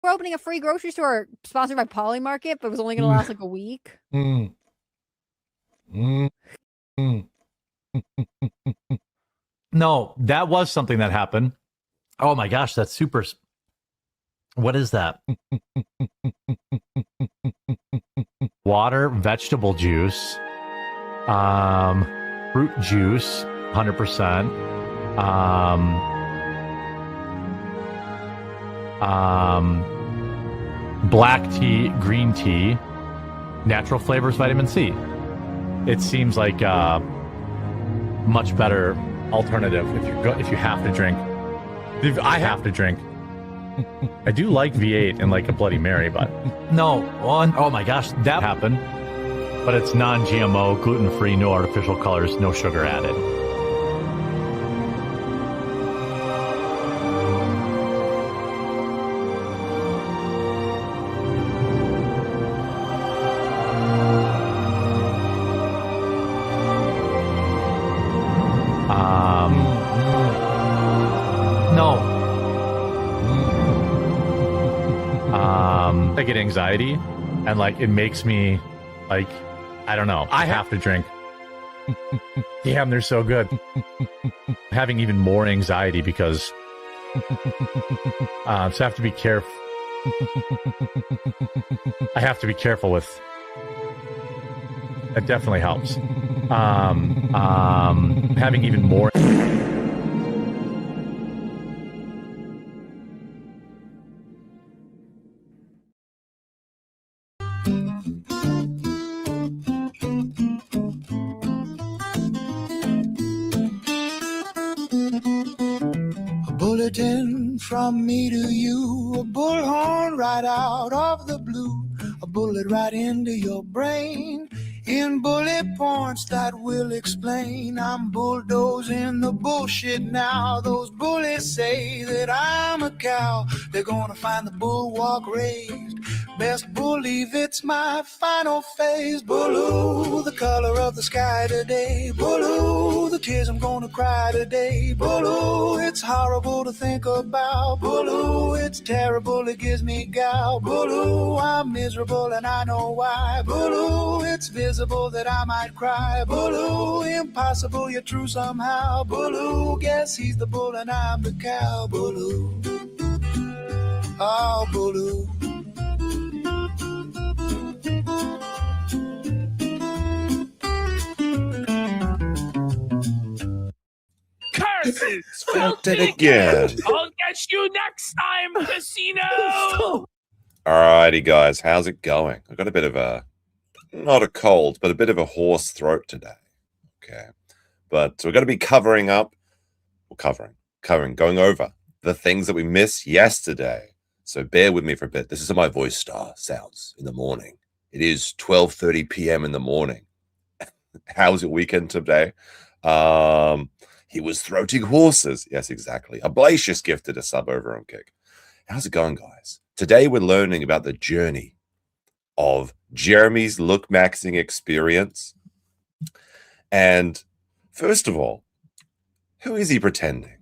we're opening a free grocery store sponsored by Poly Market, but it was only going to last like a week. No, that was something that happened. Oh my gosh, that's super. What is that? Water, vegetable juice, fruit juice, 100%. Black tea, green tea, natural flavors, vitamin C. It seems like a much better alternative if you have to drink. I have to drink. I do like V8 and like a Bloody Mary, but no. Oh my gosh, that happened. But it's non-GMO, gluten-free, no artificial colors, no sugar added. I get anxiety, and like it makes me like, I don't know. I have to drink. Damn, they're so good. Having even more anxiety because so I have to be careful. I have to be careful with. It definitely helps. Having even more. From me to you, a bullhorn right out of the blue, a bullet right into your brain, in bullet points that will explain. I'm bulldozing the bullshit now. Those bullies say that I'm a cow. They're gonna find the bulwark raised. Best believe it's my final phase. Blue, the color of the sky today. Blue, the tears I'm gonna cry today. Blue, it's horrible to think about. Blue, it's terrible, it gives me gout. Blue, I'm miserable and I know why. Blue, it's visible that I might cry. Blue, impossible, you're true somehow. Blue, guess he's the bull and I'm the cow. Blue, oh Blue. Curses! Felt it again. I'll get you next time, casino! Alrighty, guys. How's it going? I've got a bit of a, not a cold, but a bit of a hoarse throat today. Okay. But we're going to be going over the things that we missed yesterday. So bear with me for a bit. This is how my voice sounds in the morning. It is 12:30 p.m. in the morning. How's your weekend today? He was throating horses. Yes, exactly. Ablatius gifted a sub over on Kick. How's it going, guys? Today we're learning about the journey of Jeremy's look-maxing experience. And first of all, who is he pretending?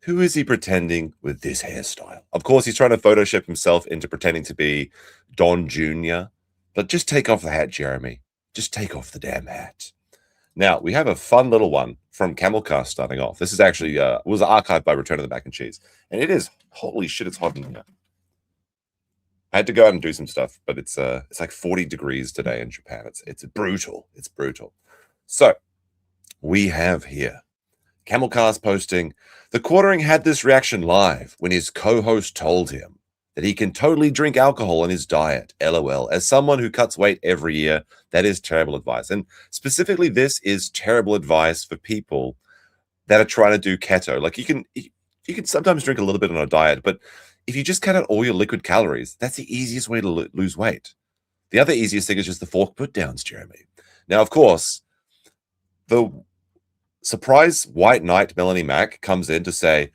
Who is he pretending with this hairstyle? Of course, he's trying to Photoshop himself into pretending to be Don Jr. But just take off the hat, Jeremy. Just take off the damn hat. Now, we have a fun little one from Camelcast starting off. This is actually, was archived by Return of the Mac and Cheese. And it is, holy shit, it's hot in here. I had to go out and do some stuff, but it's like 40 degrees today in Japan. It's brutal. It's brutal. So, we have here Camelcast posting, the Quartering had this reaction live when his co-host told him that he can totally drink alcohol in his diet. LOL. As someone who cuts weight every year, that is terrible advice. And specifically, this is terrible advice for people that are trying to do keto. Like you can sometimes drink a little bit on a diet, but if you just cut out all your liquid calories, that's the easiest way to lose weight. The other easiest thing is just the fork put downs, Jeremy. Now, of course, the surprise white knight Melanie Mack comes in to say,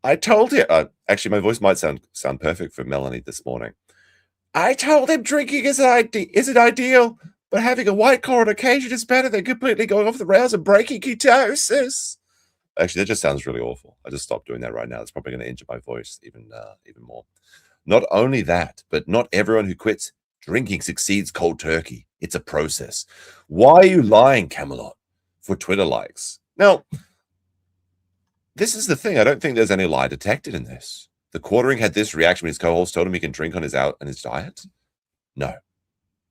I told him, actually, my voice might sound perfect for Melanie this morning. I told him drinking isn't ideal, but having a white claw on occasion is better than completely going off the rails and breaking ketosis. Actually, that just sounds really awful. I just stopped doing that right now. It's probably going to injure my voice even more. Not only that, but not everyone who quits drinking succeeds cold turkey. It's a process. Why are you lying, Camelot? For Twitter likes. Now, this is the thing. I don't think there's any lie detected in this. The quartering had this reaction when his co-host told him he can drink on his diet. No,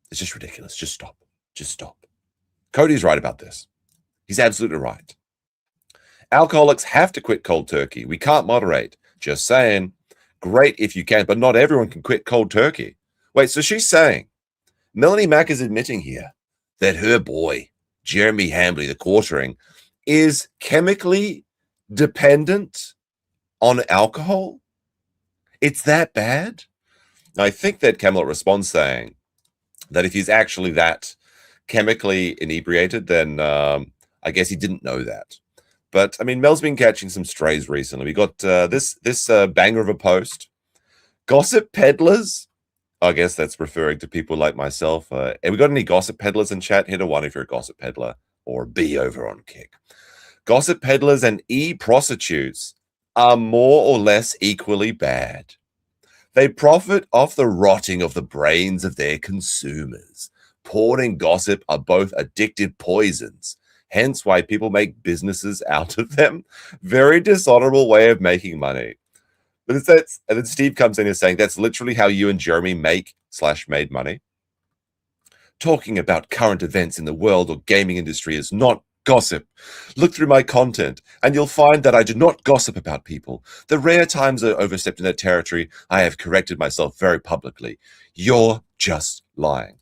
it's just ridiculous. Just stop. Just stop. Cody's right about this. He's absolutely right. Alcoholics have to quit cold turkey. We can't moderate. Just saying. Great if you can, but not everyone can quit cold turkey. Wait, so she's saying, Melanie Mack is admitting here that her boy, Jeremy Hambly, the quartering, is chemically dependent on alcohol? It's that bad? Now, I think that Camelot responds saying that if he's actually that chemically inebriated, then I guess he didn't know that. But, I mean, Mel's been catching some strays recently. We got this banger of a post. Gossip peddlers. I guess that's referring to people like myself. Have we got any gossip peddlers in chat? Hit a 1 if you're a gossip peddler, or a B over on Kick. Gossip peddlers and e-prostitutes are more or less equally bad. They profit off the rotting of the brains of their consumers. Porn and gossip are both addictive poisons, hence why people make businesses out of them. Very dishonorable way of making money. But it's that, and then Steve comes in and saying that's literally how you and Jeremy made money. Talking about current events in the world or gaming industry is not gossip. Look through my content and you'll find that I do not gossip about people. The rare times I overstepped in that territory, I have corrected myself very publicly. You're just lying.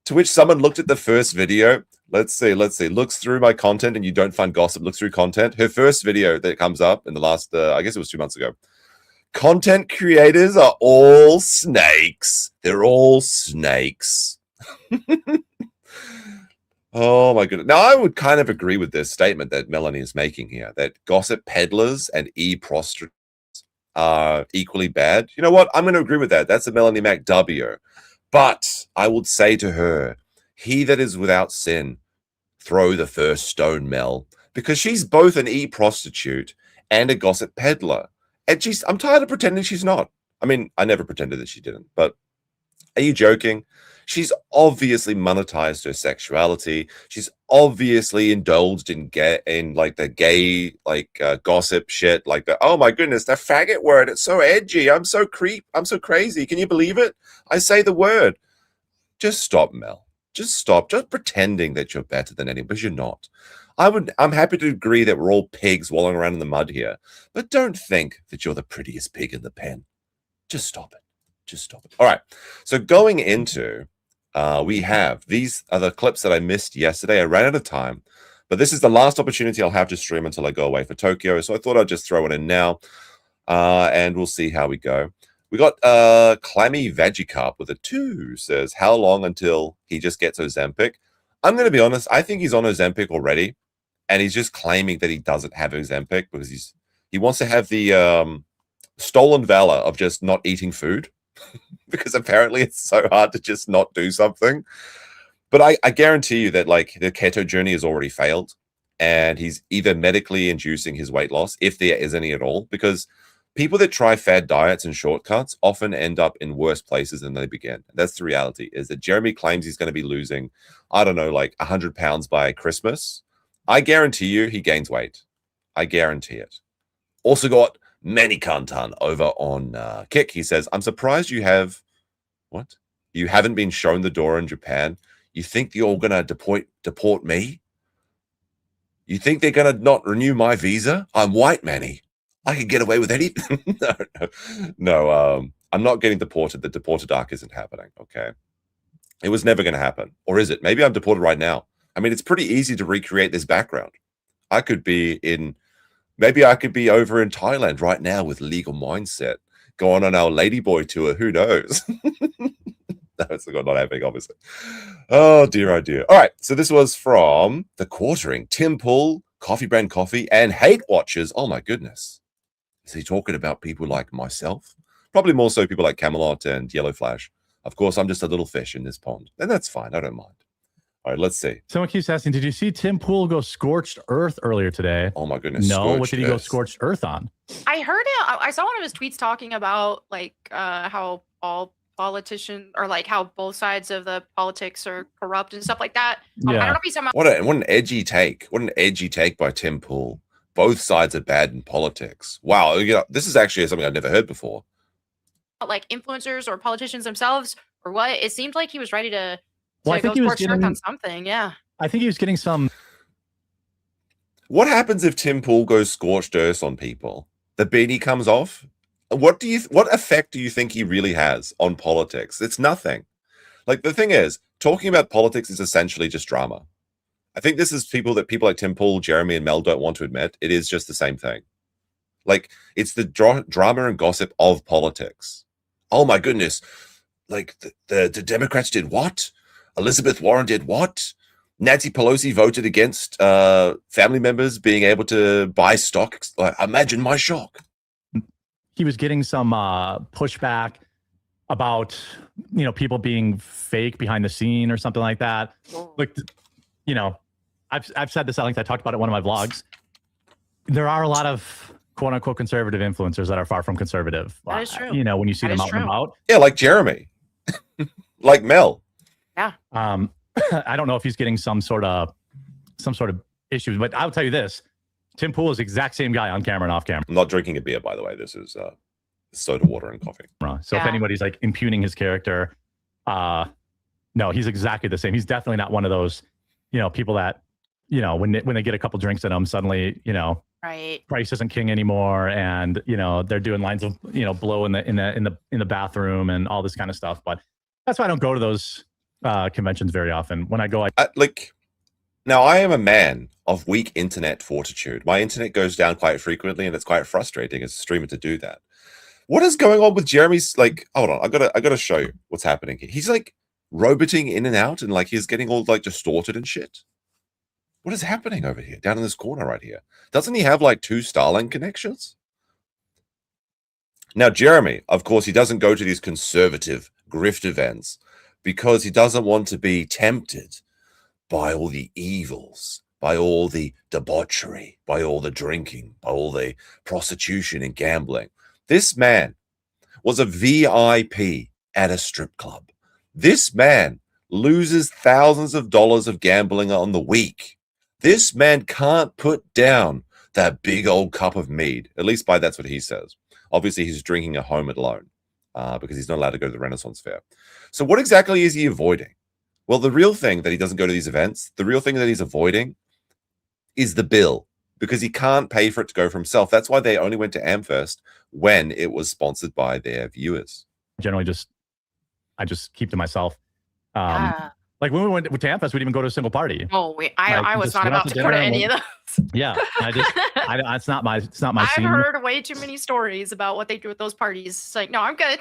To which someone looked at the first video. Let's see. Looks through my content and you don't find gossip. Looks through content. Her first video that comes up in the last, I guess it was 2 months ago. Content creators are all snakes. They're all snakes. Oh my goodness. Now, I would kind of agree with this statement that Melanie is making here, that gossip peddlers and e-prostitutes are equally bad. You know what? I'm going to agree with that. That's a Melanie Mac W. But I would say to her, he that is without sin, throw the first stone, Mel, because she's both an e-prostitute and a gossip peddler. And I'm tired of pretending she's not. I mean, I never pretended that she didn't, but are you joking? She's obviously monetized her sexuality. She's obviously indulged in the gay gossip shit, like the oh my goodness, the faggot word. It's so edgy. I'm so crazy. Can you believe it? I say the word. Just stop, Mel. Just stop. Just pretending that you're better than anyone, because you're not. I'm happy to agree that we're all pigs wallowing around in the mud here, but don't think that you're the prettiest pig in the pen. Just stop it. Just stop it. All right. So going into, we have, these are the clips that I missed yesterday. I ran out of time, but this is the last opportunity I'll have to stream until I go away for Tokyo. So I thought I'd just throw it in now, and we'll see how we go. We got Clammy Vagicarp with a 2, says, how long until he just gets Ozempic? I'm going to be honest. I think he's on Ozempic already, and he's just claiming that he doesn't have Ozempic because he wants to have the stolen valor of just not eating food. Because apparently it's so hard to just not do something. But I guarantee you that like the keto journey has already failed, and he's either medically inducing his weight loss, if there is any at all, because people that try fad diets and shortcuts often end up in worse places than they began. That's the reality, is that Jeremy claims he's going to be losing, I don't know, like 100 pounds by Christmas. I guarantee you he gains weight. I guarantee it. Also got Manny Kantan over on Kick. He says, I'm surprised you have, what? You haven't been shown the door in Japan. You think you're going to deport me? You think they're going to not renew my visa? I'm white, Manny. I can get away with anything. No, I'm not getting deported. The deported arc isn't happening, okay? It was never going to happen. Or is it? Maybe I'm deported right now. I mean, it's pretty easy to recreate this background. I could be maybe I could be over in Thailand right now with Legal Mindset, going on our Ladyboy tour. Who knows? No, it's not happening, obviously. Oh, dear, oh, dear. All right, so this was from The Quartering, Tim Pool, Coffee Brand Coffee, and Hatewatchers. Oh, my goodness. Is he talking about people like myself? Probably more so people like Camelot and Yellow Flash. Of course, I'm just a little fish in this pond, and that's fine. I don't mind. All right, let's see. Someone keeps asking, did you see Tim Pool go scorched earth earlier today? Oh my goodness. No, what scorched did he go earth. scorched earth on? I heard it. I saw one of his tweets talking about like how all politicians or like how both sides of the politics are corrupt and stuff like that. I don't know if he's talking about What an edgy take. What an edgy take by Tim Pool. Both sides are bad in politics. Wow, this is actually something I've never heard before. like influencers or politicians themselves or what. It seemed like he was ready to Well, I think he was scorched earth on something. Yeah. I think he was getting some. What happens if Tim Pool goes scorched earth on people? The beanie comes off? What effect do you think he really has on politics? It's nothing. Like, the thing is, talking about politics is essentially just drama. I think this is people like Tim Pool, Jeremy, and Mel don't want to admit. It is just the same thing. Like, it's the drama and gossip of politics. Oh my goodness. Like, the Democrats did what? Elizabeth Warren did what? Nancy Pelosi voted against family members being able to buy stock. Like, imagine my shock. He was getting some pushback about, people being fake behind the scene or something like that. Like, I've said this, I think I talked about it in one of my vlogs. There are a lot of quote unquote conservative influencers that are far from conservative. That is true. When you see them out and about. Yeah, like Jeremy. Like Mel. Yeah. I don't know if he's getting some sort of issues, but I'll tell you this: Tim Pool is the exact same guy on camera and off camera. I'm not drinking a beer, by the way. This is soda water and coffee. So if anybody's like impugning his character, no, he's exactly the same. He's definitely not one of those, people that, when they get a couple drinks in them, suddenly, right, Price isn't king anymore, and they're doing lines of blow in the bathroom and all this kind of stuff. But that's why I don't go to those conventions very often. When I go, now I am a man of weak internet fortitude. My internet goes down quite frequently, and it's quite frustrating as a streamer to do that. What is going on with Jeremy's? Like, hold on, I gotta show you what's happening here. He's like roboting in and out, and like he's getting all like distorted and shit. What is happening over here, down in this corner right here? Doesn't he have like 2 Starlink connections? Now, Jeremy, of course, he doesn't go to these conservative grift events because he doesn't want to be tempted by all the evils, by all the debauchery, by all the drinking, by all the prostitution and gambling. This man was a VIP at a strip club. This man loses thousands of dollars of gambling on the week. This man can't put down that big old cup of mead. At least that's what he says. Obviously, he's drinking at home alone because he's not allowed to go to the Renaissance Fair. So what exactly is he avoiding? Well, the real thing that he doesn't go to these events, the real thing that he's avoiding is the bill, because he can't pay for it to go for himself. That's why they only went to Amfest when it was sponsored by their viewers. Generally, I just keep to myself. Like when we went to Amfest, we didn't even go to a single party. Oh, I was not about to go to any of those. Yeah, it's not my I've scene. heard way too many stories about what they do at those parties. It's like, no, I'm good.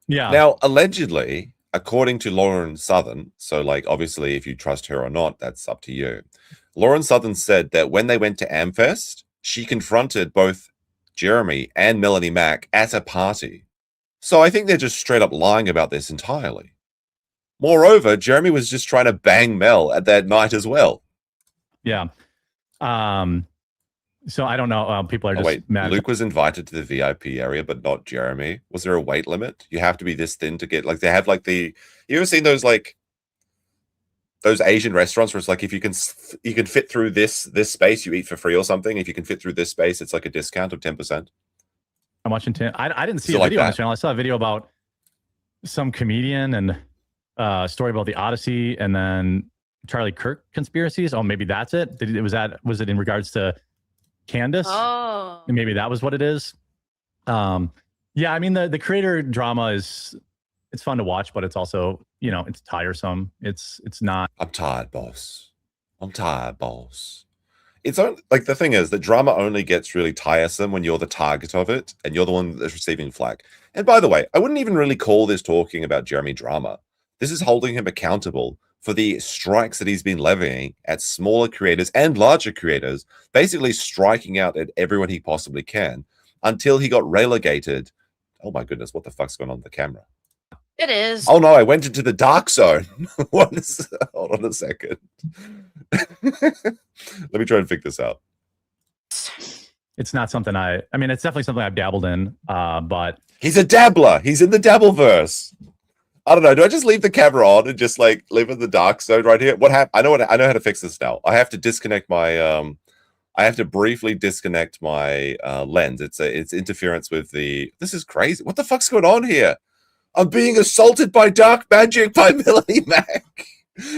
Yeah. Now, allegedly, according to Lauren Southern, so like obviously if you trust her or not, that's up to you. Lauren Southern said that when they went to Amfest, she confronted both Jeremy and Melanie Mack at a party. So I think they're just straight up lying about this entirely. Moreover, Jeremy was just trying to bang Mel at that night as well. Yeah. So I don't know. People are just mad. Luke was invited to the VIP area, but not Jeremy. Was there a weight limit? You have to be this thin to get, like, they have like you ever seen those like those Asian restaurants where it's like if you can fit through this space, you eat for free or something. If you can fit through this space, it's like a discount of 10%. I'm watching. I didn't see a video on the channel. I saw a video about some comedian and story about the Odyssey and then Charlie Kirk conspiracies. Oh, maybe that's it. Was it in regards to Candace? Oh, and maybe that was what it is. Yeah, I mean the creator drama it's fun to watch, but it's also, it's tiresome. It's not. I'm tired, boss. It's like, the thing is that drama only gets really tiresome when you're the target of it and you're the one that's receiving flack. And by the way, I wouldn't even really call this talking about Jeremy drama. This is holding him accountable for the strikes that he's been levying at smaller creators and larger creators, basically striking out at everyone he possibly can until he got relegated. Oh my goodness, what the fuck's going on with the camera? It is. Oh no, I went into the dark zone. Hold on a second. Let me try and figure this out. It's not something I mean, it's definitely something I've dabbled in, but he's a dabbler. He's in the Dabbleverse. I don't know. Do I just leave the camera on and just like live in the dark zone right here? What happened? I know how to fix this now. I have to disconnect my I have to briefly disconnect my lens. It's interference with the. This is crazy. What the fuck's going on here? I'm being assaulted by dark magic by Melanie Mac.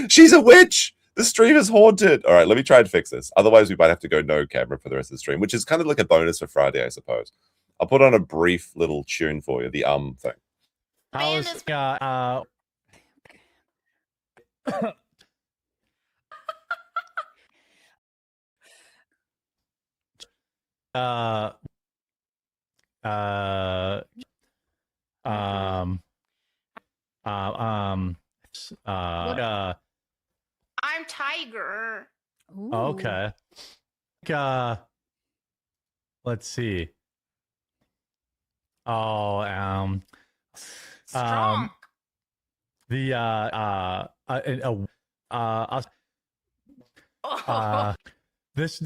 She's a witch. The stream is haunted. All right, let me try and fix this. Otherwise, we might have to go no camera for the rest of the stream, which is kind of like a bonus for Friday, I suppose. I'll put on a brief little tune for you. The thing. how's I'm Tiger. Ooh. okay. Let's see. Oh, Strong. the this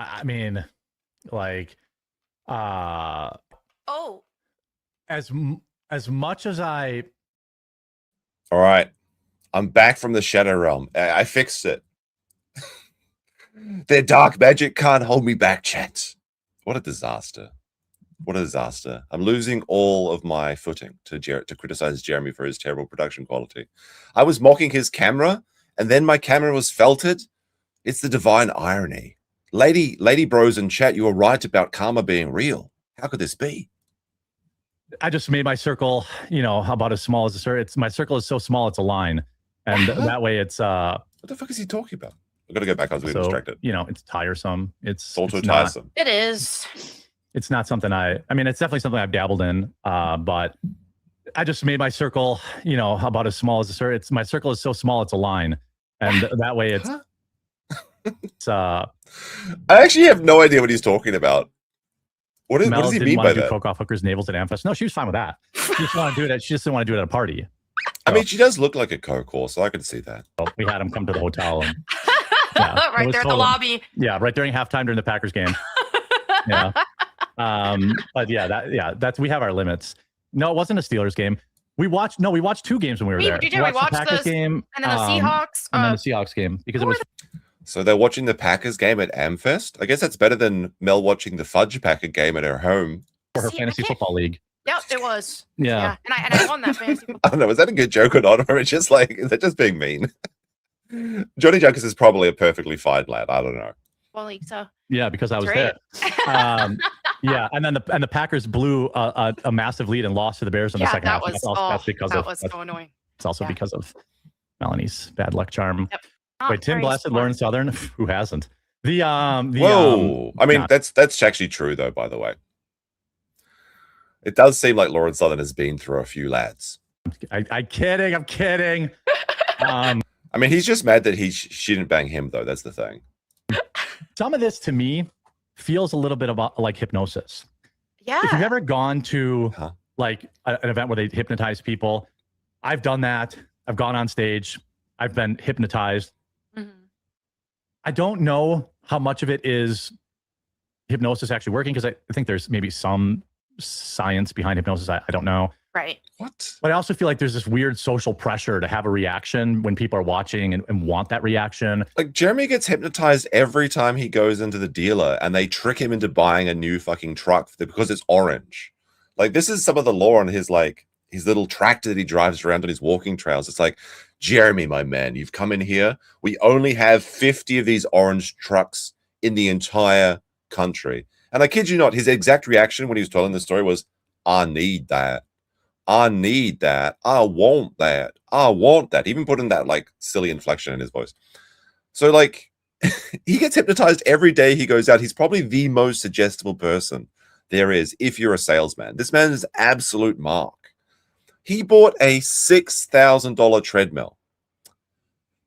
I mean, like Oh. as much as I All right, I'm back from the Shadow Realm. I fixed it. Their dark magic can't hold me back, chat. What a disaster. What a disaster. I'm losing all of my footing to criticize Jeremy for his terrible production quality. I was mocking his camera, and then my camera was felted. It's the divine irony. Lady bros in chat, you were right about karma being real. How could this be? I just made my circle, you know, about as small as a circle. My circle is so small, it's a line. And that way it's What the fuck is he talking about? I've got to go back. I was getting distracted. You know, it's tiresome. It's also it's tiresome. It is. It's not something I mean, it's definitely something I've dabbled in, but I just made my circle, you know, about as small as a circle. My circle is so small, it's a line. And that way it's, I actually have no idea what he's talking about. What does he mean by that? Coke off hookers' navels at Amfest. No, she was fine with that. She just wanted to do it. She just didn't want to do it at a party. I mean, she does look like a Coke horse, so I can see that. So we had him come to the hotel. And, Right there at the lobby. Yeah, right during halftime during the Packers game. Yeah. But that's we have our limits. No, it wasn't a Steelers game. We watched two games when we were there. We watched the Packers game and then the Seahawks. And then the Seahawks game because it was. So they're watching the Packers game at Amfest. I guess that's better than Mel watching the Fudge Packer game at her home. For her fantasy football league. Yep, it was. Yeah. And I won that fantasy football. I don't know. Is that a good joke or not? Or it's just like, is that just being mean? Johnny Junkers is probably a perfectly fine lad. I don't know. Well, like so. Yeah, because I was Great. there. Yeah, and then the Packers blew a massive lead and lost to the Bears in the second half. That's because that was so annoying. It's also because of Melanie's bad luck charm. Yep. Wait, Tim Blasted, Lauren Southern, who hasn't? Whoa! I mean, that's actually true though. By the way, it does seem like Lauren Southern has been through a few lads. I'm kidding. I mean, he's just mad that she didn't bang him though. That's the thing. Some of this to me feels a little bit about like hypnosis. Yeah. If you've ever gone to like an event where they hypnotize people, I've done that. I've gone on stage. I've been hypnotized. Mm-hmm. I don't know how much of it is hypnosis actually working because I think there's maybe some science behind hypnosis. I don't know. Right. What? But I also feel like there's this weird social pressure to have a reaction when people are watching and want that reaction. Like Jeremy gets hypnotized every time he goes into the dealer and they trick him into buying a new fucking truck because it's orange. Like this is some of the lore on his little tractor that he drives around on his walking trails. It's like, Jeremy, my man, you've come in here. We only have 50 of these orange trucks in the entire country. And I kid you not, his exact reaction when he was telling the story was, I need that. I need that. I want that. I want that. Even putting that like silly inflection in his voice. So like he gets hypnotized every day he goes out. He's probably the most suggestible person there is if you're a salesman. This man is absolute mark. He bought a $6,000 treadmill.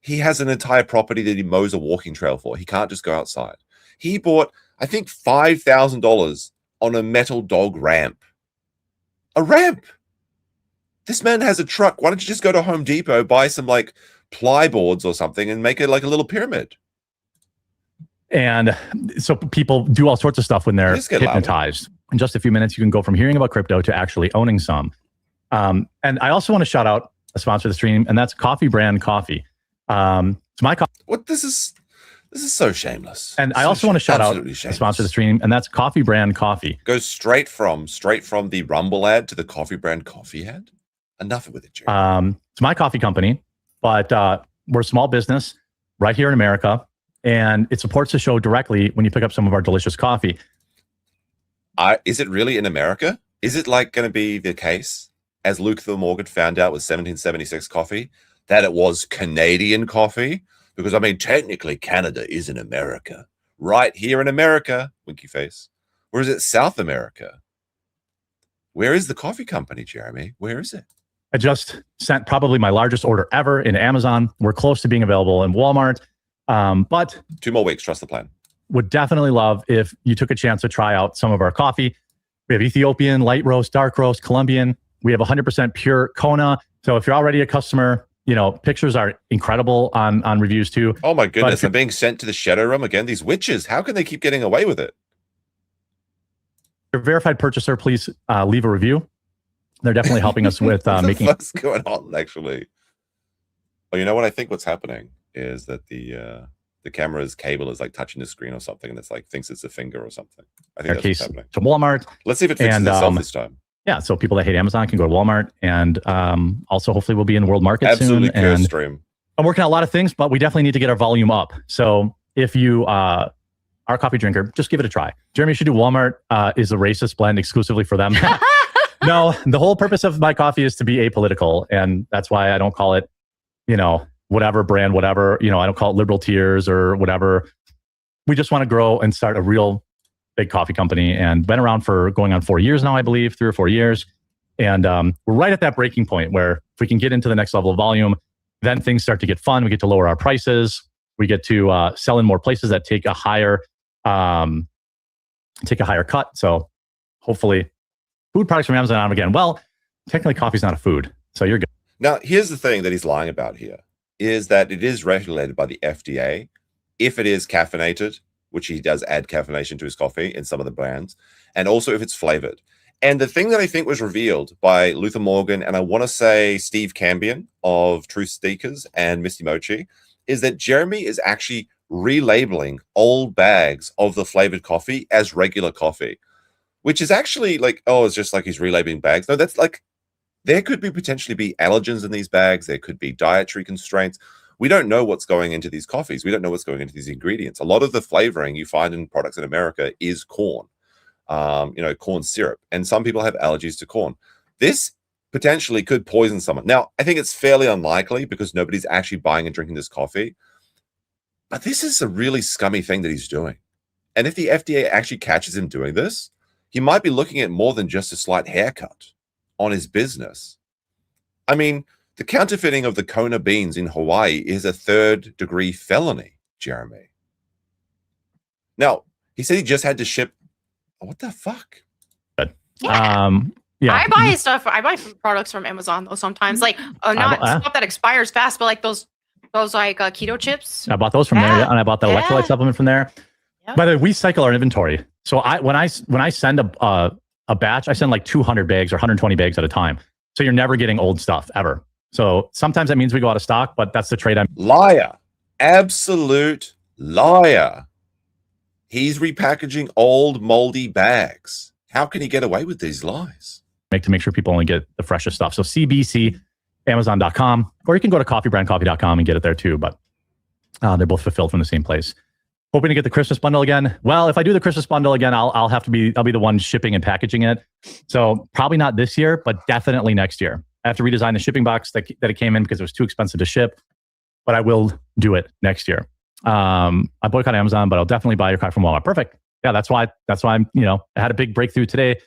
He has an entire property that he mows a walking trail for. He can't just go outside. He bought, I think, $5,000 on a metal dog ramp. A ramp. This man has a truck. Why don't you just go to Home Depot, buy some like ply boards or something and make it like a little pyramid? And so people do all sorts of stuff when they're hypnotized. In just a few minutes, you can go from hearing about crypto to actually owning some. And I also want to shout out a sponsor of the stream, and that's Coffee Brand Coffee. It's my coffee. What this is so shameless. And I also want to shout out a sponsor of the stream, and that's Coffee Brand Coffee. Goes straight from the Rumble ad to the Coffee Brand Coffee ad. Enough with it, Jerry. It's my coffee company, but we're a small business right here in America, and it supports the show directly when you pick up some of our delicious coffee. Is it really in America? Is it like going to be the case, as Luther Morgan found out with 1776 coffee, that it was Canadian coffee? Because, I mean, technically Canada is in America. Right here in America, winky face. Or is it South America? Where is the coffee company, Jeremy? Where is it? I just sent probably my largest order ever into Amazon. We're close to being available in Walmart. But 2 more weeks, trust the plan. Would definitely love if you took a chance to try out some of our coffee. We have Ethiopian, light roast, dark roast, Colombian. We have 100% pure Kona. So if you're already a customer, pictures are incredible on reviews too. Oh my goodness, I'm being sent to the shadow room again. These witches, how can they keep getting away with it? If you're a verified purchaser, please leave a review. They're definitely helping us with making. What's going on, actually? Oh, you know what? I think what's happening is that the camera's cable is like touching the screen or something, and it's like thinks it's a finger or something. I think that's what's happening. To Walmart. Let's see if it fixes itself this time. Yeah, so people that hate Amazon can go to Walmart, and also hopefully we'll be in the world market Absolutely soon. And stream. I'm working on a lot of things, but we definitely need to get our volume up. So if you are a coffee drinker, just give it a try. Jeremy, you should do Walmart is a racist blend exclusively for them. No, the whole purpose of my coffee is to be apolitical, and that's why I don't call it, whatever brand, whatever. I don't call it liberal tears or whatever. We just want to grow and start a real big coffee company, and been around for going on 4 years now, I believe, 3 or 4 years. And we're right at that breaking point where if we can get into the next level of volume, then things start to get fun. We get to lower our prices. We get to sell in more places that take a higher cut. So hopefully food products from Amazon again. Well, technically coffee's not a food, so you're good. Now, here's the thing that he's lying about here, is that it is regulated by the FDA if it is caffeinated, which he does add caffeination to his coffee in some of the brands, and also if it's flavored. And the thing that I think was revealed by Luther Morgan, and I want to say Steve Cambion of Truth Seekers and Misty Mochi, is that Jeremy is actually relabeling old bags of the flavored coffee as regular coffee, which is actually like, oh, it's just like he's relabeling bags. No, that's like, there could be potentially be allergens in these bags. There could be dietary constraints. We don't know what's going into these coffees. We don't know what's going into these ingredients. A lot of the flavoring you find in products in America is corn, corn syrup. And some people have allergies to corn. This potentially could poison someone. Now, I think it's fairly unlikely because nobody's actually buying and drinking this coffee. But this is a really scummy thing that he's doing. And if the FDA actually catches him doing this, he might be looking at more than just a slight haircut on his business. I mean, the counterfeiting of the Kona beans in Hawaii is a 3rd-degree felony, Jeremy. Now, he said he just had to ship. What the fuck? Yeah. Yeah. I buy products from Amazon though sometimes. Like not stuff that expires fast, but like those like keto chips. I bought those from there, and I bought the electrolyte supplement from there. Yep. By the way, we cycle our inventory. So when I send a batch, I send like 200 bags or 120 bags at a time. So you're never getting old stuff ever. So sometimes that means we go out of stock, but that's the trade. Liar. Absolute liar. He's repackaging old moldy bags. How can he get away with these lies? To make sure people only get the freshest stuff. So CBC, Amazon.com, or you can go to coffeebrandcoffee.com and get it there too. But they're both fulfilled from the same place. Hoping to get the Christmas bundle again. Well, if I do the Christmas bundle again, I'll be the one shipping and packaging it. So probably not this year, but definitely next year. I have to redesign the shipping box that it came in because it was too expensive to ship. But I will do it next year. I boycott Amazon, but I'll definitely buy your coffee from Walmart. Perfect. Yeah, that's why I'm, I had a big breakthrough today.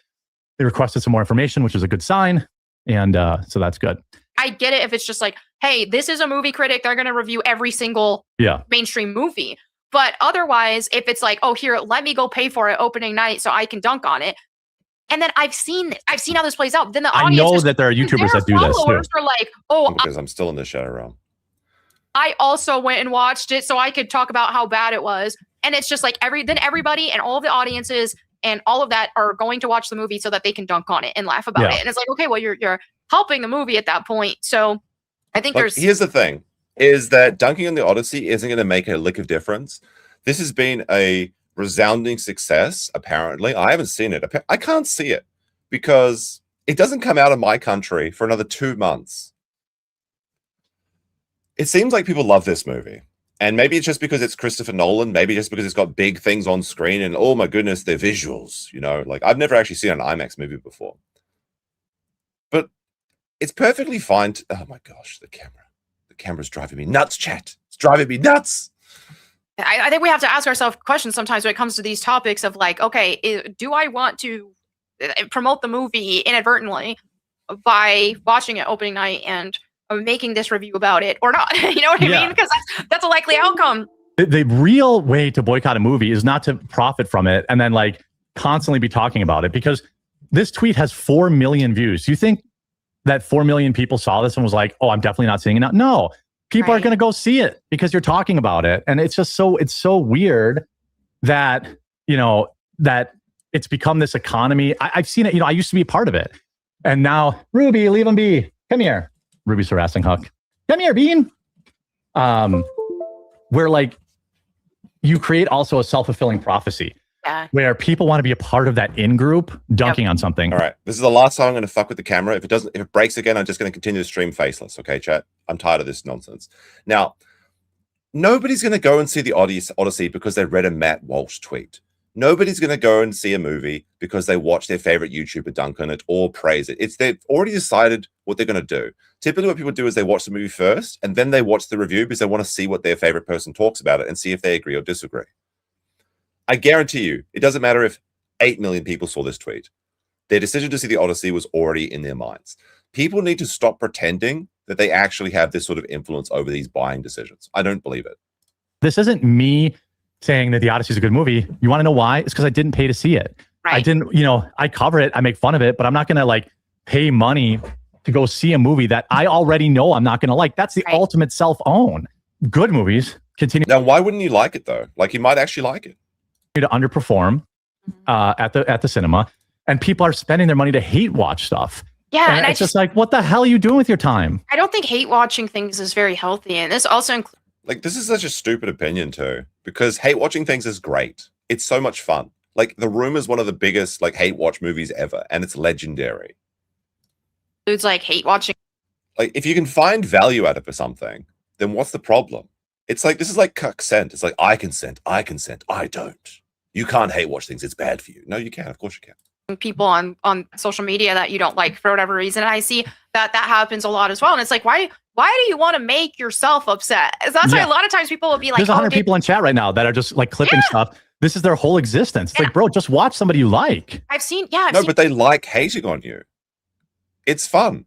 They requested some more information, which is a good sign. And so that's good. I get it if it's just like, hey, this is a movie critic. They're going to review every single mainstream movie. But otherwise, if it's like, oh, here, let me go pay for it opening night so I can dunk on it. And then I've seen how this plays out. Then the audience, I know that there are YouTubers that do this too. Are like, oh, because I'm still in the shadow realm. I also went and watched it so I could talk about how bad it was. And it's just like everybody and all of the audiences and all of that are going to watch the movie so that they can dunk on it and laugh about it. And it's like, okay, well, you're helping the movie at that point. So I think here's the thing, is that dunking on the Odyssey isn't going to make a lick of difference. This has been a resounding success, apparently. I haven't seen it. I can't see it because it doesn't come out of my country for another 2 months. It seems like people love this movie. And maybe it's just because it's Christopher Nolan, maybe just because it's got big things on screen and, oh my goodness, they're visuals, you know, like I've never actually seen an IMAX movie before. But it's perfectly fine. Oh my gosh, the camera's driving me nuts, chat. It's driving me nuts. I think we have to ask ourselves questions sometimes when it comes to these topics of like, okay, do I want to promote the movie inadvertently by watching it opening night and making this review about it or not? You know what I mean? Because that's a likely outcome. The real way to boycott a movie is not to profit from it and then like constantly be talking about it, because this tweet has 4 million views. You think that 4 million people saw this and was like, oh, I'm definitely not seeing it now? No, people are going to go see it because you're talking about it. And it's just it's so weird that, you know, that it's become this economy. I've seen it, you know, I used to be a part of it. And now, Ruby, leave him be. Come here. Ruby's harassing Huck. Come here, Bean. Where like you create also a self-fulfilling prophecy where people want to be a part of that in-group dunking on something. All right. This is the last time I'm going to fuck with the camera. If it breaks again, I'm just going to continue to stream faceless. Okay, chat? I'm tired of this nonsense. Now, nobody's going to go and see the Odyssey because they read a Matt Walsh tweet. Nobody's going to go and see a movie because they watch their favorite YouTuber dunk on it or praise it. They've already decided what they're going to do. Typically what people do is they watch the movie first and then they watch the review because they want to see what their favorite person talks about it and see if they agree or disagree. I guarantee you, it doesn't matter if 8 million people saw this tweet. Their decision to see the Odyssey was already in their minds. People need to stop pretending that they actually have this sort of influence over these buying decisions. I don't believe it. This isn't me saying that the Odyssey is a good movie. You want to know why? It's because I didn't pay to see it. Right. I didn't, you know, I cover it, I make fun of it, but I'm not going to like pay money to go see a movie that I already know I'm not going to like. That's the ultimate self-own. Good movies continue. Now, why wouldn't you like it though? Like you might actually like it. To underperform at the cinema, and people are spending their money to hate watch stuff. Yeah, and it's just like, what the hell are you doing with your time? I don't think hate watching things is very healthy, and this also includes. Like, this is such a stupid opinion too, because hate watching things is great. It's so much fun. Like, The Room is one of the biggest like hate watch movies ever, and it's legendary. Dudes like hate watching. Like, if you can find value out of it or something, then what's the problem? It's like, this is like consent. It's like, I consent, I don't. You can't hate watch things. It's bad for you. No, you can. Of course you can. People on social media that you don't like for whatever reason. And I see that happens a lot as well. And it's like, why do you want to make yourself upset? That's why a lot of times people will be like, there's 100 people in chat right now that are just like clipping stuff. This is their whole existence. It's like, bro, just watch somebody you like. I've seen, but they like hating on you. It's fun.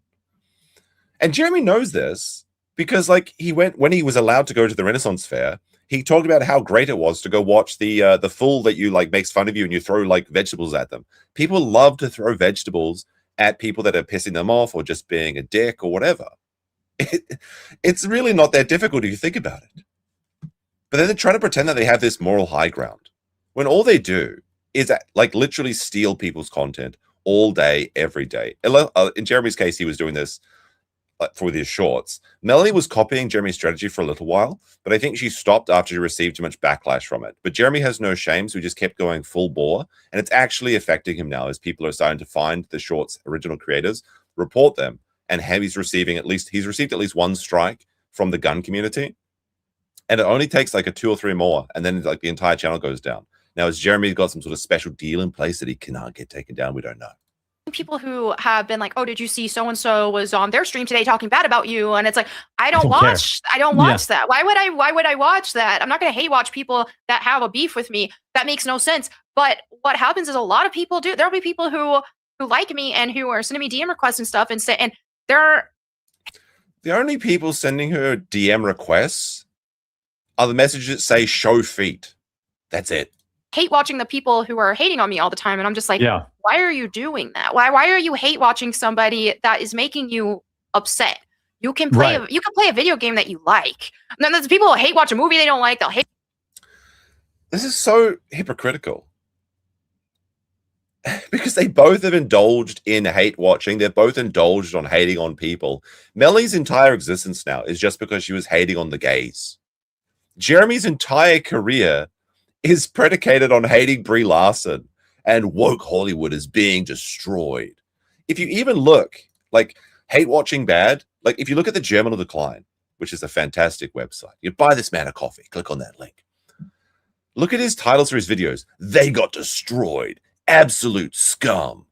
And Jeremy knows this because like when he was allowed to go to the Renaissance Fair, he talked about how great it was to go watch the fool that you like makes fun of you and you throw like vegetables at them. People love to throw vegetables at people that are pissing them off or just being a dick or whatever. It's really not that difficult if you think about it. But then they're trying to pretend that they have this moral high ground when all they do is like literally steal people's content all day, every day. In Jeremy's case, he was doing this for these shorts. Melanie was copying Jeremy's strategy for a little while, but I think she stopped after she received too much backlash from it. But Jeremy has no shame, so he just kept going full bore, and it's actually affecting him now as people are starting to find the shorts' original creators, report them, and he's received at least one strike from the gun community, and it only takes like a 2 or 3 more, and then like the entire channel goes down. Now, has Jeremy got some sort of special deal in place that he cannot get taken down? We don't know. People who have been like, oh, did you see so-and-so was on their stream today talking bad about you? And it's like, I don't watch that. Why would I watch that? I'm not going to hate watch people that have a beef with me. That makes no sense. But what happens is a lot of people do. There'll be people who like me and who are sending me DM requests and stuff and they're the only people sending her DM requests are the messages that say show feet. That's it. Hate watching the people who are hating on me all the time, and I'm just like, why are you doing that? Why are you hate watching somebody that is making you upset? You can play you can play a video game that you like. And then there's people who hate watch a movie they don't like. They'll hate. This is so hypocritical. Because they both have indulged in hate watching. They're both indulged on hating on people. Melly's entire existence now is just because she was hating on the gays. Jeremy's entire career is predicated on hating Brie Larson, and woke Hollywood is being destroyed. If you even look, like, hate watching bad, like if you look at the Germinal Decline, which is a fantastic website, you buy this man a coffee, click on that link. Look at his titles for his videos. They got destroyed. Absolute scum.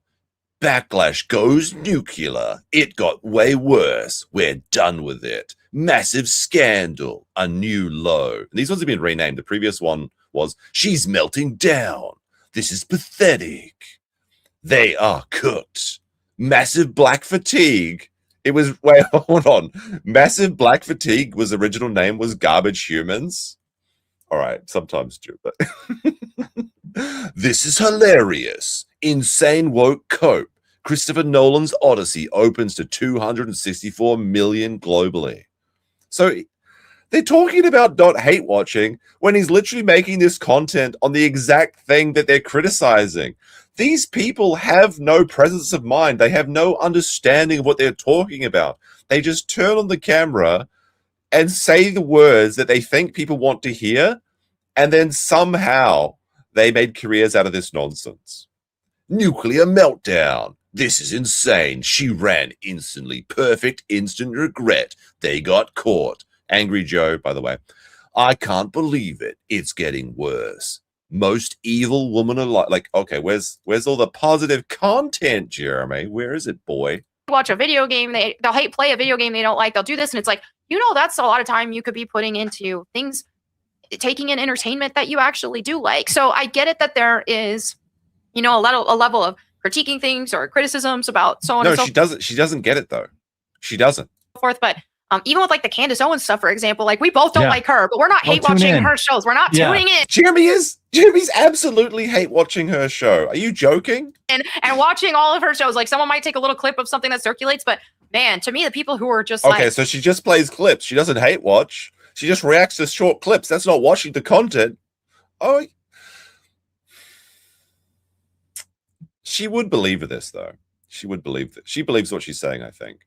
Backlash goes nuclear. It got way worse. We're done with it. Massive scandal. A new low. And these ones have been renamed. The previous one was she's melting down. This is pathetic. They are cooked. Massive black fatigue. It was, wait, hold on. Massive black fatigue was original name was garbage humans. All right, sometimes do, but this is hilarious. Insane woke cope. Christopher Nolan's Odyssey opens to 264 million globally. So they're talking about not hate watching when he's literally making this content on the exact thing that they're criticizing. These people have no presence of mind. They have no understanding of what they're talking about. They just turn on the camera and say the words that they think people want to hear, and then somehow they made careers out of this nonsense. Nuclear meltdown. This is insane. She ran instantly. Perfect instant regret. They got caught. Angry Joe, by the way. I can't believe it. It's getting worse. Most evil woman alive. Like, okay, where's all the positive content, Jeremy? Where is it, boy? Watch a video game. They'll hate play a video game they don't like. They'll do this, and it's like, that's a lot of time you could be putting into things, taking in entertainment that you actually do like. So I get it that there is, a level of critiquing things or criticisms about so on and so forth. She doesn't get it though. She doesn't. But even with like the Candace Owens stuff, for example, like we both don't like her, but we're not hate watching her shows. We're not tuning in. Jeremy's absolutely hate watching her show. Are you joking? And watching all of her shows. Like someone might take a little clip of something that circulates, but man, to me, the people who are just okay, so she just plays clips. She doesn't hate watch. She just reacts to short clips. That's not watching the content. Oh, she would believe this though. She would believe that. She believes what she's saying, I think.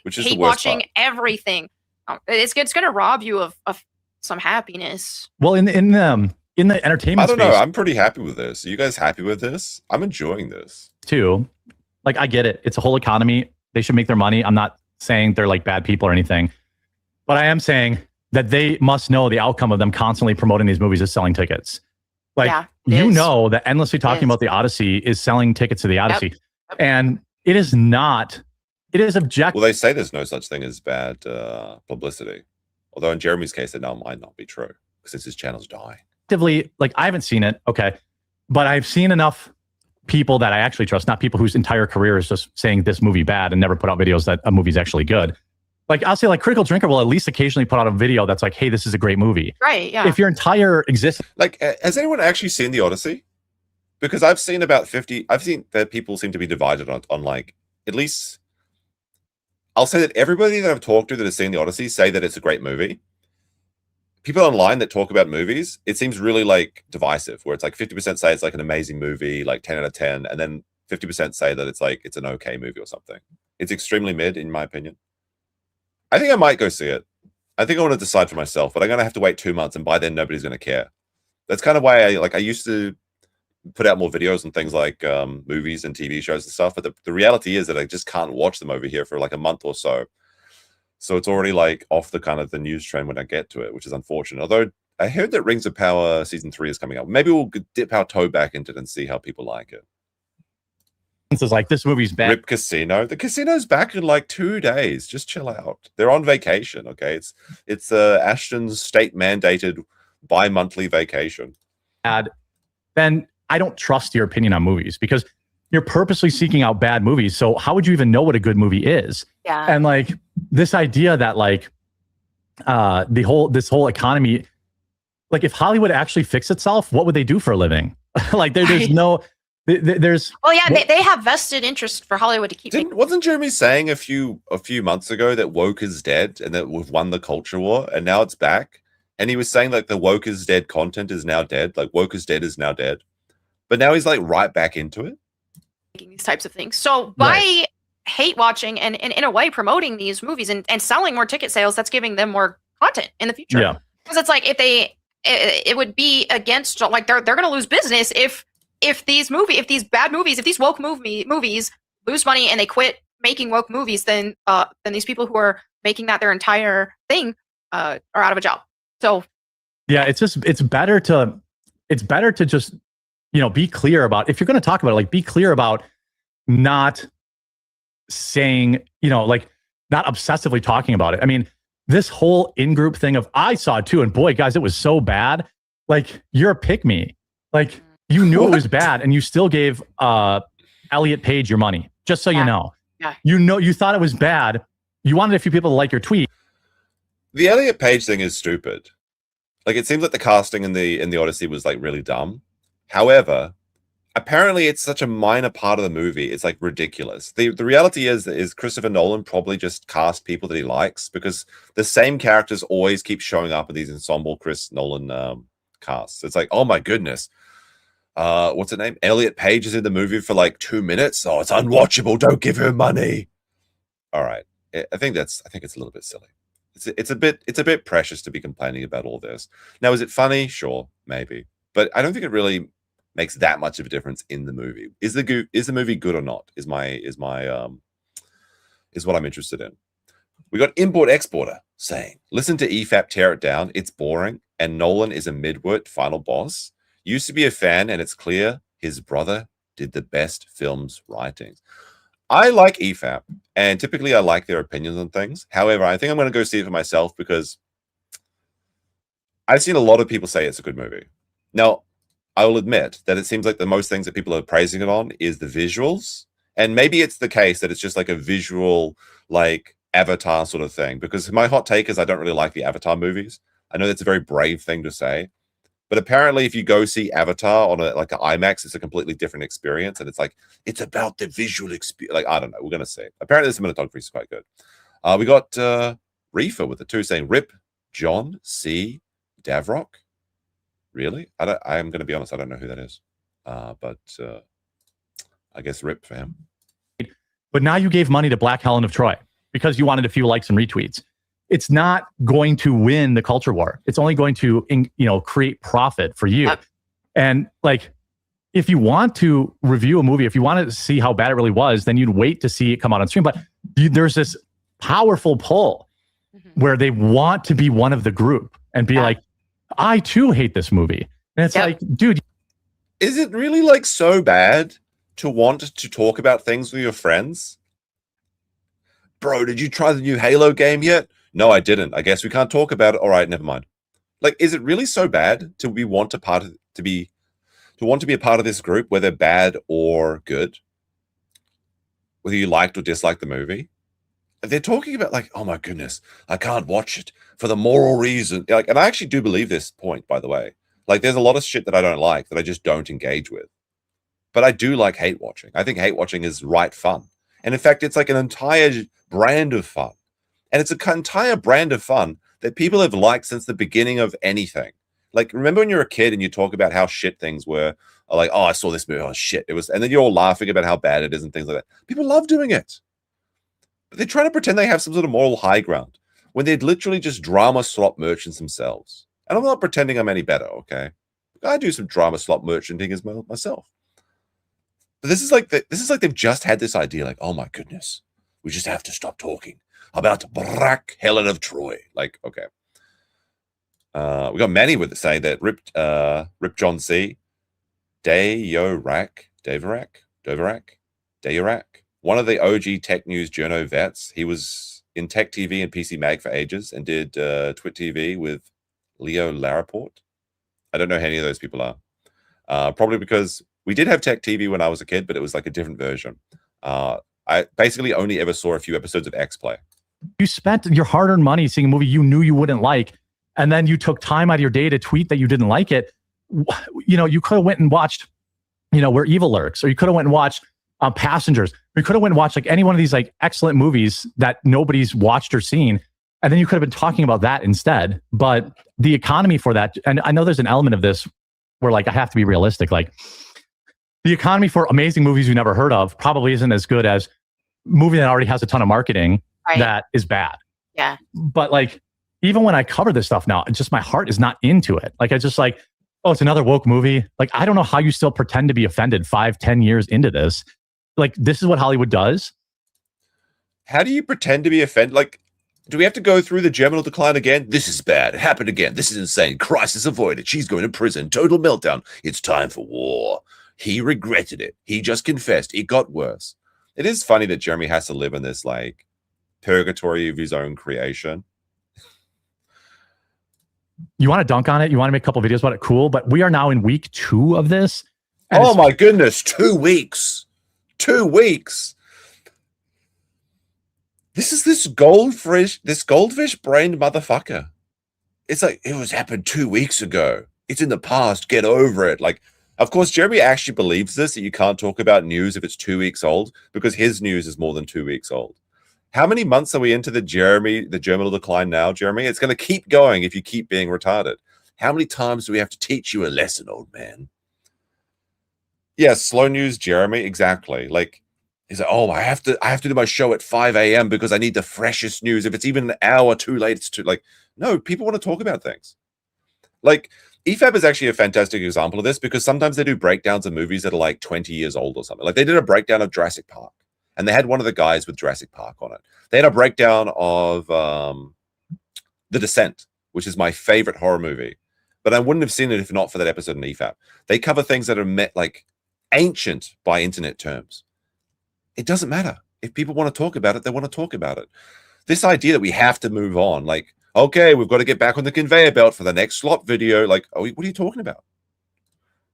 Which is hate the worst watching part. Everything. It's going to rob you of some happiness. Well, in the entertainment I don't know. space, I'm pretty happy with this. Are you guys happy with this? I'm enjoying this too. Like, I get it. It's a whole economy. They should make their money. I'm not saying they're like bad people or anything, but I am saying that they must know the outcome of them constantly promoting these movies is selling tickets. Like, know that endlessly talking about the Odyssey is selling tickets to the Odyssey. Yep. And it is not. It is objective. Well, they say there's no such thing as bad publicity. Although in Jeremy's case, it now might not be true because his channel's dying. Like, I haven't seen it, okay, but I've seen enough people that I actually trust, not people whose entire career is just saying this movie bad and never put out videos that a movie's actually good. Like, I'll say, like, Critical Drinker will at least occasionally put out a video that's like, hey, this is a great movie. Right, yeah. If your entire existence... Like, has anyone actually seen The Odyssey? Because I've seen about 50... I've seen that people seem to be divided on like, at least... I'll say that everybody that I've talked to that has seen The Odyssey say that it's a great movie. People online that talk about movies, it seems really, like, divisive, where it's like 50% say it's like an amazing movie, like 10 out of 10, and then 50% say that it's like, it's an okay movie or something. It's extremely mid, in my opinion. I think I might go see it. I think I want to decide for myself, but I'm going to have to wait 2 months, and by then nobody's going to care. That's kind of why I used to put out more videos and things like movies and TV shows and stuff, but the reality is that I just can't watch them over here for like a month or so. So it's already like off the kind of the news trend when I get to it, which is unfortunate. Although I heard that Rings of Power Season 3 is coming out. Maybe we'll dip our toe back into it and see how people like it. It's like, this movie's bad. Rip Casino. The casino's back in like 2 days. Just chill out. They're on vacation, okay? It's Ashton's state-mandated bi-monthly vacation. Then I don't trust your opinion on movies because you're purposely seeking out bad movies. So how would you even know what a good movie is? Yeah. And like this idea that like this whole economy like if Hollywood actually fixed itself, what would they do for a living? Like there's no, there's. Well, yeah, they have vested interest for Hollywood to keep. Wasn't Jeremy saying a few months ago that woke is dead and that we've won the culture war and now it's back? And he was saying like the woke is dead content is now dead, like woke is dead is now dead. But now he's like right back into it. These types of things. So by hate watching and in a way promoting these movies and selling more ticket sales, that's giving them more content in the future. Yeah. Because it's like it would be against, like they're going to lose business if these bad movies, if these woke movies lose money and they quit making woke movies, then these people who are making that their entire thing are out of a job. So yeah, it's better to just, you know, be clear about, if you're going to talk about it, like be clear about not saying, you know, like not obsessively talking about it. I mean, this whole in-group thing of I saw it too, and boy, guys, it was so bad. Like you're a pick me. Like you knew it was bad and you still gave Elliot Page your money, just so you know. Yeah. You know, you thought it was bad. You wanted a few people to like your tweet. The Elliot Page thing is stupid. Like it seems like the casting in the Odyssey was like really dumb. However, apparently it's such a minor part of the movie. It's like ridiculous. The reality is Christopher Nolan probably just cast people that he likes because the same characters always keep showing up in these ensemble Chris Nolan casts. It's like, oh my goodness. What's her name? Elliot Page is in the movie for like 2 minutes. Oh, it's unwatchable. Don't give her money. All right. I think it's a little bit silly. It's a bit precious to be complaining about all this. Now, is it funny? Sure, maybe. But I don't think it really makes that much of a difference in the movie. Is the movie good or not? Is what I'm interested in. We got Import Exporter saying, listen to EFAP tear it down. It's boring, and Nolan is a midwit final boss. Used to be a fan, and it's clear his brother did the best films writings. I like EFAP, and typically I like their opinions on things. However, I think I'm going to go see it for myself because I've seen a lot of people say it's a good movie. Now, I will admit that it seems like the most things that people are praising it on is the visuals. And maybe it's the case that it's just like a visual, like Avatar sort of thing. Because my hot take is I don't really like the Avatar movies. I know that's a very brave thing to say. But apparently if you go see Avatar on like an IMAX, it's a completely different experience. And it's like, it's about the visual experience. Like, I don't know. We're going to see. Apparently the cinematography is quite good. We got Reefer with the 2 saying, Rip John C. Davrock. Really? I'm going to be honest. I don't know who that is. But I guess Rip for him. But now you gave money to Black Helen of Troy because you wanted a few likes and retweets. It's not going to win the culture war. It's only going to, create profit for you. And like, if you want to review a movie, if you want to see how bad it really was, then you'd wait to see it come out on stream. But there's this powerful pull where they want to be one of the group and be like, I too hate this movie. And it's like, dude. Is it really like so bad to want to talk about things with your friends? Bro, did you try the new Halo game yet? No, I didn't. I guess we can't talk about it. All right, never mind. Like, is it really so bad to want to be a part of this group, whether bad or good? Whether you liked or disliked the movie? They're talking about like, oh my goodness, I can't watch it for the moral reason. Like, and I actually do believe this point, by the way. Like, there's a lot of shit that I don't like that I just don't engage with. But I do like hate watching. I think hate watching is right fun. And in fact, it's like an entire brand of fun. And it's an entire brand of fun that people have liked since the beginning of anything. Like, remember when you're a kid and you talk about how shit things were? Or like, oh, I saw this movie. Oh, shit. It was, and then you're all laughing about how bad it is and things like that. People love doing it. But they're trying to pretend they have some sort of moral high ground when they're literally just drama slot merchants themselves. And I'm not pretending I'm any better, okay? I do some drama slot merchanting as well myself. But this is like they've just had this idea, like, oh my goodness, we just have to stop talking about Black Helen of Troy. Like, okay. We got Manny with it saying that Rip John C. Dayorak, one of the OG Tech News journo vets. He was in Tech TV and PC Mag for ages and did Twit TV with Leo Laraport. I don't know who any of those people are. Probably because we did have Tech TV when I was a kid, but it was like a different version. I basically only ever saw a few episodes of X Play. You spent your hard-earned money seeing a movie you knew you wouldn't like, and then you took time out of your day to tweet that you didn't like it, you could have went and watched, Where Evil Lurks, or you could have went and watched Passengers. We could have went and watched like any one of these like excellent movies that nobody's watched or seen. And then you could have been talking about that instead. But the economy for that, and I know there's an element of this where like I have to be realistic. Like the economy for amazing movies you never heard of probably isn't as good as a movie that already has a ton of marketing that is bad. Yeah. But like, even when I cover this stuff now, it's just my heart is not into it. Like I just like, oh, it's another woke movie. Like, I don't know how you still pretend to be offended 5-10 years into this. Like, this is what Hollywood does. How do you pretend to be offended? Like, do we have to go through the germinal decline again? This is bad. It happened again. This is insane. Crisis avoided. She's going to prison. Total meltdown. It's time for war. He regretted it. He just confessed. It got worse. It is funny that Jeremy has to live in this, like, purgatory of his own creation. You want to dunk on it? You want to make a couple videos about it? Cool. But we are now in week 2 of this. Oh my goodness. 2 weeks. 2 weeks. This is this goldfish brained motherfucker. It's like, it was happened 2 weeks ago. It's in the past. Get over it. Like, of course, Jeremy actually believes this, that you can't talk about news if it's 2 weeks old, because his news is more than 2 weeks old. How many months are we into the germinal decline now, Jeremy? It's going to keep going if you keep being retarded. How many times do we have to teach you a lesson, old man? Yeah, slow news, Jeremy. Exactly. Like, he's like, oh, I have to do my show at 5 a.m. because I need the freshest news. If it's even an hour too late, it's too like, no, people want to talk about things. Like, EFAB is actually a fantastic example of this, because sometimes they do breakdowns of movies that are like 20 years old or something. Like, they did a breakdown of Jurassic Park, and they had one of the guys with Jurassic Park on it. They had a breakdown of The Descent, which is my favorite horror movie. But I wouldn't have seen it if not for that episode in EFAB. They cover things that are like ancient by internet terms. It doesn't matter. If people want to talk about it, they want to talk about it. This idea that we have to move on, like, okay, we've got to get back on the conveyor belt for the next slot video. Like, oh, what are you talking about?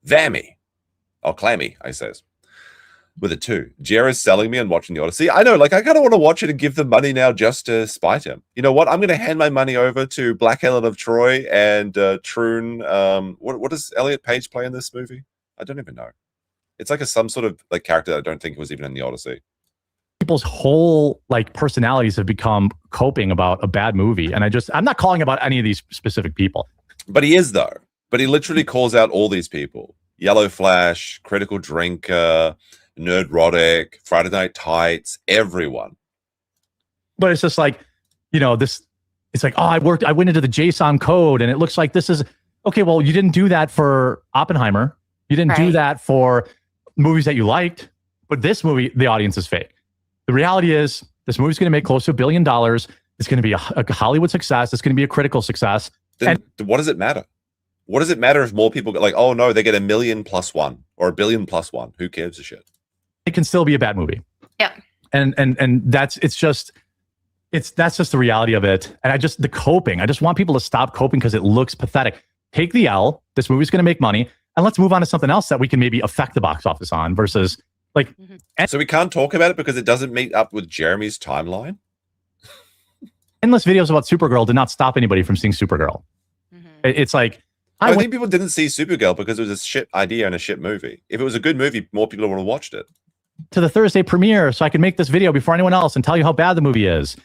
Vammy. Oh, clammy, I says. With a 2. Jerry's selling me and watching the Odyssey. I know, like, I kind of want to watch it and give them money now just to spite him. You know what? I'm going to hand my money over to Black Helen of Troy and Troon. What does Elliot Page play in this movie? I don't even know. It's like some sort of like character that I don't think was even in the Odyssey. People's whole like personalities have become coping about a bad movie. And I'm not calling about any of these specific people. But he is, though. But he literally calls out all these people. Yellow Flash, Critical Drinker, Nerdrotic, Friday Night Tights, everyone. But it's just like, it's like, oh, I went into the JSON code and it looks like this is, okay, well, you didn't do that for Oppenheimer. You didn't do that for movies that you liked, but this movie, the audience is fake. The reality is this movie's going to make close to $1 billion. It's going to be a Hollywood success. It's going to be a critical success. Then what does it matter? What does it matter if more people get like, oh no, they get 1 million plus 1 or 1 billion plus 1? Who cares a shit? It can still be a bad movie. Yeah. And that's just the reality of it. And the coping, I just want people to stop coping because it looks pathetic. Take the L. This movie's going to make money. And let's move on to something else that we can maybe affect the box office on versus like. So we can't talk about it because it doesn't meet up with Jeremy's timeline. Endless videos about Supergirl did not stop anybody from seeing Supergirl. It's like, I think people didn't see Supergirl because it was a shit idea and a shit movie. If it was a good movie, more people would have watched it. To the Thursday premiere so I can make this video before anyone else and tell you how bad the movie is.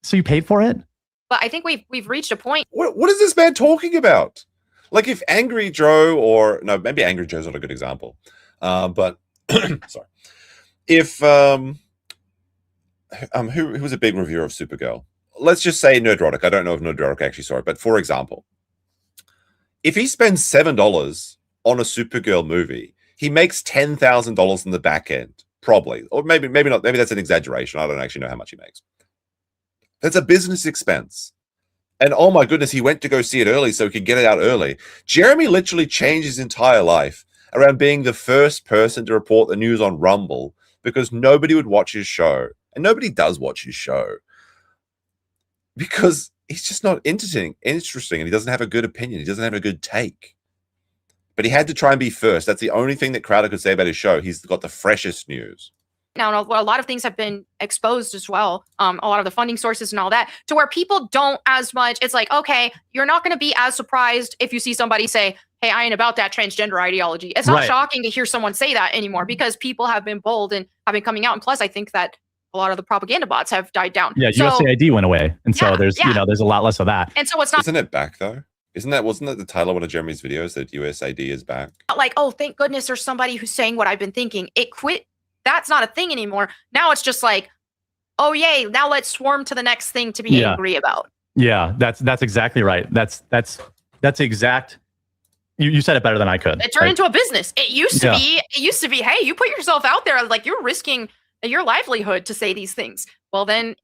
So you paid for it? But I think we've reached a point. What is this man talking about? Like, if Angry Joe, or no, maybe Angry Joe's not a good example, but sorry, if who was a big reviewer of Supergirl? Let's just say Nerdrotic. I don't know if Nerdrotic actually saw it, but for example, if he spends $7 on a Supergirl movie, he makes $10,000 in the back end, probably, or maybe not. Maybe that's an exaggeration. I don't actually know how much he makes. That's a business expense. And oh my goodness, he went to go see it early so he could get it out early. Jeremy literally changed his entire life around being the first person to report the news on Rumble because nobody would watch his show. And nobody does watch his show because he's just not interesting, and he doesn't have a good opinion. He doesn't have a good take. But he had to try and be first. That's the only thing that Crowder could say about his show. He's got the freshest news. now, and a lot of things have been exposed as well. A lot of the funding sources and all that, to where people don't as much. It's like, okay, you're not going to be as surprised if you see somebody say, hey, I ain't about that transgender ideology. It's not shocking to hear someone say that anymore because people have been bold and have been coming out. And plus, I think that a lot of the propaganda bots have died down. Yeah, so, USAID went away. And so there's, there's a lot less of that. And so it's not. Isn't it back though? Wasn't that the title of one of Jeremy's videos, that USAID is back? Like, oh, thank goodness there's somebody who's saying what I've been thinking. It quit. That's not a thing anymore. Now it's just like, oh, yay. Now let's swarm to the next thing to be angry about. Yeah, that's exactly right. That's exact. You said it better than I could. It turned into a business. It used to be, hey, you put yourself out there, like you're risking your livelihood to say these things. Well, then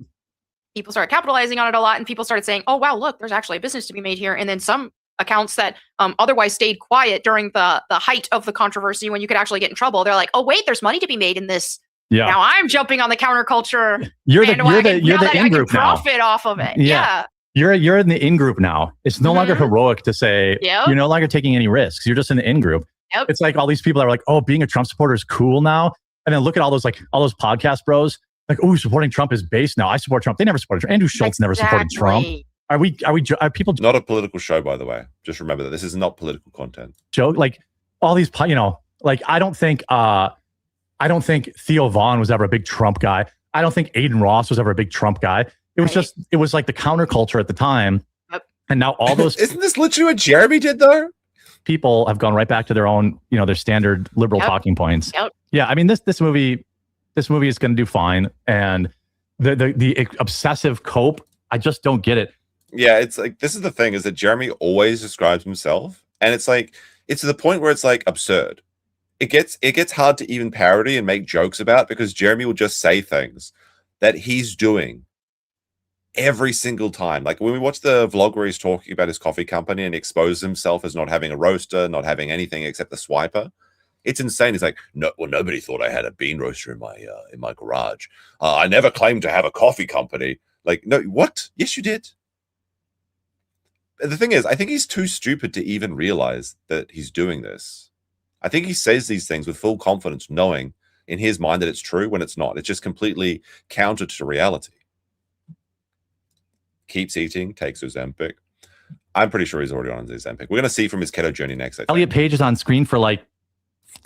people started capitalizing on it a lot, and people started saying, oh, wow, look, there's actually a business to be made here. And then some accounts that otherwise stayed quiet during the height of the controversy when you could actually get in trouble, they're like, oh, wait, there's money to be made in this. Yeah. Now I'm jumping on the counterculture. You're the in-group now. Profit off of it. Yeah. You're in the in-group now. It's no longer heroic to say you're no longer taking any risks. You're just in the in-group. Yep. It's like all these people that are like, oh, being a Trump supporter is cool now. And then look at all those podcast bros. Like, oh, supporting Trump is base now. I support Trump. They never supported Trump. Andrew Schultz never supported Trump. Are people not a political show, by the way? Just remember that this is not political content. Joke, like all these, like I don't think Theo Vaughn was ever a big Trump guy. I don't think Aiden Ross was ever a big Trump guy. It was like the counterculture at the time. Yep. And now all those isn't this literally what Jeremy did though? People have gone right back to their own, their standard liberal talking points. Yep. Yeah, I mean this movie is going to do fine, and the obsessive cope, I just don't get it. Yeah, it's like, this is the thing, is that Jeremy always describes himself, and it's like, it's to the point where it's like absurd. It gets hard to even parody and make jokes about, because Jeremy will just say things that he's doing every single time. Like when we watch the vlog where he's talking about his coffee company and exposes himself as not having a roaster, not having anything except the swiper. It's insane. He's like, no, well, nobody thought I had a bean roaster in my garage. I never claimed to have a coffee company. Like, no, what? Yes, you did. The thing is, I think he's too stupid to even realize that he's doing this. I think he says these things with full confidence, knowing in his mind that it's true when it's not. It's just completely counter to reality. Keeps eating, takes Ozempic. I'm pretty sure he's already on his Ozempic. We're going to see from his keto journey next. Elliot Page is on screen for like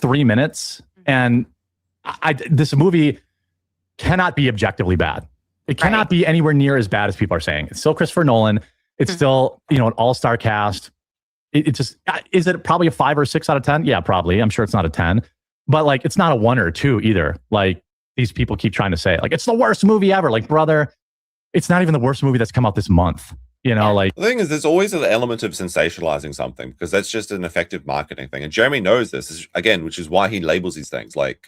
3 minutes, and this movie cannot be objectively bad. It cannot be anywhere near as bad as people are saying. It's still Christopher Nolan. It's still, an all-star cast. It just, is it probably a 5 or 6 out of 10? Yeah, probably. I'm sure it's not a 10, but like, it's not a 1 or 2 either. Like these people keep trying to say, like, it's the worst movie ever. Like, brother, it's not even the worst movie that's come out this month. Like the thing is, there's always an element of sensationalizing something, because that's just an effective marketing thing. And Jeremy knows this again, which is why he labels these things. Like,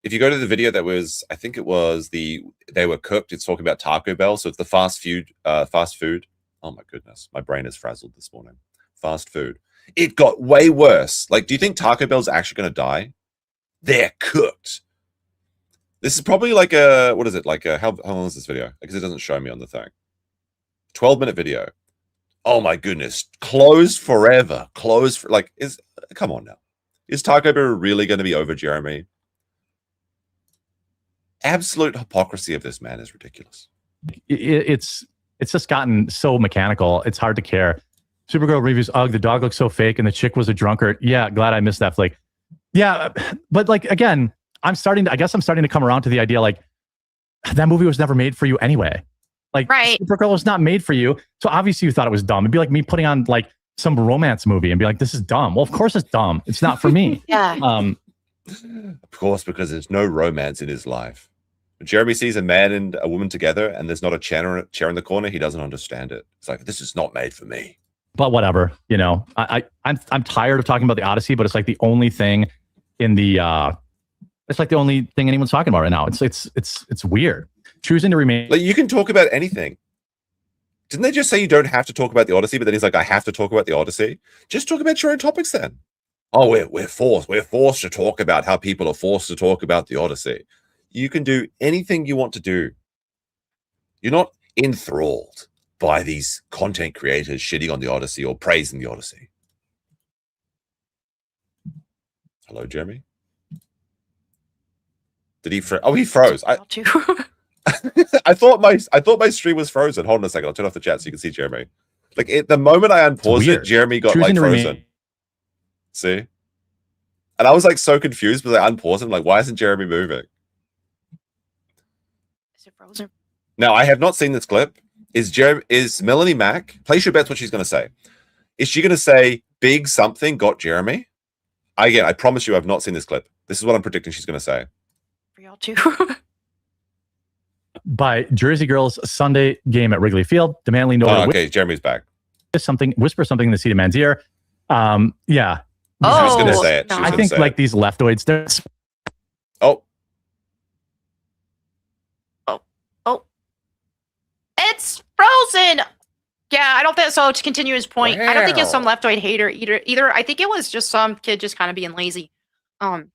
if you go to the video that was, I think it was they were cooked. It's talking about Taco Bell. So it's the fast food. Oh my goodness. My brain is frazzled this morning. Fast food. It got way worse. Like, do you think Taco Bell's actually going to die? They're cooked. This is probably like a, what is it? Like how long is this video? Because it doesn't show me on the thing. 12-minute video. Oh my goodness. Closed forever. Come on now. Is Taco Bell really going to be over, Jeremy? Absolute hypocrisy of this man is ridiculous. It's just gotten so mechanical. It's hard to care. Supergirl reviews, ugh, the dog looks so fake and the chick was a drunkard. Yeah, glad I missed that flick. Yeah, but like, again, I'm starting to come around to the idea, like, that movie was never made for you anyway. Like, Supergirl was not made for you. So obviously you thought it was dumb. It'd be like me putting on like some romance movie and be like, this is dumb. Well, of course it's dumb. It's not for me. Yeah. Of course, because there's no romance in his life. When Jeremy sees a man and a woman together and there's not a chair in the corner, he doesn't understand it. It's like, this is not made for me. But whatever, I'm tired of talking about the Odyssey, but it's like the only thing in the it's like the only thing anyone's talking about right now. It's weird. Choosing to remain. Like, you can talk about anything. Didn't they just say you don't have to talk about the Odyssey? But then he's like, I have to talk about the Odyssey. Just talk about your own topics then. Oh, we're forced to talk about how people are forced to talk about the Odyssey. You can do anything you want to do. You're not enthralled by these content creators shitting on the Odyssey or praising the Odyssey. Hello, Jeremy. Did he? Oh, he froze. I Too. I thought my stream was frozen. Hold on a second. I'll turn off the chat so you can see Jeremy. Like the moment I unpaused it, Jeremy got Choosing like to frozen. remain- See? And I was like so confused, but I unpaused it. I'm like, why isn't Jeremy moving? Is it frozen? Now I have not seen this clip. Is Melanie Mac? Place your bets what she's gonna say. Is she gonna say big something got Jeremy? I promise you I've not seen this clip. This is what I'm predicting she's gonna say. For y'all too. By Jersey Girls Sunday game at Wrigley Field. The Manly Oh, noted okay, Jeremy's back. whisper something in the seat of man's ear. Yeah. She was gonna Oh, say it. She no. was I gonna think say like it. these leftoids, they're Oh, It's frozen. Yeah, I don't think so. To continue his point, I don't think it's some leftoid hater either. I think it was just some kid just kind of being lazy, and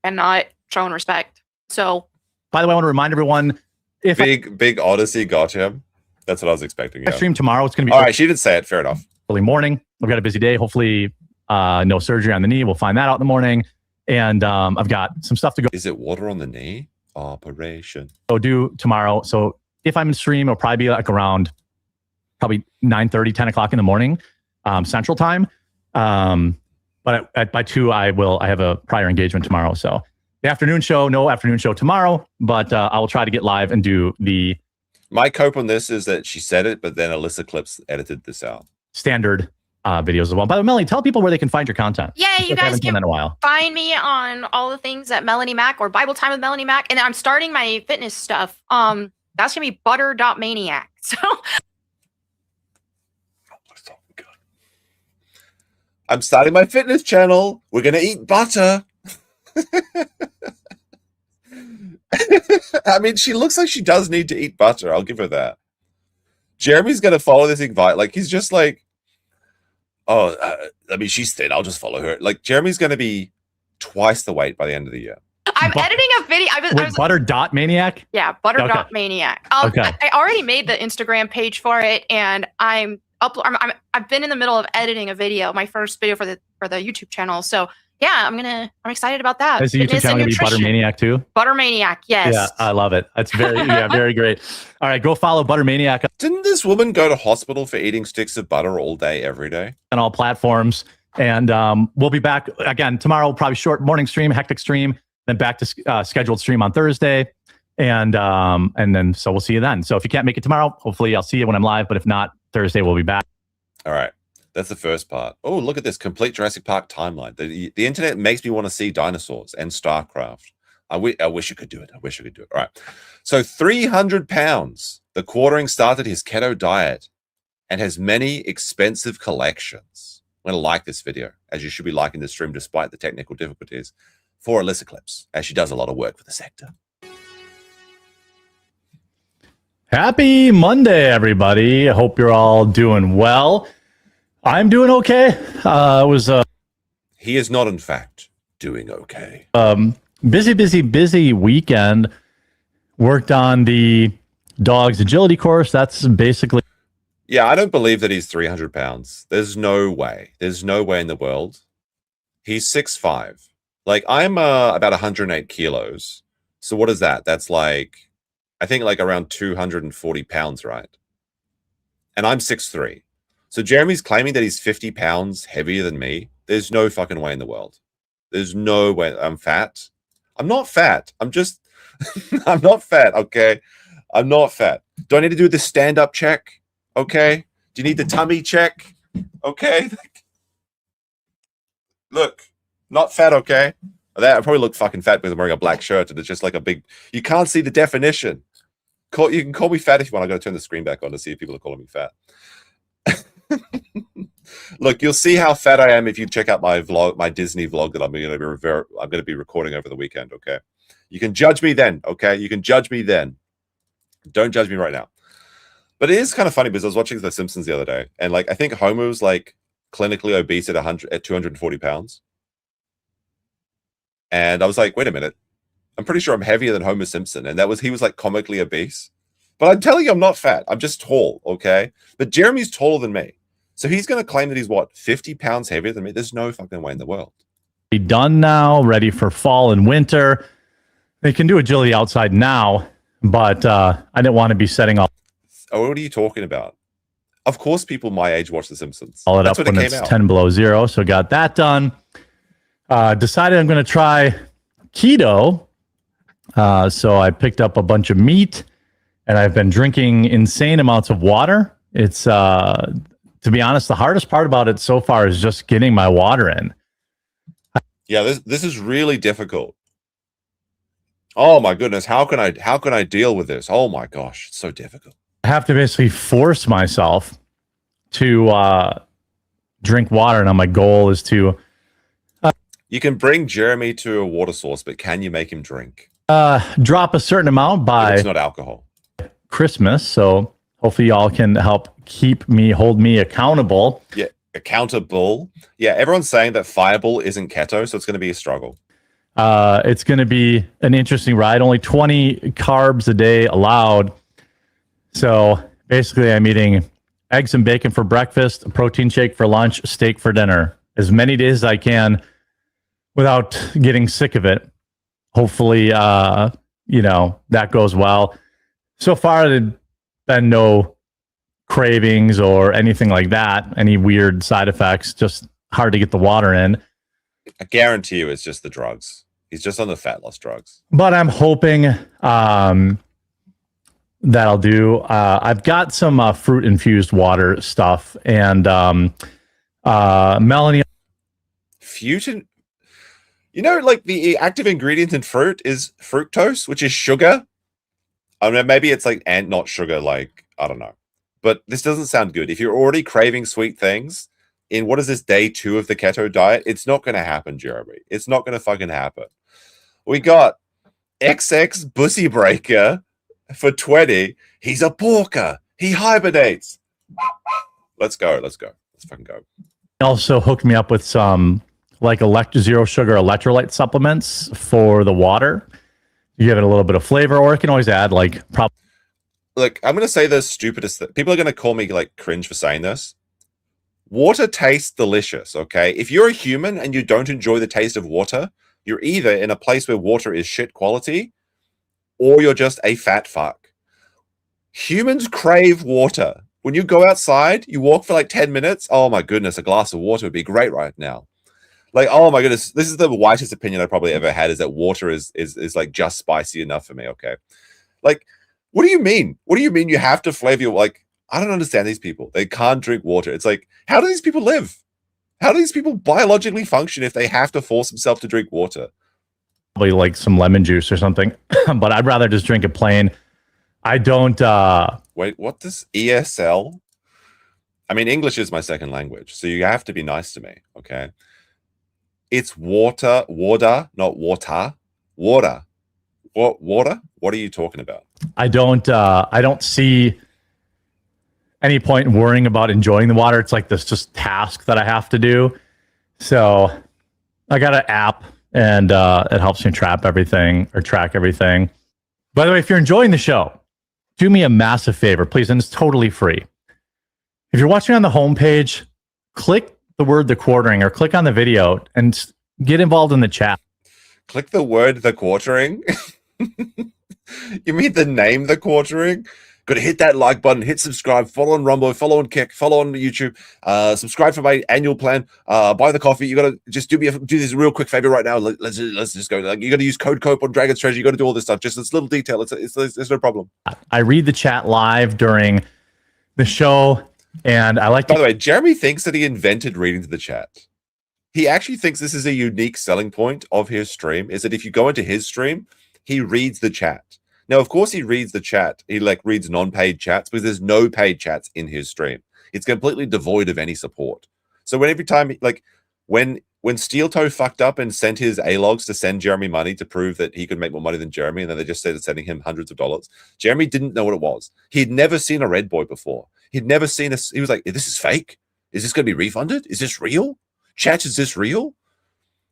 not showing respect. So, by the way, I want to remind everyone if big Odyssey got him. That's what I was expecting. I Yeah. stream tomorrow, it's going to be All right, she didn't say it. Fair enough. early morning. We've got a busy day. Hopefully, no surgery on the knee. We'll find that out in the morning. And I've got some stuff to Is it water on the knee? Operation. go do tomorrow. So if I'm in stream, it'll probably be like around probably 9:30, 10 o'clock in the morning, Central Time. But by 2, I have a prior engagement tomorrow. So the afternoon show, no afternoon show tomorrow, but I will try to get live and do the My cope on this is that she said it, but then Alyssa Clips edited this out. standard videos as well. By the way, Melanie, tell people where they can find your content. yeah, I you haven't guys done can that in a while. find me on all the things at Melanie Mac or Bible Time with Melanie Mac, and I'm starting my fitness stuff. That's gonna be butter.maniac. So I'm starting my fitness channel. We're gonna eat butter. I mean, she looks like she does need to eat butter. I'll give her that. Jeremy's gonna follow this invite. Like he's just like, oh, I mean, she's thin. I'll just follow her. Like Jeremy's gonna be twice the weight by the end of the year. I'm Bu- editing a video. With butter.maniac? Yeah, butter.maniac. Okay. I already made the Instagram page for it, and I've been in the middle of editing a video, my first video for the YouTube channel. So yeah, I'm excited about that. Is the YouTube Fitness channel and going to be Butter nutrition. Maniac too? Butter Maniac, yes. Yeah, I love it. That's very great. All right, go follow Butter Maniac Didn't this woman go to hospital for eating sticks of butter all day, every day? on all platforms. And we'll be back again tomorrow, probably short morning stream, hectic stream, then back to scheduled stream on Thursday. And then so we'll see you then. So if you can't make it tomorrow, hopefully I'll see you when I'm live. But if not, Thursday we'll be back. All right. That's the first part. Oh, look at this complete Jurassic Park timeline. The internet makes me want to see dinosaurs and StarCraft. I wish you could do it. I wish I could do it. All right. So 300 pounds. The quartering started his keto diet and has many expensive collections. I'm going to like this video, as you should be liking this stream despite the technical difficulties, for Alyssa Clips, as she does a lot of work for the sector. Happy Monday, everybody. I hope you're all doing well. I'm doing okay. It was He is not, in fact, doing okay. busy weekend. Worked on the dog's agility course. That's basically Yeah, I don't believe that he's 300 pounds. There's no way. There's no way in the world. He's 6'5". Like, I'm about 108 kilos. So what is that? That's like, I think like around 240 pounds, right? And I'm 6'3". So Jeremy's claiming that he's 50 pounds heavier than me. There's no fucking way in the world. There's no way. I'm fat. I'm not fat. I'm just, I'm not fat, okay? I'm not fat. Do I need to do the stand-up check? Okay. Do you need the tummy check? Okay. Look, not fat, okay? That I probably look fucking fat because I'm wearing a black shirt and it's just like a big, you can't see the definition. You can call me fat if you want. I'm going to turn the screen back on to see if people are calling me fat. Look, you'll see how fat I am if you check out my vlog, my Disney vlog that I'm going to be recording over the weekend. Okay, you can judge me then. Okay, you can judge me then. Don't judge me right now. But it is kind of funny because I was watching The Simpsons the other day, and like I think Homer was like clinically obese at 240 pounds, and I was like, wait a minute, I'm pretty sure I'm heavier than Homer Simpson, and he was like comically obese. But I'm telling you, I'm not fat. I'm just tall, okay? But Jeremy's taller than me. So he's going to claim that he's, what, 50 pounds heavier than me? There's no fucking way in the world. done now, ready for fall and winter. They can do agility outside now, but I didn't want to be setting all what are you talking about? Of course, people my age watch The Simpsons. it That's up when when it it's came out. 10 below zero. So got that done. Decided I'm going to try keto. So I picked up a bunch of meat and I've been drinking insane amounts of water. It's, to be honest, the hardest part about it so far is just getting my water in. Yeah, this is really difficult. Oh my goodness, how can I deal with this? Oh my gosh, it's so difficult. I have to basically force myself to drink water. Now my goal is to You can bring Jeremy to a water source, but can you make him drink? drop a certain amount by It's not alcohol. Christmas. So hopefully y'all can help hold me accountable. Yeah, accountable. Yeah, everyone's saying that Fireball isn't keto, so it's going to be a struggle. It's going to be an interesting ride. Only 20 carbs a day allowed. So basically, I'm eating eggs and bacon for breakfast, a protein shake for lunch, steak for dinner, as many days as I can without getting sick of it. Hopefully, that goes well. So far, there's been no cravings or anything like that, any weird side effects, just hard to get the water in. I guarantee you it's just the drugs. He's just on the fat loss drugs. But I'm hoping that'll do. I've got some fruit infused water stuff, and Melanie. Fusion. Like the active ingredient in fruit is fructose, which is sugar. I mean, maybe it's like, and not sugar, like, I don't know. But this doesn't sound good. If you're already craving sweet things, in what is this, day 2 of the keto diet, it's not going to happen, Jeremy. It's not going to fucking happen. We got XX Bussy Breaker for 20. He's a porker. He hibernates. Let's go. Let's fucking go. Also hooked me up with some like zero sugar electrolyte supplements for the water. You give it a little bit of flavor, or it can always add like Look, I'm going to say the stupidest thing. People are going to call me like cringe for saying this. Water tastes delicious, okay? If you're a human and you don't enjoy the taste of water, you're either in a place where water is shit quality, or you're just a fat fuck. Humans crave water. When you go outside, you walk for like 10 minutes. Oh my goodness, a glass of water would be great right now. Like, oh my goodness, this is the whitest opinion I probably ever had, is that water is like just spicy enough for me, okay? Like, what do you mean? What do you mean you have to flavor your, like, I don't understand these people. They can't drink water. It's like, how do these people live? How do these people biologically function if they have to force themselves to drink water? probably like some lemon juice or something, but I'd rather just drink it plain. I don't. Wait, what does ESL? I mean, English is my second language, so you have to be nice to me, okay? It's water, not water. Water. What water? What are you talking about? I don't see any point in worrying about enjoying the water. It's like this just task that I have to do. So I got an app, and it helps me track everything. By the way, if you're enjoying the show, do me a massive favor, please, and it's totally free. If you're watching on the homepage, click the word "the quartering" or click on the video and get involved in the chat. Click the word "the quartering." You mean the name "the quartering"? Got to hit that like button, hit subscribe, follow on Rumble, follow on Kick, follow on YouTube, subscribe for my annual plan, buy the coffee. You got to just do this real quick favor right now. Let's just go. Like, you got to use code COPE on Dragon's Treasure. You got to do all this stuff. Just this little detail. It's no problem. I read the chat live during the show, and I like. By the way, Jeremy thinks that he invented reading to the chat. He actually thinks this is a unique selling point of his stream. Is that if you go into his stream, he reads the chat. Now, of course, he reads the chat. He reads non-paid chats because there's no paid chats in his stream. It's completely devoid of any support. So every time, when Steel Toe fucked up and sent his alogs to send Jeremy money to prove that he could make more money than Jeremy, and then they just started sending him hundreds of dollars, Jeremy didn't know what it was. He'd never seen a red boy before. He'd never seen us. He was like, "This is fake. Is this going to be refunded? Is this real? Chat, is this real?"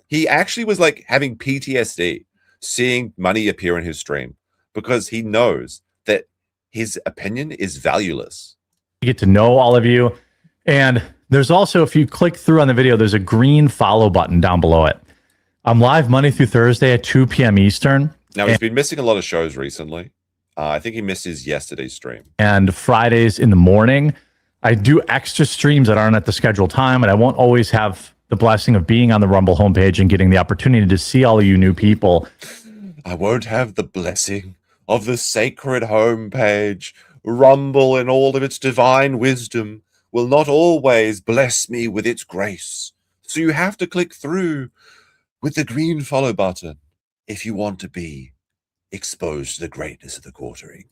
He actually was like having PTSD seeing money appear in his stream, because he knows that his opinion is valueless. You get to know all of you. And there's also, if you click through on the video, there's a green follow button down below it. I'm live Monday through Thursday at 2 p.m. Eastern. Now, he's been missing a lot of shows recently. I think he missed his yesterday's stream. And Fridays in the morning, I do extra streams that aren't at the scheduled time, and I won't always have the blessing of being on the Rumble homepage and getting the opportunity to see all of you new people. I won't have the blessing of the sacred homepage. Rumble in all of its divine wisdom will not always bless me with its grace. So you have to click through with the green follow button if you want to be exposed to the greatness of the quartering.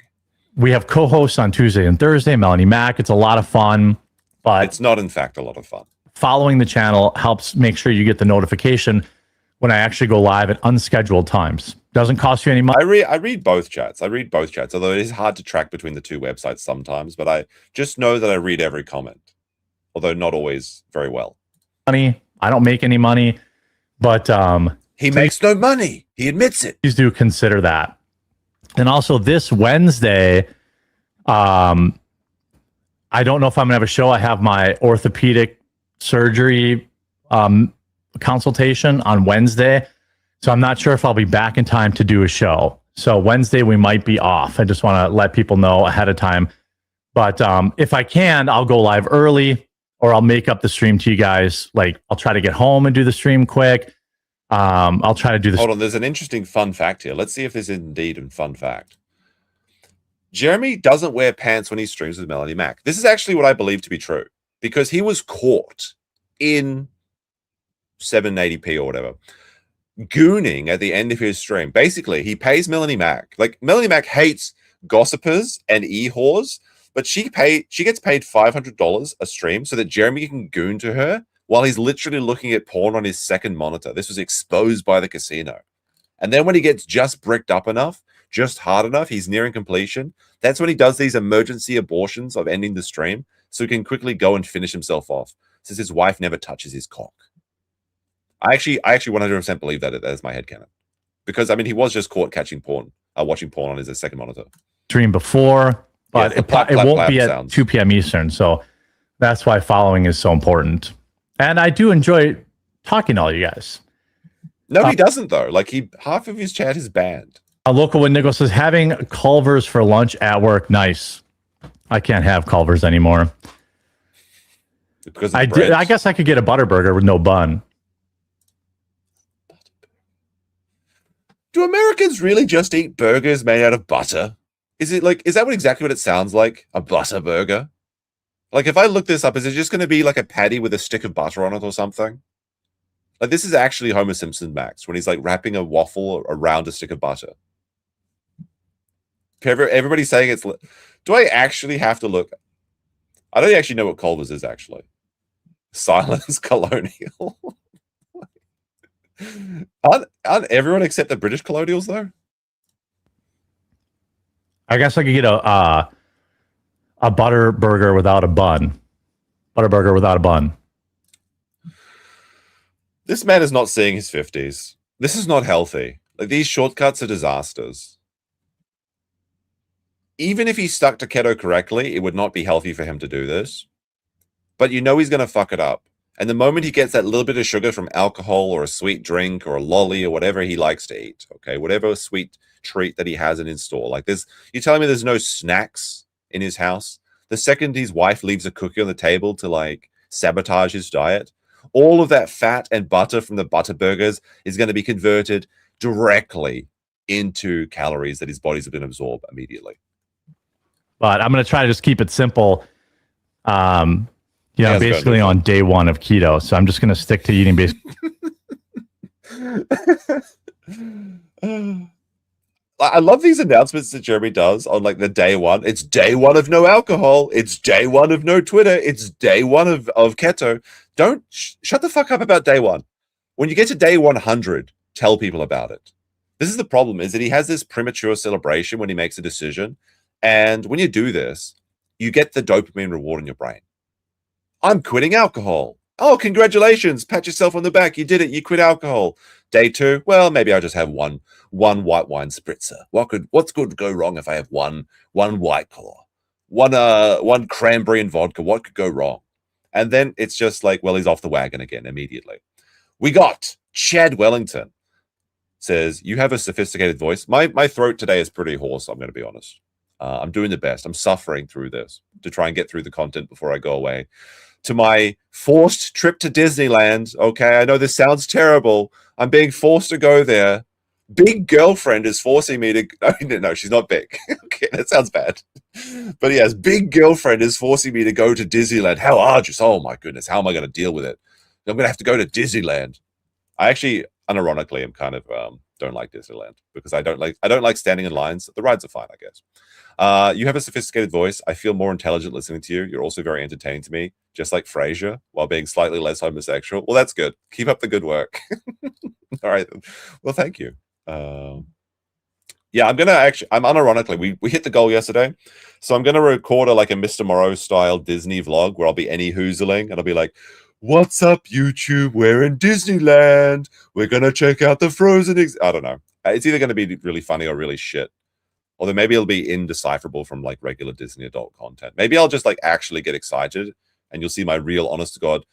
We have co-hosts on Tuesday and Thursday, Melanie Mack. It's a lot of fun, but It's not, in fact, a lot of fun. following the channel helps make sure you get the notification when I actually go live at unscheduled times. Doesn't cost you any money. I read both chats. Although it is hard to track between the two websites sometimes, but I just know that I read every comment, although not always very well. I don't make any money, but He makes no money. He admits it. please do consider that. And also this Wednesday, I don't know if I'm gonna have a show. I have my orthopedic surgery consultation on Wednesday, so I'm not sure if I'll be back in time to do a show. So Wednesday we might be off. I just want to let people know ahead of time. But if I can, I'll go live early, or I'll make up the stream to you guys. Like, I'll try to get home and do the stream quick. I'll try to do this. Hold on, there's an interesting fun fact here. Let's see if this is indeed a fun fact. Jeremy doesn't wear pants when he streams with Melanie Mack. This is actually what I believe to be true, because he was caught in 780p or whatever, gooning at the end of his stream. Basically, he pays Melanie Mack. Like, Melanie Mack hates gossipers and e-whores, but she gets paid $500 a stream so that Jeremy can goon to her while he's literally looking at porn on his second monitor. This was exposed by the casino. And then when he gets just bricked up enough, just hard enough, he's nearing completion, that's when he does these emergency abortions of ending the stream so he can quickly go and finish himself off, since his wife never touches his cock. I actually 100% believe that is my headcanon. Because, I mean, he was just caught watching porn on his second monitor. Stream before, but Yeah, it won't be at sounds. 2 p.m. Eastern. So that's why following is so important. And I do enjoy talking to all you guys. No, he doesn't, though. Like, half of his chat is banned. A local one, Nicholas, says having Culver's for lunch at work. Nice. I can't have Culver's anymore. Because I guess I could get a Butterburger with no bun. Do Americans really just eat burgers made out of butter? Is that exactly what it sounds like? A butter burger? Like, if I look this up, is it just going to be like a patty with a stick of butter on it or something? Like, this is actually Homer Simpson Max when he's like wrapping a waffle around a stick of butter. Everybody's saying it's. Do I actually have to look? I don't actually know what Culver's is actually. Silence Colonial. Aren't everyone except the British colonials though? I guess I could get a butter burger without a bun. Butterburger without a bun. This man is not seeing his 50s. This is not healthy. Like, these shortcuts are disasters. Even if he stuck to keto correctly, it would not be healthy for him to do this. But you know he's going to fuck it up. And the moment he gets that little bit of sugar from alcohol or a sweet drink or a lolly or whatever he likes to eat, okay, whatever sweet treat that he has in his store, like this, you're telling me there's no snacks in his house? The second his wife leaves a cookie on the table to like sabotage his diet, all of that fat and butter from the butter burgers is going to be converted directly into calories that his body's going to absorb immediately. But I'm going to try to just keep it simple. Basically on day one of keto. So I'm just going to stick to eating basically. I love these announcements that Jeremy does on like the day one. It's day one of no alcohol. It's day one of no Twitter. It's day one of keto. Don't shut the fuck up about day one. When you get to day 100, tell people about it. This is the problem, is that he has this premature celebration when he makes a decision. And when you do this, you get the dopamine reward in your brain. I'm quitting alcohol. Oh, congratulations. Pat yourself on the back. You did it. You quit alcohol. Day 2, well, maybe I'll just have one white wine spritzer. What's good to go wrong if I have one White Claw? One cranberry and vodka. What could go wrong? And then it's just like, well, he's off the wagon again immediately. We got Chad Wellington. says, you have a sophisticated voice. My throat today is pretty hoarse, I'm going to be honest. I'm doing the best. I'm suffering through this to try and get through the content before I go away. To my forced trip to Disneyland. Okay, I know this sounds terrible. I'm being forced to go there. Big girlfriend is forcing me to... No, she's not big. Okay, that sounds bad. But yes, big girlfriend is forcing me to go to Disneyland. How arduous. Oh my goodness, how am I going to deal with it? I'm going to have to go to Disneyland. I actually, unironically, am kind of don't like Disneyland because I don't like standing in lines. The rides are fine, I guess. You have a sophisticated voice. I feel more intelligent listening to you. You're also very entertaining to me, just like Frasier, while being slightly less homosexual. Well, that's good. Keep up the good work. All right. Well, thank you. Yeah, I'm unironically, we hit the goal yesterday, so I'm gonna record a Mr. Morrow style Disney vlog where I'll be any hoozling and I'll be like, what's up, YouTube? We're in Disneyland. We're gonna check out the Frozen. I don't know. It's either gonna be really funny or really shit. Although maybe it'll be indecipherable from regular Disney adult content. Maybe I'll just actually get excited and you'll see my real honest to God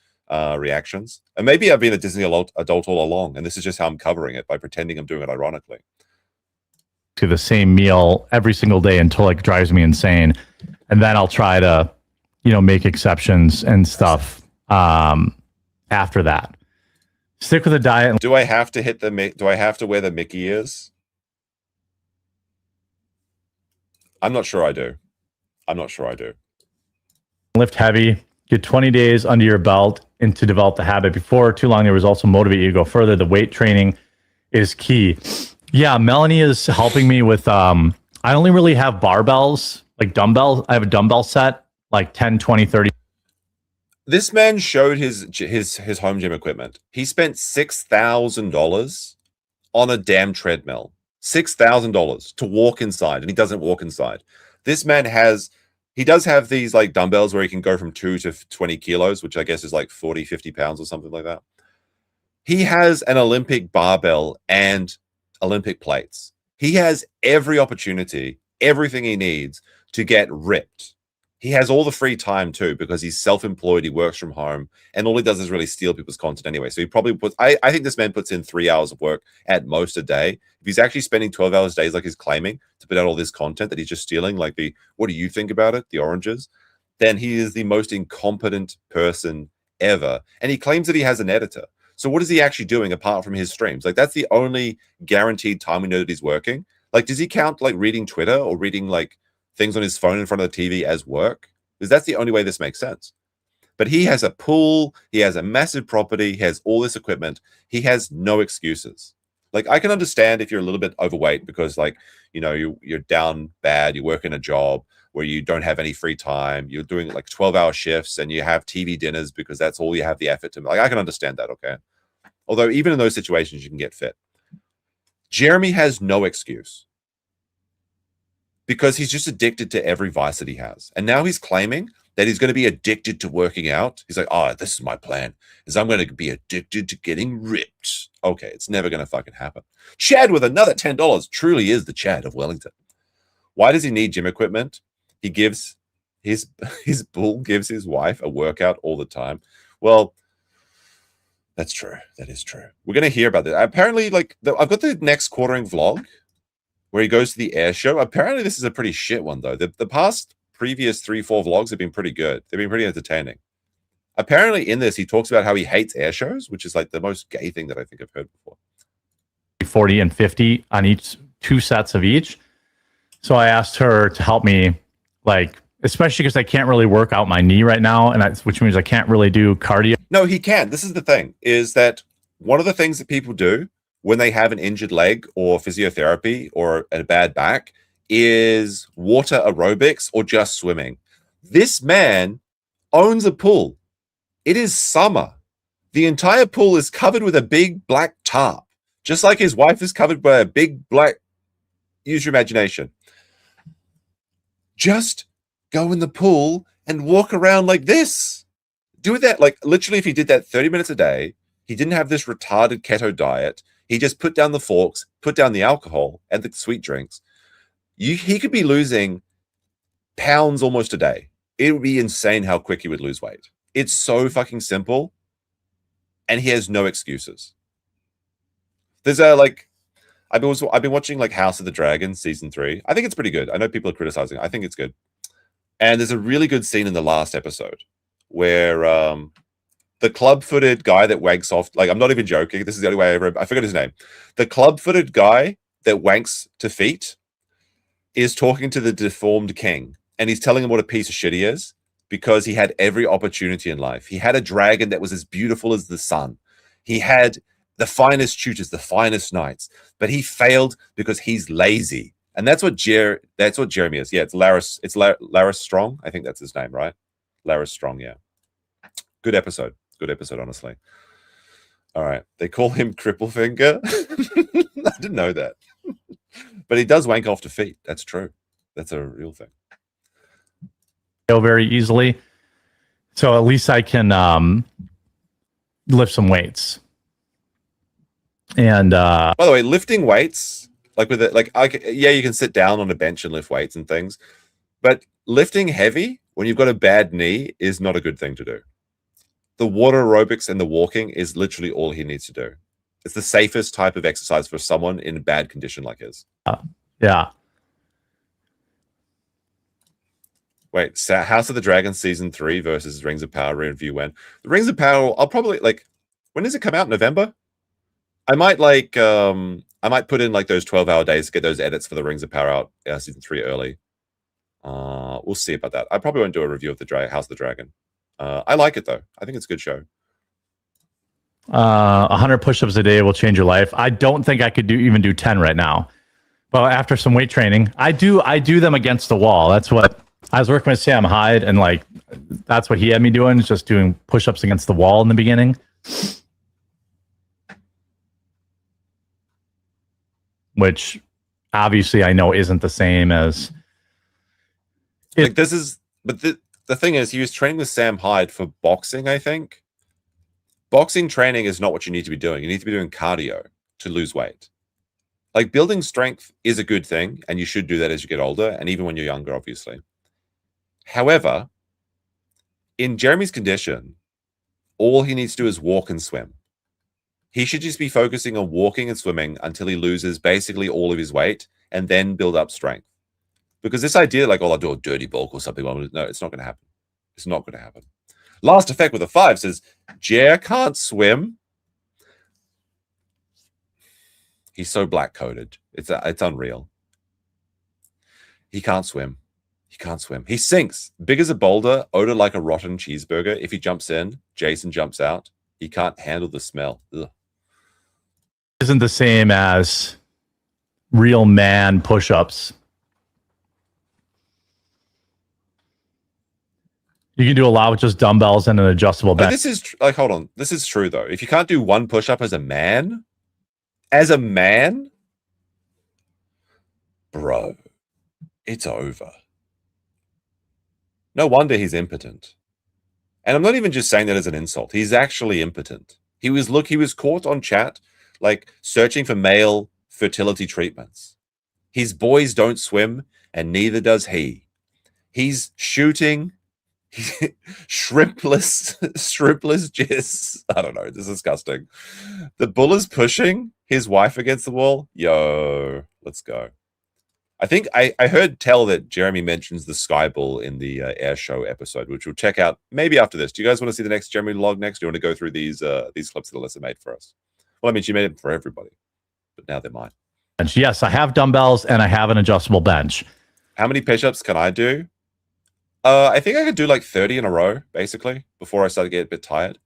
reactions. And maybe I've been a Disney adult all along and this is just how I'm covering it by pretending I'm doing it ironically. To the same meal every single day until it drives me insane. And then I'll try to, make exceptions and stuff after that. Stick with the diet. Do I have to wear the Mickey ears? I'm not sure I do. Lift heavy. Get 20 days under your belt and to develop the habit. Before too long, the results will motivate you to go further. The weight training is key. Yeah, Melanie is helping me with, I only really have barbells, dumbbells. I have a dumbbell set, 10, 20, 30. This man showed his home gym equipment. He spent $6,000 on a damn treadmill. $6,000 to walk inside, and he doesn't walk inside. This man he does have these dumbbells where he can go from 2 to 20 kilos, which I guess is 40, 50 pounds or something like that. He has an Olympic barbell and Olympic plates. He has every opportunity, everything he needs to get ripped. He has all the free time too because he's self-employed, he works from home, and all he does is really steal people's content anyway. So he probably puts, I think this man puts in 3 hours of work at most a day. If he's actually spending 12 hours days like he's claiming to put out all this content that he's just stealing, what do you think about it? The oranges, then he is the most incompetent person ever. And he claims that he has an editor. So what is he actually doing apart from his streams? That's the only guaranteed time we know that he's working. Does he count reading Twitter or reading things on his phone in front of the TV as work? Because that's the only way this makes sense. But he has a pool, he has a massive property, he has all this equipment. He has no excuses. I can understand if you're a little bit overweight because you're down bad, you work in a job where you don't have any free time, you're doing 12-hour shifts and you have TV dinners because that's all you have the effort to I can understand that, okay? Although even in those situations you can get fit. Jeremy has no excuse because he's just addicted to every vice that he has. And now he's claiming that he's going to be addicted to working out. He's this is my plan, is I'm going to be addicted to getting ripped. Okay, it's never going to fucking happen. Chad with another $10 truly is the Chad of Wellington. Why does he need gym equipment? He gives his bull gives his wife a workout all the time. Well, that's true. That is true. We're going to hear about that. Apparently, I've got the next quartering vlog where he goes to the air show. Apparently, this is a pretty shit one, though. The past previous 3-4 vlogs have been pretty good. They've been pretty entertaining. Apparently, in this, he talks about how he hates air shows, which is the most gay thing that I think I've heard before. 40 and 50 on each, 2 sets of each. So I asked her to help me, especially because I can't really work out my knee right now, which means I can't really do cardio. No, he can. This is the thing, is that one of the things that people do when they have an injured leg or physiotherapy or a bad back is water aerobics or just swimming. This man owns a pool. It is summer. The entire pool is covered with a big black tarp, just like his wife is covered by a big black, use your imagination. Just go in the pool and walk around like this. Do that, literally, if he did that 30 minutes a day, he didn't have this retarded keto diet. He just put down the forks, put down the alcohol and the sweet drinks. He could be losing pounds almost a day. It would be insane how quick he would lose weight. It's so fucking simple, and he has no excuses. There's I've been watching like House of the Dragon season 3. I think it's pretty good. I know people are criticizing. I think it's good. And there's a really good scene in the last episode where the club-footed guy that wanks off, like I'm not even joking. This is the only way I forgot his name. The club-footed guy that wanks to feet is talking to the deformed king, and he's telling him what a piece of shit he is because he had every opportunity in life. He had a dragon that was as beautiful as the sun. He had the finest tutors, the finest knights, but he failed because he's lazy. And that's what Jeremy is. Yeah, it's Laris. It's Laris Strong. I think that's his name, right? Laris Strong. Yeah. Good episode. Good episode, honestly. All right. They call him Cripplefinger. I didn't know that. But he does wank off to feet. That's true. That's a real thing. Go very easily. So at least I can lift some weights. And by the way, lifting weights, like with it, yeah, you can sit down on a bench and lift weights and things, but lifting heavy when you've got a bad knee is not a good thing to do. The water aerobics and the walking is literally all he needs to do. It's the safest type of exercise for someone in a bad condition like his. Yeah. Wait, so House of the Dragon season 3 versus Rings of Power review when? The Rings of Power, I'll probably when does it come out? November? I might put in like those 12-hour days to get those edits for the Rings of Power out season 3 early. We'll see about that. I probably won't do a review of the House of the Dragon. I like it though. I think it's a good show. 100 push-ups a day will change your life. I don't think I could even do 10 right now. But after some weight training, I do them against the wall. That's what I was working with Sam Hyde, and like that's what he had me doing, is just doing push-ups against the wall in the beginning. Which obviously I know isn't the same as like this is, but the thing is, he was training with Sam Hyde for boxing, I think. Boxing training is not what you need to be doing. You need to be doing cardio to lose weight. Like building strength is a good thing, and you should do that as you get older, and even when you're younger, obviously. However, in Jeremy's condition, all he needs to do is walk and swim. He should just be focusing on walking and swimming until he loses basically all of his weight and then build up strength. Because this idea, like, oh, I'll do a dirty bulk or something, no, it's not going to happen. It's not going to happen. Last effect with a 5 says, Jer can't swim. He's so black-coated. It's unreal. He can't swim. He can't swim. He sinks. Big as a boulder, odor like a rotten cheeseburger. If he jumps in, Jason jumps out. He can't handle the smell. Ugh. Isn't the same as real man push-ups. You can do a lot with just dumbbells and an adjustable bench. This is hold on. This is true though. If you can't do one push-up as a man, bro, it's over. No wonder he's impotent. And I'm not even just saying that as an insult. He's actually impotent. He was caught on chat, like searching for male fertility treatments. His boys don't swim, and neither does he. He's shooting shrimpless jizz. I don't know. This is disgusting. The bull is pushing his wife against the wall. Yo, let's go. I think I heard tell that Jeremy mentions the Sky Bull in the Air Show episode, which we'll check out maybe after this. Do you guys want to see the next Jeremy log next? Do you want to go through these clips that Alyssa made for us? Well, I mean, she made them for everybody, but now they're mine. Yes, I have dumbbells and I have an adjustable bench. How many push-ups can I do? I think I could do like 30 in a row, basically, before I started to get a bit tired.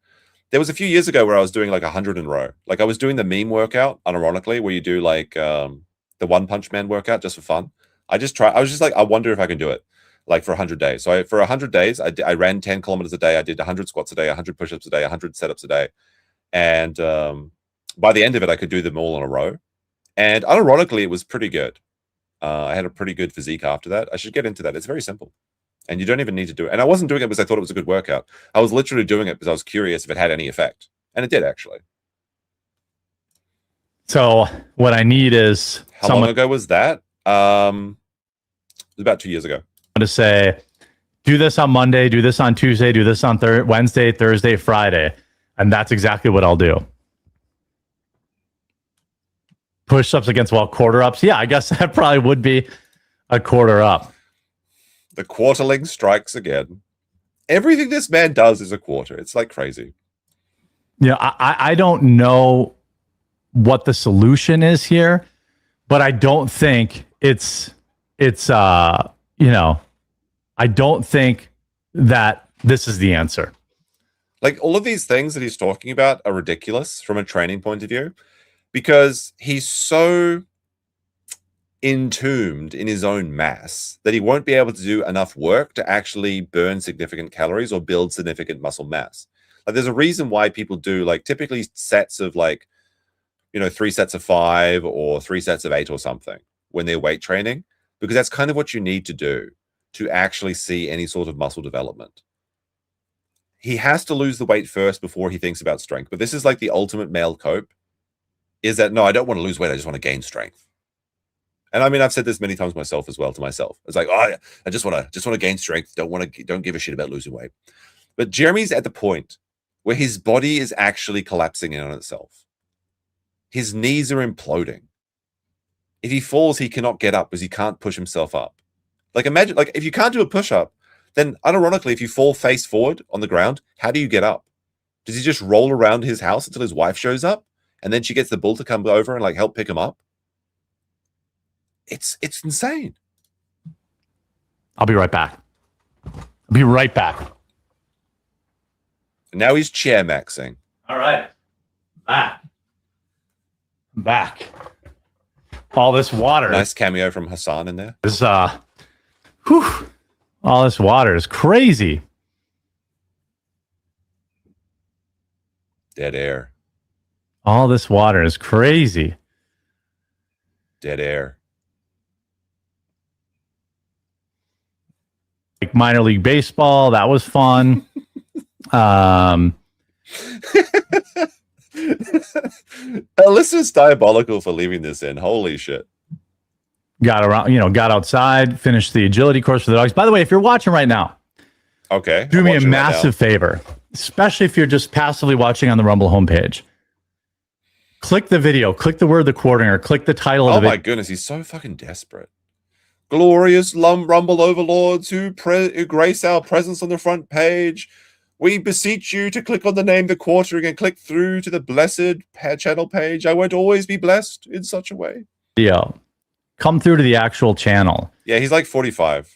There was a few years ago where I was doing like 100 in a row. Like I was doing the meme workout, unironically, where you do like the One Punch Man workout just for fun. I was just like, I wonder if I can do it like for 100 days. So for 100 days, I ran 10 kilometers a day. I did 100 squats a day, 100 push-ups a day, 100 setups a day. And by the end of it, I could do them all in a row. And unironically, it was pretty good. I had a pretty good physique after that. I should get into that. It's very simple. And you don't even need to do it. And I wasn't doing it because I thought it was a good workout. I was literally doing it because I was curious if it had any effect. And it did, actually. So what I need is... How long ago was that? It was about 2 years ago. To say, do this on Monday, do this on Tuesday, do this on Wednesday, Thursday, Friday. And that's exactly what I'll do. push-ups against wall, quarter ups. Yeah, I guess that probably would be a quarter up. The quarterling strikes again. Everything this man does is a quarter. It's like crazy. Yeah, I don't know what the solution is here, but I don't think it's I don't think that this is the answer. Like, all of these things that he's talking about are ridiculous from a training point of view, because he's so entombed in his own mass that he won't be able to do enough work to actually burn significant calories or build significant muscle mass. Like, there's a reason why people do, like, typically sets of, like, 3 sets of 5 or 3 sets of 8 or something when they're weight training, because that's kind of what you need to do to actually see any sort of muscle development. He has to lose the weight first before he thinks about strength. But this is like the ultimate male cope, is that, no, I don't want to lose weight. I just want to gain strength. And I mean, I've said this many times myself as well to myself. It's like, oh, I just want to gain strength. Don't give a shit about losing weight. But Jeremy's at the point where his body is actually collapsing in on itself. His knees are imploding. If he falls, he cannot get up because he can't push himself up. Like, imagine, like, if you can't do a push-up, then unironically, if you fall face forward on the ground, how do you get up? Does he just roll around his house until his wife shows up, and then she gets the bull to come over and like help pick him up? It's insane. I'll be right back. And now he's chair maxing. All right. Back. All this water. Nice cameo from Hassan in there. This all this water is crazy. Dead air. All this water is crazy. Dead air. Like minor league baseball, that was fun. Alyssa's diabolical for leaving this in. Holy shit. Got outside, finished the agility course for the dogs. By the way, if you're watching right now, okay, do me a massive favor, especially if you're just passively watching on the Rumble homepage. Click the video, click the word the quartering, or click the title of the video. Oh my goodness, he's so fucking desperate. Glorious Rumble overlords who grace our presence on the front page, we beseech you to click on the name The Quartering and click through to the blessed channel page. I won't always be blessed in such a way. Yeah. Come through to the actual channel. Yeah, he's like 45.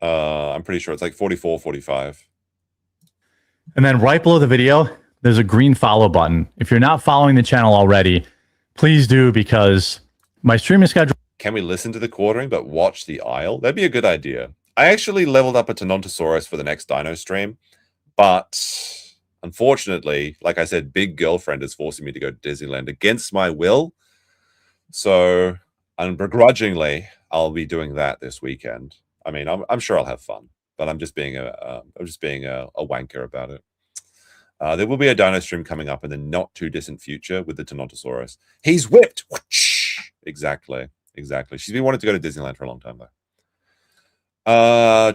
I'm pretty sure it's like 44, 45. And then right below the video, there's a green follow button. If you're not following the channel already, please do, because my streaming schedule... Can we listen to the quartering but watch the aisle? That'd be a good idea. I actually leveled up a Tenontosaurus for the next dino stream, but unfortunately, like I said, Big Girlfriend is forcing me to go to Disneyland against my will. So unbegrudgingly, I'll be doing that this weekend. I mean, I'm sure I'll have fun, but I'm just being a wanker about it. There will be a dino stream coming up in the not too distant future with the Tenontosaurus. He's whipped. Exactly. She's been wanting to go to Disneyland for a long time, though.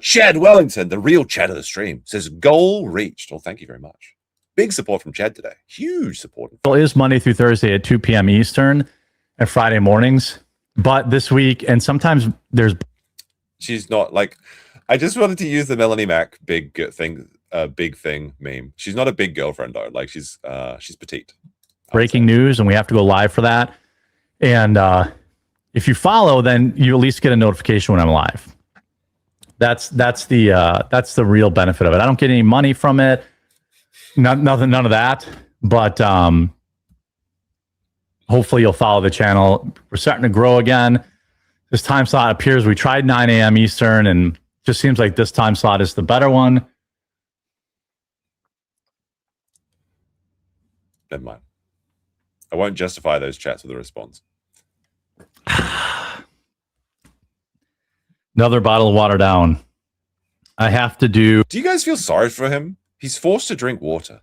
Chad Wellington, the real Chad of the stream, says goal reached. Well, thank you very much. Big support from Chad today. Huge support. It is Monday through Thursday at 2 p.m. Eastern and Friday mornings. But this week, and sometimes there's... She's not like... I just wanted to use the Melanie Mac big thing meme. She's not a big girlfriend, though. Like, she's petite. Breaking news, and we have to go live for that. And if you follow, then you at least get a notification when I'm live. That's the real benefit of it. I don't get any money from it. None of that. But hopefully you'll follow the channel. We're starting to grow again. This time slot appears. We tried 9 a.m. Eastern, and just seems like this time slot is the better one. Never mind. I won't justify those chats with a response. Another bottle of water down. I have to do... Do you guys feel sorry for him? He's forced to drink water.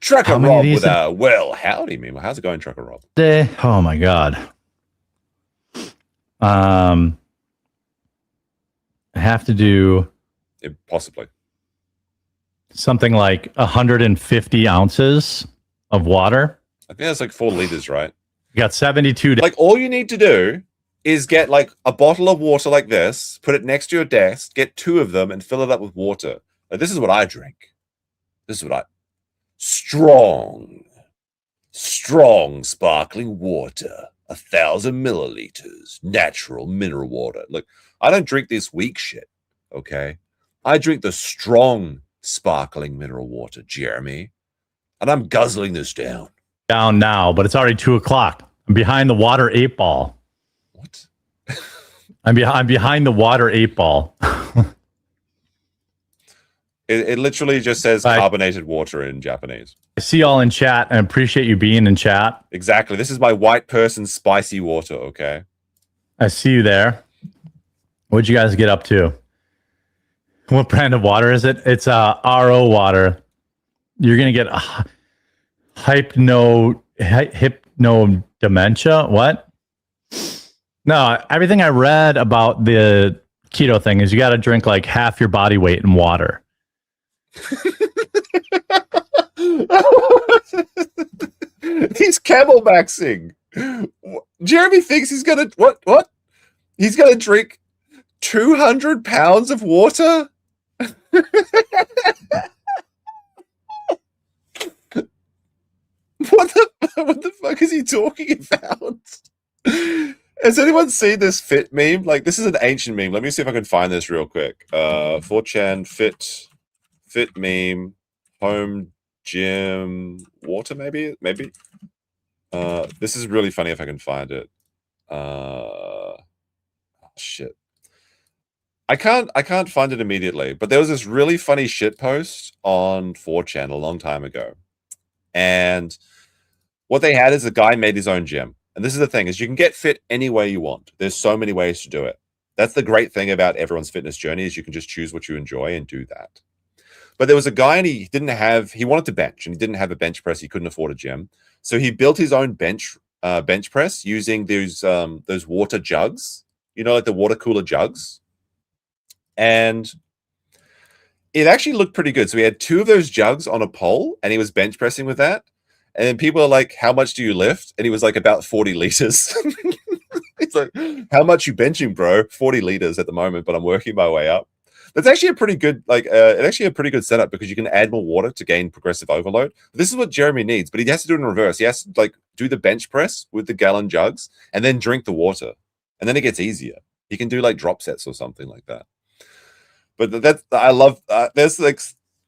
Trucker Rob with a well, howdy, meme. How's it going, Trucker Rob? Oh my god. I have to do possibly something like 150 ounces of water. I think that's like 4 liters, right? You got 72 days. Like, all you need to do is get like a bottle of water like this, put it next to your desk, get 2 of them, and fill it up with water. Like, this is what I drink. This is what I... Strong, sparkling water. 1,000 milliliters. Natural mineral water. Look, I don't drink this weak shit, okay? I drink the strong, sparkling mineral water, Jeremy. And I'm guzzling this down. Down now, but it's already 2 o'clock. I'm behind the water 8 ball. What? I'm behind the water 8 ball. It literally just says carbonated water in Japanese. I see y'all in chat and appreciate you being in chat. Exactly. This is my white person spicy water, okay? I see you there. What'd you guys get up to? What brand of water is it? It's RO water. You're going to get hypno dementia. What? No, everything I read about the keto thing is you got to drink like half your body weight in water. He's camelbaxing. Jeremy thinks he's gonna what? He's gonna drink 200 pounds of water. What the fuck is he talking about? Has anyone seen this fit meme? Like, this is an ancient meme. Let me see if I can find this real quick. 4chan fit meme, home gym water, maybe. This is really funny if I can find it. Shit. I can't find it immediately, but there was this really funny shit post on 4chan a long time ago. And what they had is a guy made his own gym. And this is the thing, is you can get fit any way you want. There's so many ways to do it. That's the great thing about everyone's fitness journey, is you can just choose what you enjoy and do that. But there was a guy and he wanted to bench and he didn't have a bench press. He couldn't afford a gym. So he built his own bench press using those water jugs, you know, like the water cooler jugs. And it actually looked pretty good. So he had 2 of those jugs on a pole and he was bench pressing with that. And then people are like, how much do you lift? And he was like, about 40 liters. It's like, how much you benching, bro? 40 liters at the moment, but I'm working my way up. That's actually a pretty good, a pretty good setup, because you can add more water to gain progressive overload. This is what Jeremy needs, but he has to do it in reverse. He has to like do the bench press with the gallon jugs and then drink the water. And then it gets easier. He can do like drop sets or something like that. But I love, there's like,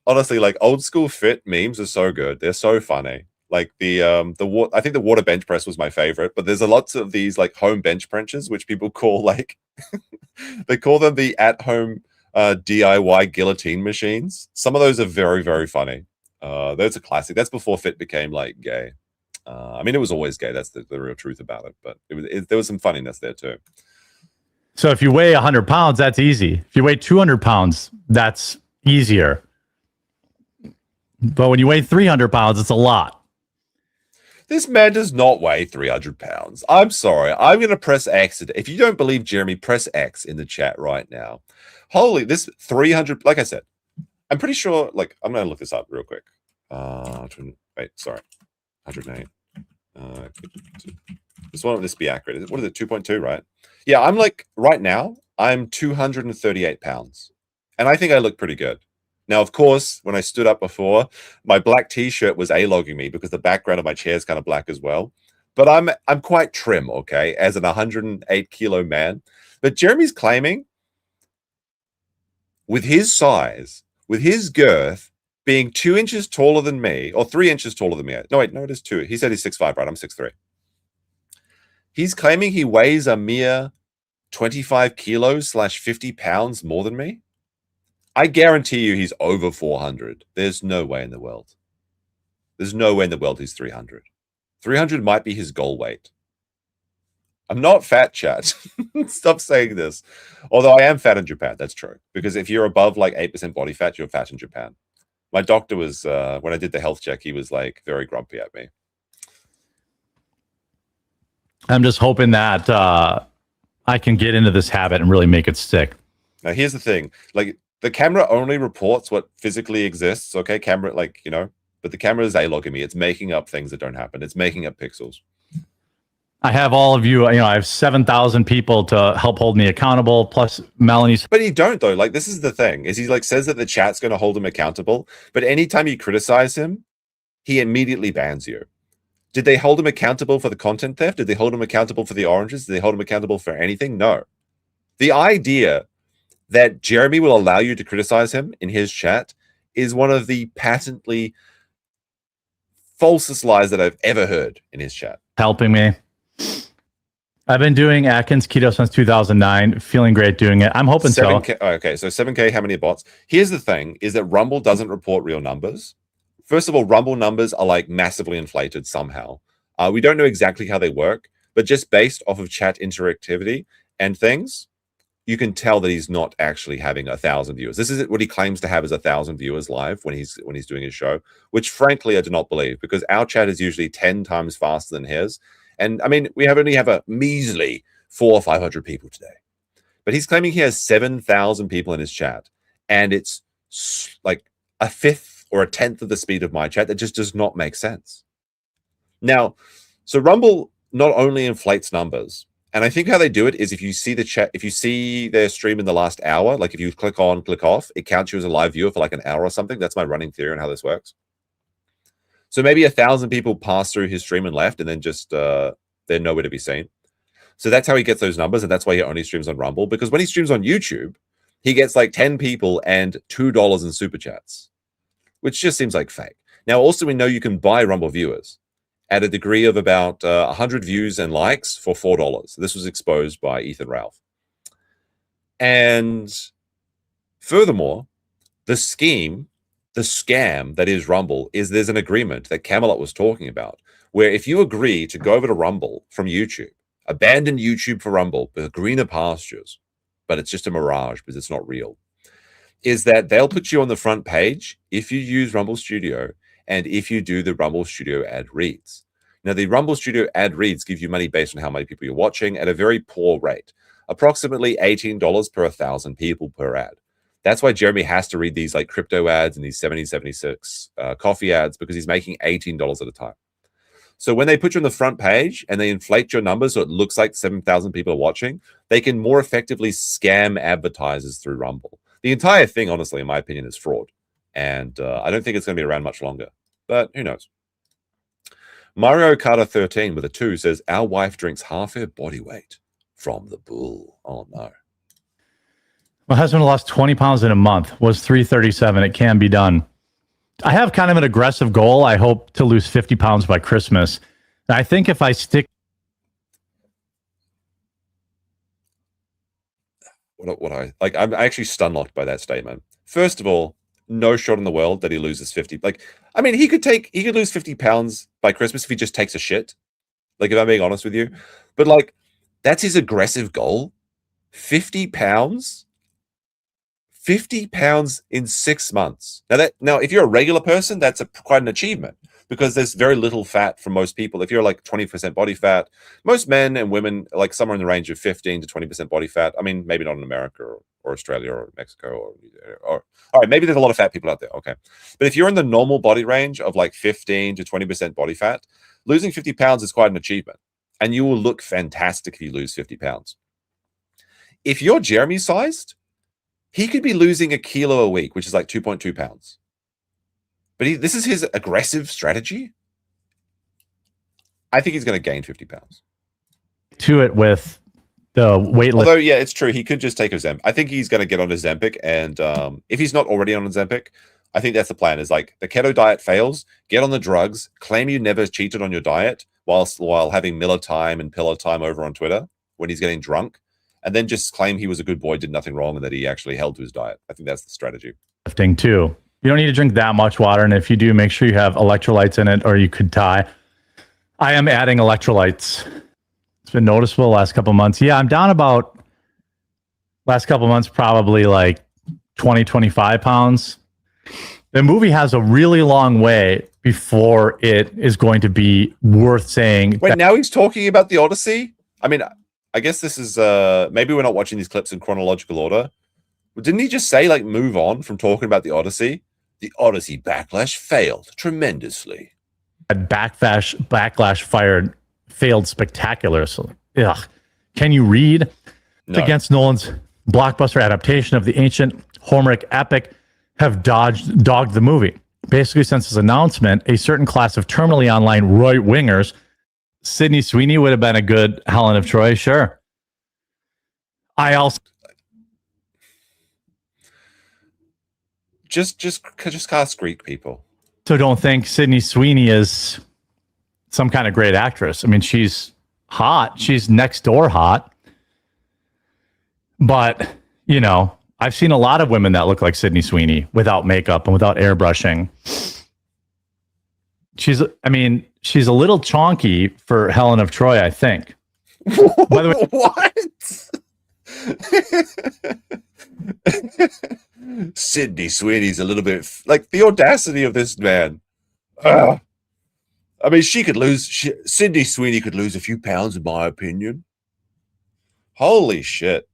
honestly, like old school fit memes are so good. They're so funny. Like I think the water bench press was my favorite, but there's lots of these like home bench presses, which people call like, they call them the at-home DIY guillotine machines. Some of those are very, very funny. That's a classic. That's before fit became like gay. I mean, it was always gay. That's the real truth about it, but there was some funniness there too. So if you weigh 100 pounds, that's easy. If you weigh 200 pounds, that's easier. But when you weigh 300 pounds, it's a lot. This man does not weigh 300 pounds. I'm sorry. I'm going to press X. If you don't believe Jeremy, press X in the chat right now. Holy, this 300, like I said, I'm pretty sure, like, I'm going to look this up real quick. Wait, sorry. 108. This be accurate. What is it, 2.2, right? Yeah, I'm like, right now, I'm 238 pounds. And I think I look pretty good. Now, of course, when I stood up before, my black t-shirt was A-logging me because the background of my chair is kind of black as well. But I'm quite trim, okay, as an 108 kilo man. But Jeremy's claiming, with his size, with his girth, being 2 inches taller than me, or 3 inches taller than me. No, wait, no, it is 2. He said he's 6'5", right? I'm 6'3". He's claiming he weighs a mere 25 kilos / 50 pounds more than me. I guarantee you he's over 400. There's no way in the world. There's no way in the world he's 300. 300 might be his goal weight. I'm not fat, chat. Stop saying this. Although I am fat in Japan. That's true. Because if you're above like 8% body fat, you're fat in Japan. My doctor was, when I did the health check, he was like very grumpy at me. I'm just hoping that I can get into this habit and really make it stick. Now, here's the thing. Like, the camera only reports what physically exists, okay? Camera, like, you know, but the camera is A-logging me. It's making up things that don't happen. It's making up pixels. I have all of you. I have 7,000 people to help hold me accountable. Plus Melanie's. But he don't though. Like this is the thing: is he like says that the chat's going to hold him accountable, but anytime you criticize him, he immediately bans you. Did they hold him accountable for the content theft? Did they hold him accountable for the oranges? Did they hold him accountable for anything? No. The idea that Jeremy will allow you to criticize him in his chat is one of the patently falsest lies that I've ever heard in his chat. Helping me. I've been doing Atkins keto since 2009. Feeling great doing it. I'm hoping 7K, so. Okay, so 7K, how many bots? Here's the thing, is that Rumble doesn't report real numbers. First of all, Rumble numbers are like massively inflated somehow. We don't know exactly how they work, but just based off of chat interactivity and things, you can tell that he's not actually having 1,000 viewers. This is what he claims to have is 1,000 viewers live when he's doing his show, which frankly I do not believe, because our chat is usually 10 times faster than his. And I mean, we only have a measly 400 or 500 people today, but he's claiming he has 7,000 people in his chat, and it's like a fifth or a tenth of the speed of my chat. That just does not make sense. Now, so Rumble not only inflates numbers, and I think how they do it is if you see the chat, if you see their stream in the last hour, like if you click on, click off, it counts you as a live viewer for like an hour or something. That's my running theory on how this works. So maybe 1,000 people pass through his stream and left, and then just they're nowhere to be seen. So that's how he gets those numbers, and that's why he only streams on Rumble. Because when he streams on YouTube, he gets like 10 people and $2 in super chats, which just seems like fake. Now, also we know you can buy Rumble viewers at a degree of about 100 views and likes for $4. This was exposed by Ethan Ralph. And furthermore, the scam that is Rumble is there's an agreement that Camelot was talking about, where if you agree to go over to Rumble from YouTube, abandon YouTube for Rumble, the greener pastures, but it's just a mirage because it's not real, is that they'll put you on the front page if you use Rumble Studio and if you do the Rumble Studio ad reads. Now, the Rumble Studio ad reads give you money based on how many people you're watching at a very poor rate, approximately $18 per 1,000 people per ad. That's why Jeremy has to read these like crypto ads and these 7076 coffee ads, because he's making $18 at a time. So when they put you on the front page and they inflate your numbers so it looks like 7,000 people are watching, they can more effectively scam advertisers through Rumble. The entire thing, honestly, in my opinion, is fraud. And I don't think it's going to be around much longer. But who knows? Mario Kart 13 with a 2 says, our wife drinks half her body weight from the bull. Oh, no. My husband lost 20 pounds in a month, was 337. It can be done. I have kind of an aggressive goal. I hope to lose 50 pounds by Christmas. And I think if I stick... I'm actually stun-locked by that statement. First of all, no shot in the world that he loses 50. Like, I mean, he could lose 50 pounds by Christmas if he just takes a shit. Like, if I'm being honest with you. But like, that's his aggressive goal. 50 pounds? 50 pounds in 6 months. Now, if you're a regular person, that's quite an achievement, because there's very little fat for most people. If you're like 20% body fat, most men and women like somewhere in the range of 15 to 20% body fat. I mean, maybe not in America or Australia or Mexico or all right, maybe there's a lot of fat people out there. Okay. But if you're in the normal body range of like 15 to 20% body fat, losing 50 pounds is quite an achievement, and you will look fantastic if you lose 50 pounds. If you're Jeremy sized, he could be losing a kilo a week, which is like 2.2 pounds. But this is his aggressive strategy. I think he's going to gain 50 pounds. To it with the weight. Although, yeah, it's true. He could just take Ozempic. I think he's going to get on Ozempic. And if he's not already on Ozempic, I think that's the plan, is like the keto diet fails, get on the drugs, claim you never cheated on your diet while having Miller time and pillow time over on Twitter when he's getting drunk, and then just claim he was a good boy, did nothing wrong, and that he actually held to his diet. I think that's the strategy. Thing too. You don't need to drink that much water, and if you do, make sure you have electrolytes in it, or you could die. I am adding electrolytes. It's been noticeable the last couple of months. Yeah, I'm down about last couple of months, probably like 20, 25 pounds. The movie has a really long way before it is going to be worth saying. Wait, now he's talking about the Odyssey? I mean, I guess this is maybe we're not watching these clips in chronological order. Didn't he just say, like, move on from talking about the Odyssey? The Odyssey backlash failed tremendously. Backlash failed spectacularly. Ugh. Can you read? No. Against Nolan's blockbuster adaptation of the ancient Homeric epic have dogged the movie. Basically, since its announcement, a certain class of terminally online right-wingers, Sydney Sweeney would have been a good Helen of Troy, sure. I also just cast Greek people. don't think Sydney Sweeney is some kind of great actress. I mean, she's hot. She's next door hot. But, you know, I've seen a lot of women that look like Sydney Sweeney without makeup and without airbrushing. She's a little chonky for Helen of Troy, I think. By the way, what? Sydney Sweeney's a little bit like the audacity of this man. I mean, Sydney Sweeney could lose a few pounds, in my opinion. Holy shit.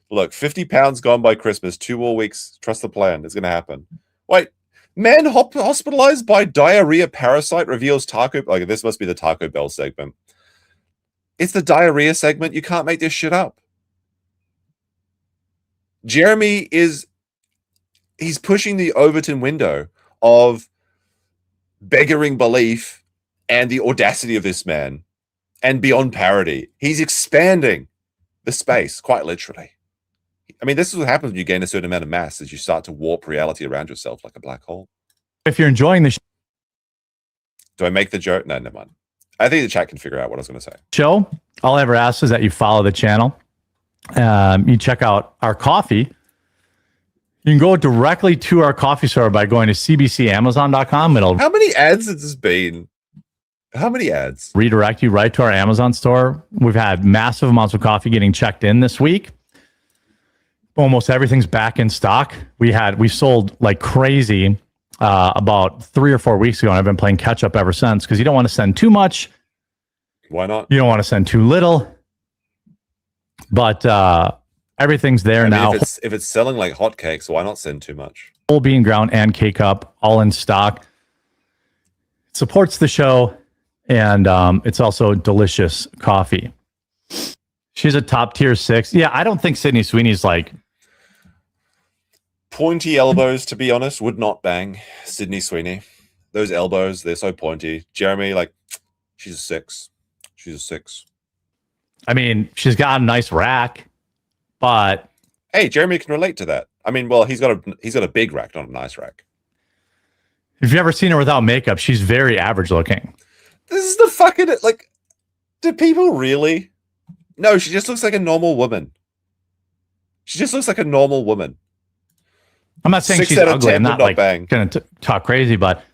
Look, 50 pounds gone by Christmas, 2 more weeks. Trust the plan. It's going to happen. Wait, man hospitalized by diarrhea parasite reveals Taco. Like, this must be the Taco Bell segment. It's the diarrhea segment. You can't make this shit up. Jeremy he's pushing the Overton window of beggaring belief and the audacity of this man and beyond parody. He's expanding the space, quite literally. I mean, this is what happens when you gain a certain amount of mass, as you start to warp reality around yourself like a black hole. if you're enjoying the Do I make the joke? No, never mind. I think the chat can figure out what I was going to say. show, all I ever ask is that you follow the channel. You check out our coffee. You can go directly to our coffee store by going to cbcamazon.com. It'll How many ads has this been? How many ads? redirect you right to our Amazon store. We've had massive amounts of coffee getting checked in this week. Almost everything's back in stock. We sold like crazy about 3 or 4 weeks ago, and I've been playing catch up ever since because you don't want to send too much. Why not? You don't want to send too little. But everything's there now. If it's selling like hotcakes, why not send too much? Whole bean ground and K-Cup, all in stock. It supports the show, and it's also delicious coffee. She's a top tier 6. Yeah, I don't think Sydney Sweeney's like Pointy elbows, to be honest, would not bang Sydney Sweeney. Those elbows, they're so pointy. Jeremy, like, she's a 6. She's a 6. I mean, she's got a nice rack, but Hey, Jeremy can relate to that. I mean, well, he's got a big rack, not a nice rack. if you've ever seen her without makeup, she's very average looking. This is the fucking, like, do people really? No, she just looks like a normal woman. She just looks like a normal woman. I'm not saying 6 she's out of ugly. 10 I'm would not not like bang. going to talk crazy, but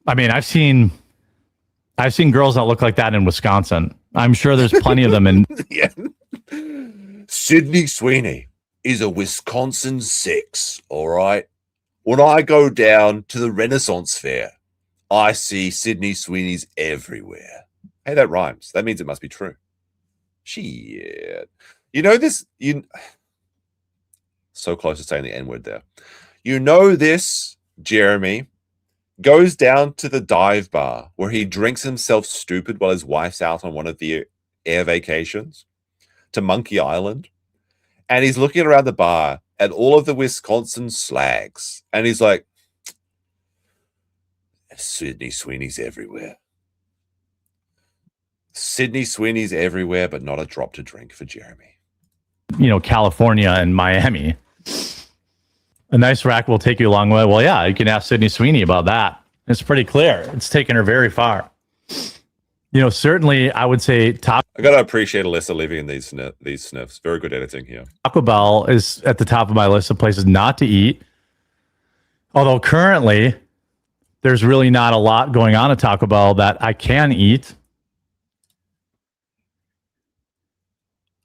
I mean, I've seen girls that look like that in Wisconsin. I'm sure there's plenty of them in Yeah. Sydney Sweeney is a Wisconsin 6, all right? When I go down to the Renaissance Fair, I see Sydney Sweeney's everywhere. Hey, that rhymes. That means it must be true. Shit. You know this? So close to saying the N-word there. You know this, Jeremy, goes down to the dive bar where he drinks himself stupid while his wife's out on one of the air vacations to Monkey Island. And he's looking around the bar at all of the Wisconsin slags. And he's like, Sydney Sweeney's everywhere. Sydney Sweeney's everywhere, but not a drop to drink for Jeremy. California and Miami. A nice rack will take you a long way. Well, yeah, you can ask Sydney Sweeney about that. It's pretty clear. It's taken her very far. Certainly I would say I gotta appreciate Alyssa leaving these sniffs. Very good editing here. Taco Bell is at the top of my list of places not to eat. Although currently there's really not a lot going on at Taco Bell that I can eat.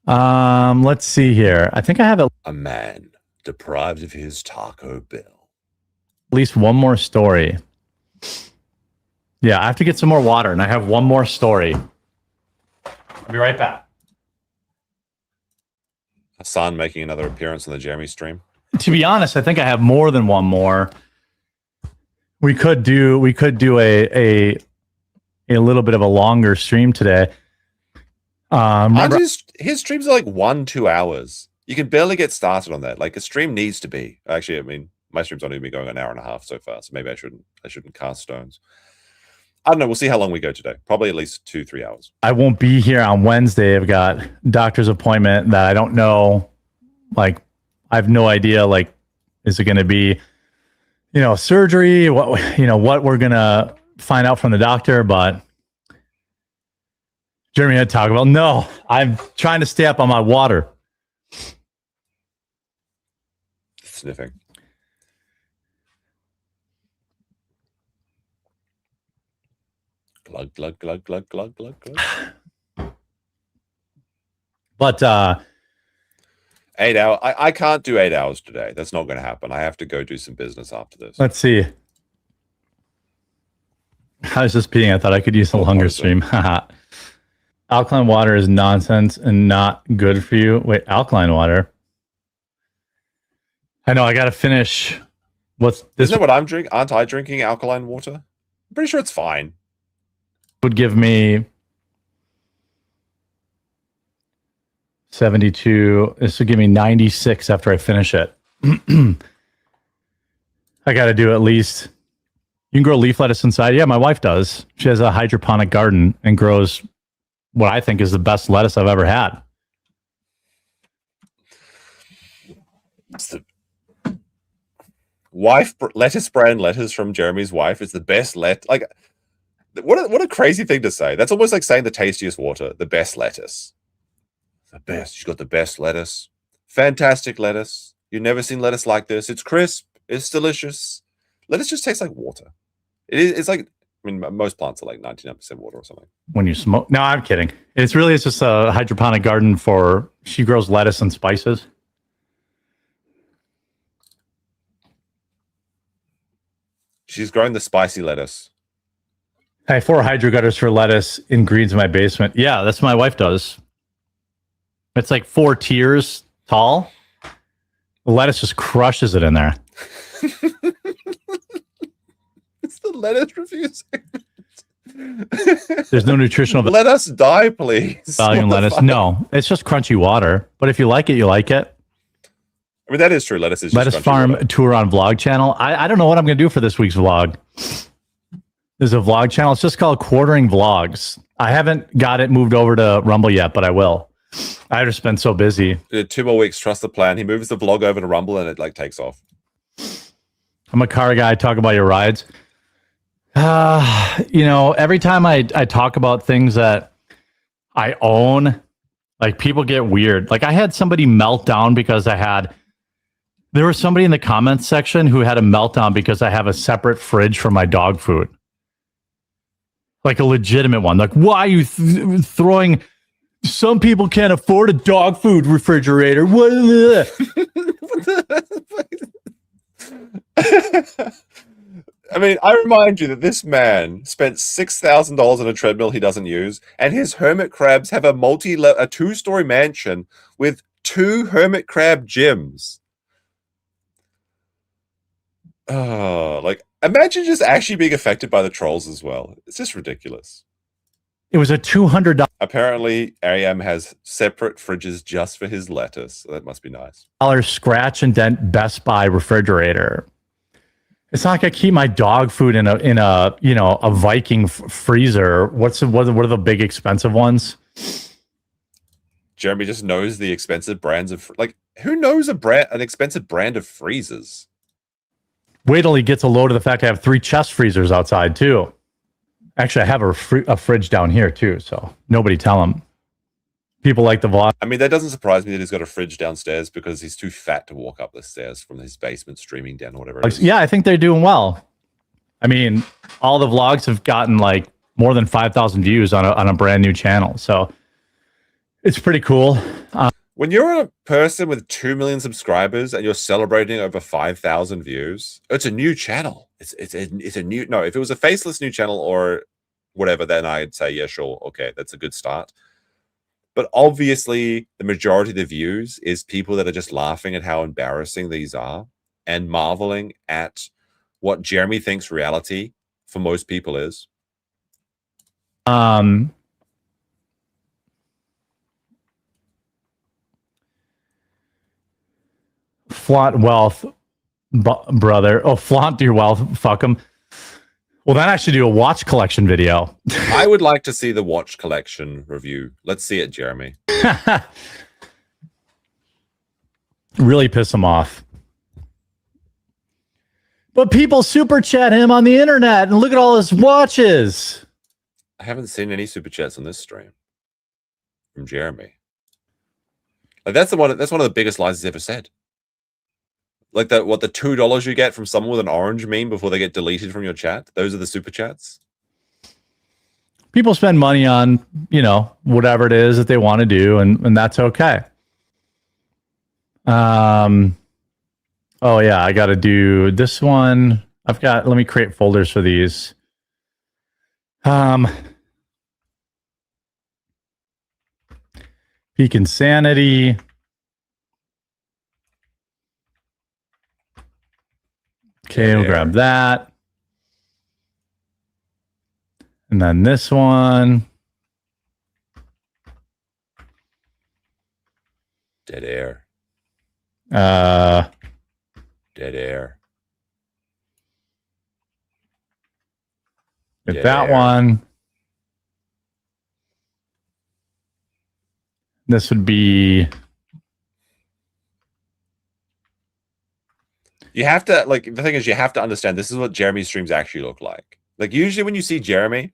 Let's see here. I think I have at A man deprived of his Taco Bell. least one more story. Yeah, I have to get some more water, and I have one more story. I'll be right back. Hassan making another appearance on the Jeremy stream. To be honest, I think I have more than one more. We could do a a little bit of a longer stream today. Remember, His streams are like 1-2 hours. You can barely get started on that. Like a stream needs to be. Actually, I mean, my stream's only been going an hour and a half so far, so maybe I shouldn't cast stones. I don't know. We'll see how long we go today. Probably at least 2-3 hours. I won't be here on Wednesday. I've got doctor's appointment that I don't know. Like, I have no idea. Like, is it going to be, surgery? What we're going to find out from the doctor. But Jeremy had talked about, no, I'm trying to stay up on my water. Sniffing. Glug, glug, glug, glug, glug, glug, glug. But 8 hours. I can't do 8 hours today. That's not going to happen. I have to go do some business after this. let's see. I was just peeing. I thought I could use a longer stream. Alkaline water is nonsense and not good for you. Wait, alkaline water? I know. I got to finish. What's this? Isn't that what I'm drinking? Aren't I drinking alkaline water? I'm pretty sure it's fine. Would give me 72. This would give me 96 after I finish it. I got to do at least. You can grow leaf lettuce inside. Yeah, my wife does. She has a hydroponic garden and grows what I think is the best lettuce I've ever had. It's the wife lettuce brand lettuce from Jeremy's wife is the best like what a crazy thing to say. That's almost like saying the tastiest water, the best lettuce. The best. She's got the best lettuce. Fantastic lettuce. You've never seen lettuce like this. It's crisp. It's delicious. Lettuce just tastes like water. It's like, I mean, most plants are like 99% water or something. When you smoke. No, I'm kidding. It's just a hydroponic garden she grows lettuce and spices. She's growing the spicy lettuce. I have 4 hydro gutters for lettuce in greens in my basement. Yeah, that's what my wife does. It's like 4 tiers tall. The lettuce just crushes it in there. It's the lettuce review segment. There's no nutritional Let us die, please. value in lettuce. No, it's just crunchy water. But if you like it, you like it. I mean, that is true. Lettuce is just Lettuce crunchy Farm water. Tour on Vlog channel. I don't know what I'm going to do for this week's vlog. There's a vlog channel. It's just called Quartering Vlogs. I haven't got it moved over to Rumble yet, but I will. I've just been so busy. 2 more weeks. Trust the plan. He moves the vlog over to Rumble and it like takes off. I'm a car guy. Talk about your rides. Every time I talk about things that I own, like people get weird. Like I had somebody melt down because there was somebody in the comments section who had a meltdown because I have a separate fridge for my dog food. Like a legitimate one. Like, why are you throwing... Some people can't afford a dog food refrigerator. What? I mean, I remind you that this man spent $6,000 on a treadmill he doesn't use, and his hermit crabs have a 2-story mansion with 2 hermit crab gyms. Oh, like imagine just actually being affected by the trolls as well. It's just ridiculous. It was a $200 Apparently, Ariam has separate fridges just for his lettuce. So that must be nice. scratch and dent Best Buy refrigerator. It's not like I keep my dog food in a Viking freezer. What are the big expensive ones? Jeremy just knows the expensive brands of who knows an expensive brand of freezers? Wait till he gets a load of the fact I have 3 chest freezers outside too. Actually, I have a fridge down here too, so nobody tell him. People like the vlog. I mean, that doesn't surprise me that he's got a fridge downstairs because he's too fat to walk up the stairs from his basement streaming down or whatever it is. Yeah, I think they're doing well. I mean, all the vlogs have gotten like more than 5,000 views on a brand new channel, so it's pretty cool. When you're a person with 2 million subscribers and you're celebrating over 5,000 views, it's a new channel. It's a new... No, if it was a faceless new channel or whatever, then I'd say, yeah, sure, okay, that's a good start. But obviously, the majority of the views is people that are just laughing at how embarrassing these are and marveling at what Jeremy thinks reality for most people is. Flaunt wealth, brother. Oh, flaunt your wealth. Fuck them. Well, then I should do a watch collection video. I would like to see the watch collection review. Let's see it, Jeremy. Really piss him off. But people super chat him on the internet and look at all his watches. I haven't seen any super chats on this stream from Jeremy. Like that's one of the biggest lies he's ever said. Like the $2 you get from someone with an orange meme before they get deleted from your chat. Those are the super chats. People spend money on, whatever it is that they want to do, and that's okay. Oh yeah, I got to do this one. Let me create folders for these. Peak Insanity. Okay, we'll grab that. And then this one. Dead air. Dead air. Get that one. This would be. You have to, the thing is, you have to understand this is what Jeremy's streams actually look like. Like, usually when you see Jeremy,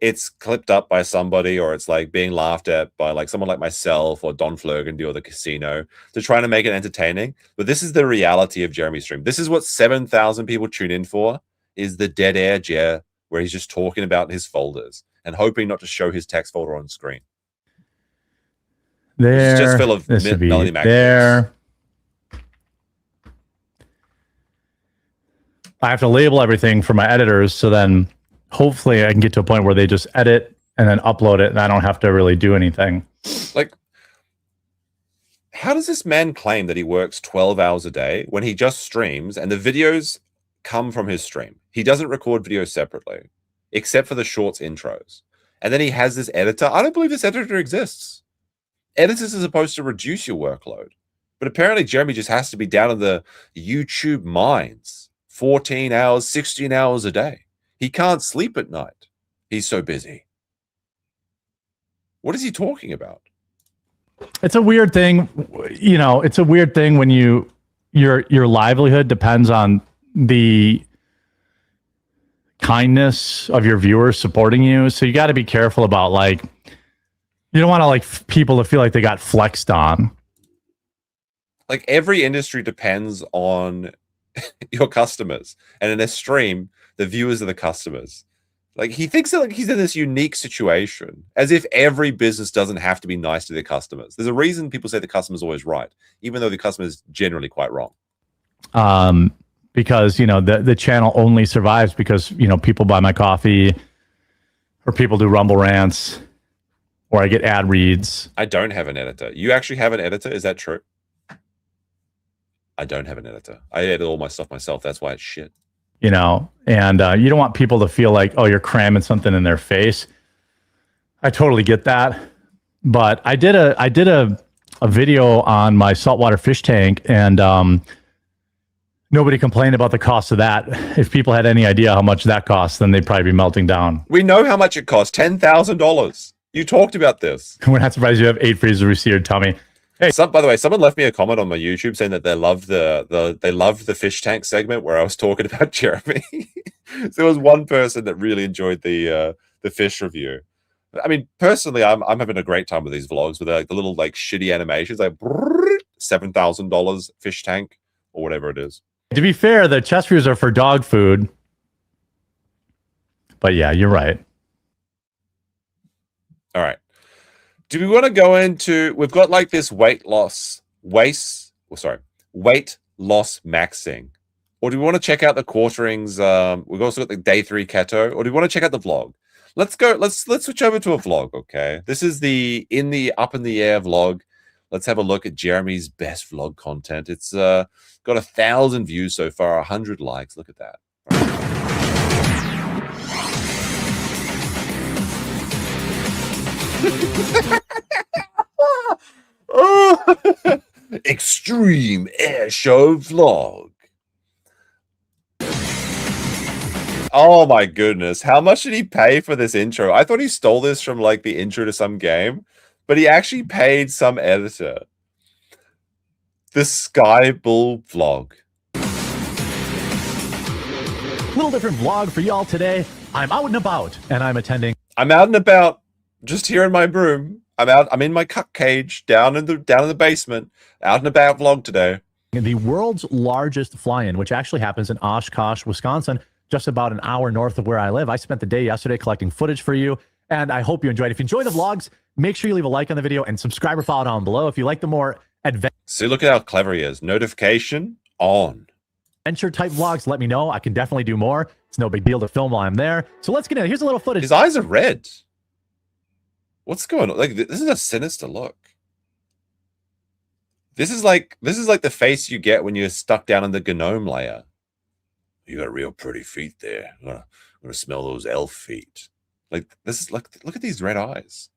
it's clipped up by somebody, or it's like being laughed at by someone like myself or Don Flurgandy or the casino to try to make it entertaining. But this is the reality of Jeremy's stream. This is what 7,000 people tune in for, is the dead air Jer, where he's just talking about his folders and hoping not to show his text folder on screen. There. It's just full of Melody Mac. There. I have to label everything for my editors, so then hopefully I can get to a point where they just edit and then upload it, and I don't have to really do anything. How does this man claim that he works 12 hours a day when he just streams and the videos come from his stream? He doesn't record videos separately, except for the shorts intros. And then he has this editor. I don't believe this editor exists. Editors are supposed to reduce your workload. But apparently Jeremy just has to be down in the YouTube mines 14 hours, 16 hours a day. He can't sleep at night. He's so busy. What is he talking about? It's a weird thing. It's a weird thing when your livelihood depends on the kindness of your viewers supporting you. So you got to be careful about you don't want to people to feel like they got flexed on. Every industry depends on your customers, and in a stream the viewers are the customers. He thinks that he's in this unique situation, as if every business doesn't have to be nice to their customers. There's a reason people say the customer's always right, even though the customer is generally quite wrong. Because the channel only survives because people buy my coffee, or people do Rumble rants, or I get ad reads. I don't have an editor. You actually have an editor? Is that true? I don't have an editor. I edit all my stuff myself. That's why it's shit. And you don't want people to feel like, oh, you're cramming something in their face. I totally get that. But I did a video on my saltwater fish tank, and nobody complained about the cost of that. If people had any idea how much that costs, then they'd probably be melting down. We know how much it costs. $10,000. You talked about this. We're not surprised you have 8 freezers researed, Tommy. Hey, by the way, someone left me a comment on my YouTube saying that they love the fish tank segment where I was talking about Jeremy. So there was one person that really enjoyed the fish review. I mean, personally, I'm having a great time with these vlogs with the little shitty animations, $7,000 fish tank or whatever it is. To be fair, the chest views are for dog food, but yeah, you're right. All right. Do we want to go into, we've got this weight loss maxing, or do we want to check out the quarterings? We've also got the day 3 keto, or do we want to check out the vlog? Let's switch over to a vlog. Okay. This is the up in the air vlog. Let's have a look at Jeremy's best vlog content. It's got 1,000 views so far, 100 likes. Look at that. Extreme air show vlog. Oh my goodness. How much did he pay for this intro? I thought he stole this from like the intro to some game, but he actually paid some editor. The Sky Bull vlog. Little different vlog for y'all today. I'm out and about and I'm attending. I'm out and about just here in my room. I'm in my cuck cage down in the basement. Out and about vlog today. The world's largest fly-in, which actually happens in Oshkosh, Wisconsin, just about an hour north of where I live. I spent the day yesterday collecting footage for you, and I hope you enjoyed. If you enjoy the vlogs, make sure you leave a like on the video and subscribe or follow down below. If you like the more See, look at how clever he is. Notification on. adventure type vlogs, let me know. I can definitely do more. It's no big deal to film while I'm there. So let's get in. Here's a little footage. His eyes are red. What's going on? Like, this is a sinister look. This is like the face you get when you're stuck down in the gnome layer. You got real pretty feet there. I'm gonna smell those elf feet. Like, this is like, look at these red eyes.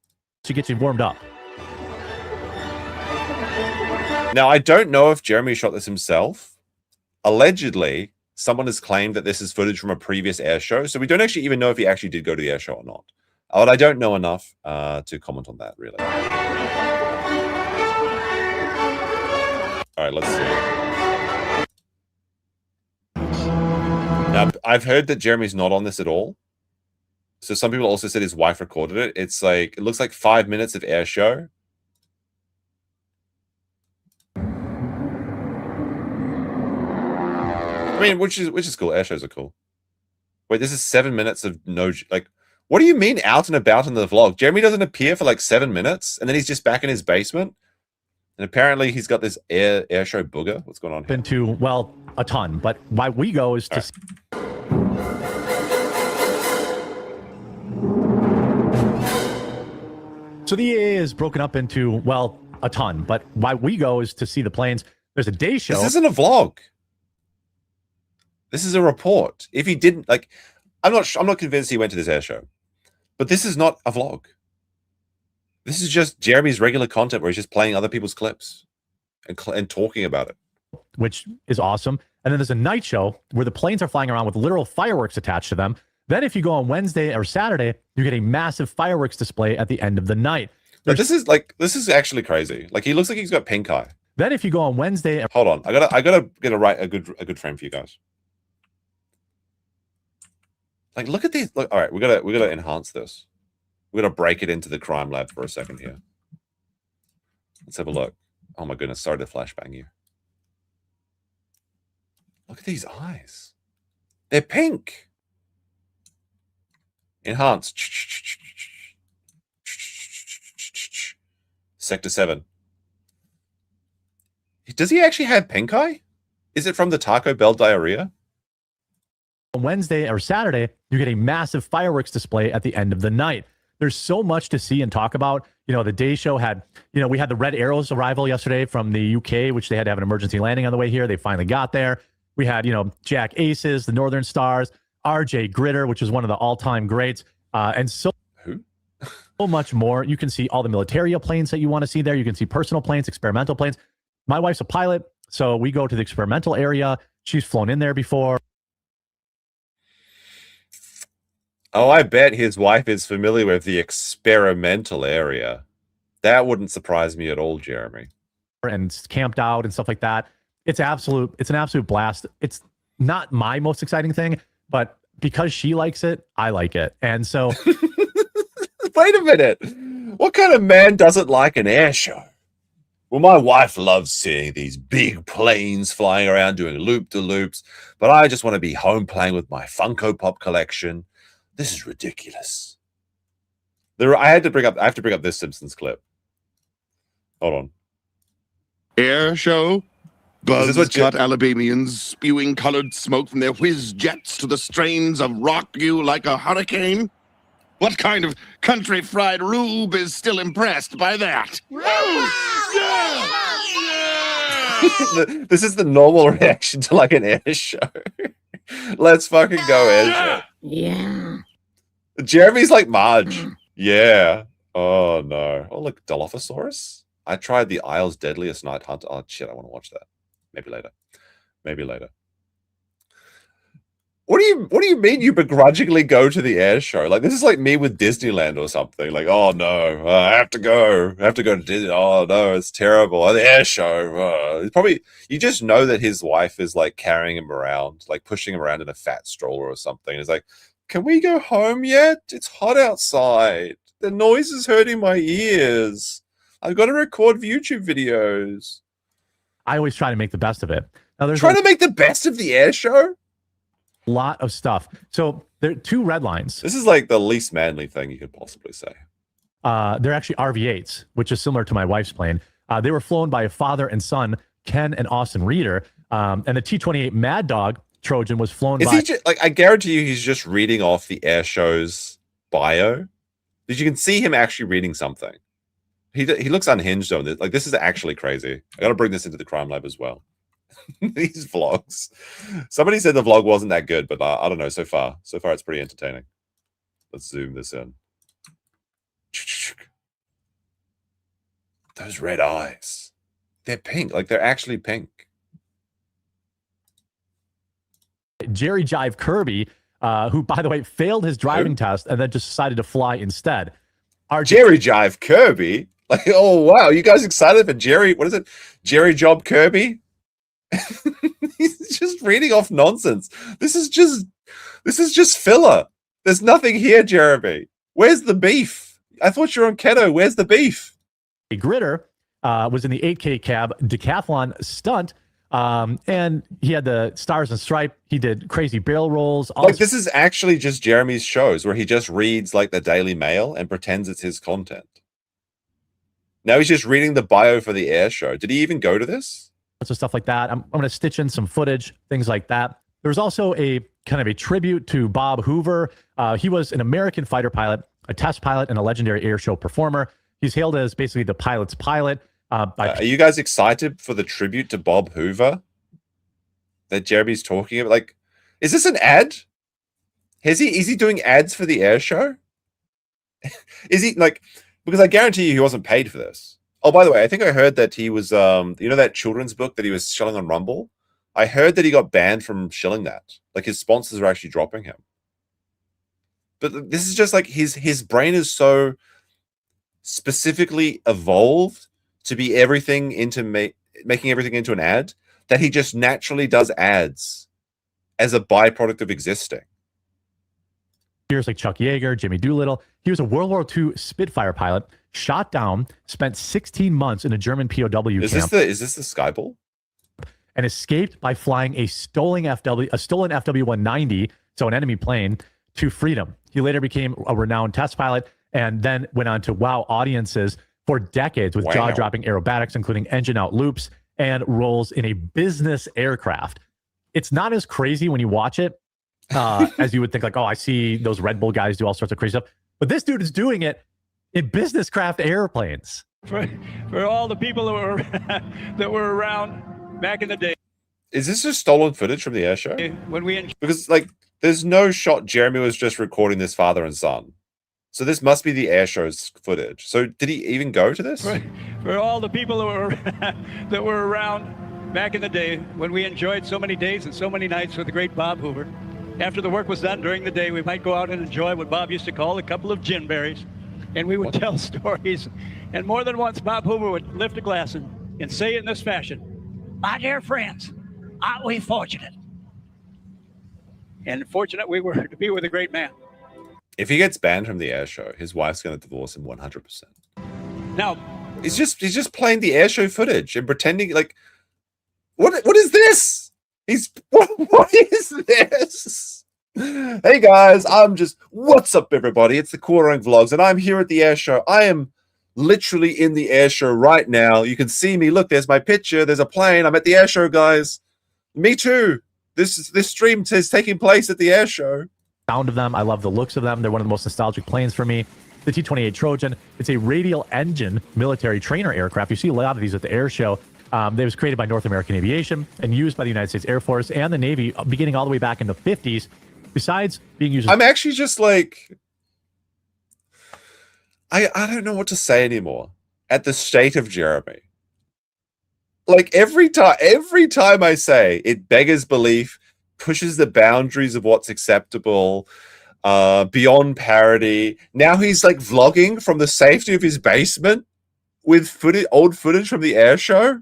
To get you warmed up. Now, I don't know if Jeremy shot this himself. Allegedly, someone has claimed that this is footage from a previous air show, so we don't actually even know if he actually did go to the air show or not. But I don't know enough to comment on that, really. All right, let's see. Now, I've heard that Jeremy's not on this at all. So some people also said his wife recorded it. It's like, it looks like 5 minutes of air show. I mean, which is cool. Air shows are cool. Wait, this is 7 minutes of no, like, what do you mean out and about in the vlog? Jeremy doesn't appear for like 7 minutes, and then he's just back in his basement. And apparently he's got this air show booger. What's going on here? Into, well, a ton. But why we go is to... So the EA is broken up into, well, a ton. But why we go is to see the planes. There's a day show. This isn't a vlog. This is a report. If he didn't, like, I'm not convinced he went to this air show. But this is not a vlog. This is just Jeremy's regular content where he's just playing other people's clips and talking about it. Which is awesome. And then there's a night show where the planes are flying around with literal fireworks attached to them. Then if you go on Wednesday or Saturday, you get a massive fireworks display at the end of the night. But this is actually crazy. Like, he looks like he's got pink eye. Then if you go on Wednesday... Hold on. I gotta get a good frame for you guys. Like, look at these. Look, all right, we gotta enhance this. We're gonna break it into the crime lab for a second here. Let's have a look. Oh my goodness, sorry to flashbang you. Look at these eyes. They're pink. Enhance. Sector 7. Does he actually have pink eye? Is it from the Taco Bell diarrhea? On Wednesday or Saturday, you get a massive fireworks display at the end of the night. There's so much to see and talk about. You know, the day show had, you know, we had the Red Arrows arrival yesterday from the UK, which they had to have an emergency landing on the way here. They finally got there. We had, you know, Jack Aces, the Northern Stars, RJ Gritter, which is one of the all-time greats, and so much more. You can see all the military planes that you want to see there. You can see personal planes, experimental planes. My wife's a pilot, so we go to the experimental area. She's flown in there before. Oh, I bet his wife is familiar with the experimental area. That wouldn't surprise me at all, Jeremy. And camped out and stuff like that. It's an absolute blast. It's not my most exciting thing, but because she likes it, I like it. And so wait a minute. What kind of man doesn't like an air show? Well, my wife loves seeing these big planes flying around doing loop-de-loops, but I just want to be home playing with my Funko Pop collection. This is ridiculous. I have to bring up this Simpsons clip. Hold on. Air show? Is this what Buzz-cut Alabamians spewing colored smoke from their whiz jets to the strains of Rock You Like a Hurricane? What kind of country fried rube is still impressed by that? This is the normal reaction to like an air show. Let's fucking go air show. Yeah. Jeremy's like Marge. Yeah. Oh no. Oh look, Dilophosaurus. I tried the Isle's Deadliest Night Hunter. Oh shit, I want to watch that. Maybe later. Maybe later. What do you mean you begrudgingly go to the air show? Like this is like me with Disneyland or something. Like, oh no, I have to go. I have to go to Disney. Oh no, it's terrible. Oh, the air show. It's probably you just know that his wife is like carrying him around, like pushing him around in a fat stroller or something. It's like, can we go home yet? It's hot outside. The noise is hurting my ears. I've got to record YouTube videos. I always try to make the best of it. Now, there's Trying to make the best of the air show? lot of stuff. So there are 2 red lines. This is like the least manly thing you could possibly say. They're actually RV-8s, which is similar to my wife's plane. They were flown by a father and son, Ken and Austin Reeder. And the T-28 Mad Dog Trojan was flown by... He just, like, I guarantee you he's just reading off the air show's bio. Because you can see him actually reading something. He looks unhinged on this. Like, this is actually crazy. I got to bring this into the crime lab as well. These vlogs. Somebody said the vlog wasn't that good, but I don't know. So far it's pretty entertaining. Let's zoom this in. Those red eyes. They're pink. Like they're actually pink. Jerry Jive Kirby, who, by the way, failed his driving test and then just decided to fly instead. Jerry Jive Kirby? Like, oh, wow. You guys excited for Jerry? What is it? Jerry Job Kirby? He's just reading off nonsense. This is just filler. There's nothing here, Jeremy. Where's the beef? I thought you were on keto. Where's the beef? A Gritter was in the 8K cab decathlon stunt, and he had the stars and stripe. He did crazy barrel rolls. Like this is actually just Jeremy's shows where he just reads like the Daily Mail and pretends it's his content. Now he's just reading the bio for the air show. Did he even go to this? So stuff like that. I'm going to stitch in some footage, things like that. There's also a kind of a tribute to Bob Hoover. He was an American fighter pilot, a test pilot, and a legendary air show performer. He's hailed as basically the pilot's pilot. Are you guys excited for the tribute to Bob Hoover that Jeremy's talking about? Like, is this an ad? Is he doing ads for the air show? Is he like, because I guarantee you he wasn't paid for this. Oh, by the way, I think I heard that he was, you know, that children's book that he was shilling on Rumble? I heard that he got banned from shilling that. Like his sponsors are actually dropping him. But this is just like his brain is so specifically evolved to be everything into making everything into an ad that he just naturally does ads as a byproduct of existing. Here's like Chuck Yeager, Jimmy Doolittle. He was a World War II Spitfire pilot, shot down, spent 16 months in a German POW camp. Is this the Skyball? And escaped by flying a stolen FW-190, so an enemy plane, to freedom. He later became a renowned test pilot and then went on to wow audiences for decades with jaw-dropping aerobatics, including engine-out loops and roles in a business aircraft. It's not as crazy when you watch it as you would think, like, oh, I see those Red Bull guys do all sorts of crazy stuff. But this dude is doing it in business craft airplanes. For all the people that were around back in the day. Is this just stolen footage from the air show? When we because like there's no shot Jeremy was just recording this father and son. So this must be the air show's footage. So did he even go to this? For all the people that were around back in the day when we enjoyed so many days and so many nights with the great Bob Hoover. After the work was done during the day, we might go out and enjoy what Bob used to call a couple of gin berries. And we would tell stories. And more than once, Bob Hoover would lift a glass and say it in this fashion: "My dear friends, aren't we fortunate?" And fortunate we were to be with a great man. If he gets banned from the air show, his wife's going to divorce him 100%. Now, he's just playing the air show footage and pretending like, what is this? What is this? Hey guys, what's up everybody? It's the Quartering Vlogs and I'm here at the air show. I am literally in the air show right now. You can see me. Look, there's my picture. There's a plane. I'm at the air show, guys. Me too. This stream is taking place at the air show. Sound of them. I love the looks of them. They're one of the most nostalgic planes for me. The T-28 Trojan. It's a radial engine military trainer aircraft. You see a lot of these at the air show. They was created by North American Aviation and used by the United States Air Force and the Navy beginning all the way back in the 50s. Besides being used... I'm actually just like... I don't know what to say anymore at the state of Jeremy. Like every time I say it beggars belief, pushes the boundaries of what's acceptable, beyond parody. Now he's like vlogging from the safety of his basement with old footage from the air show.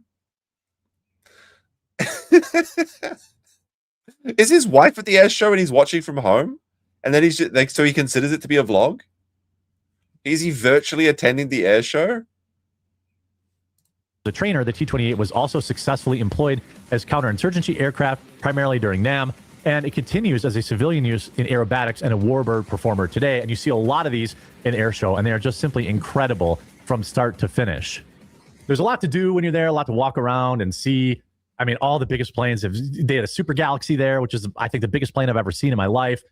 Is his wife at the air show and he's watching from home? And then he's just, like, so he considers it to be a vlog? Is he virtually attending the air show? The trainer, the T-28 was also successfully employed as counterinsurgency aircraft, primarily during NAM, and it continues as a civilian use in aerobatics and a warbird performer today. And you see a lot of these in air show, and they are just simply incredible from start to finish. There's a lot to do when you're there, a lot to walk around and see. I mean, all the biggest planes, they had a Super Galaxy there, which is, I think, the biggest plane I've ever seen in my life.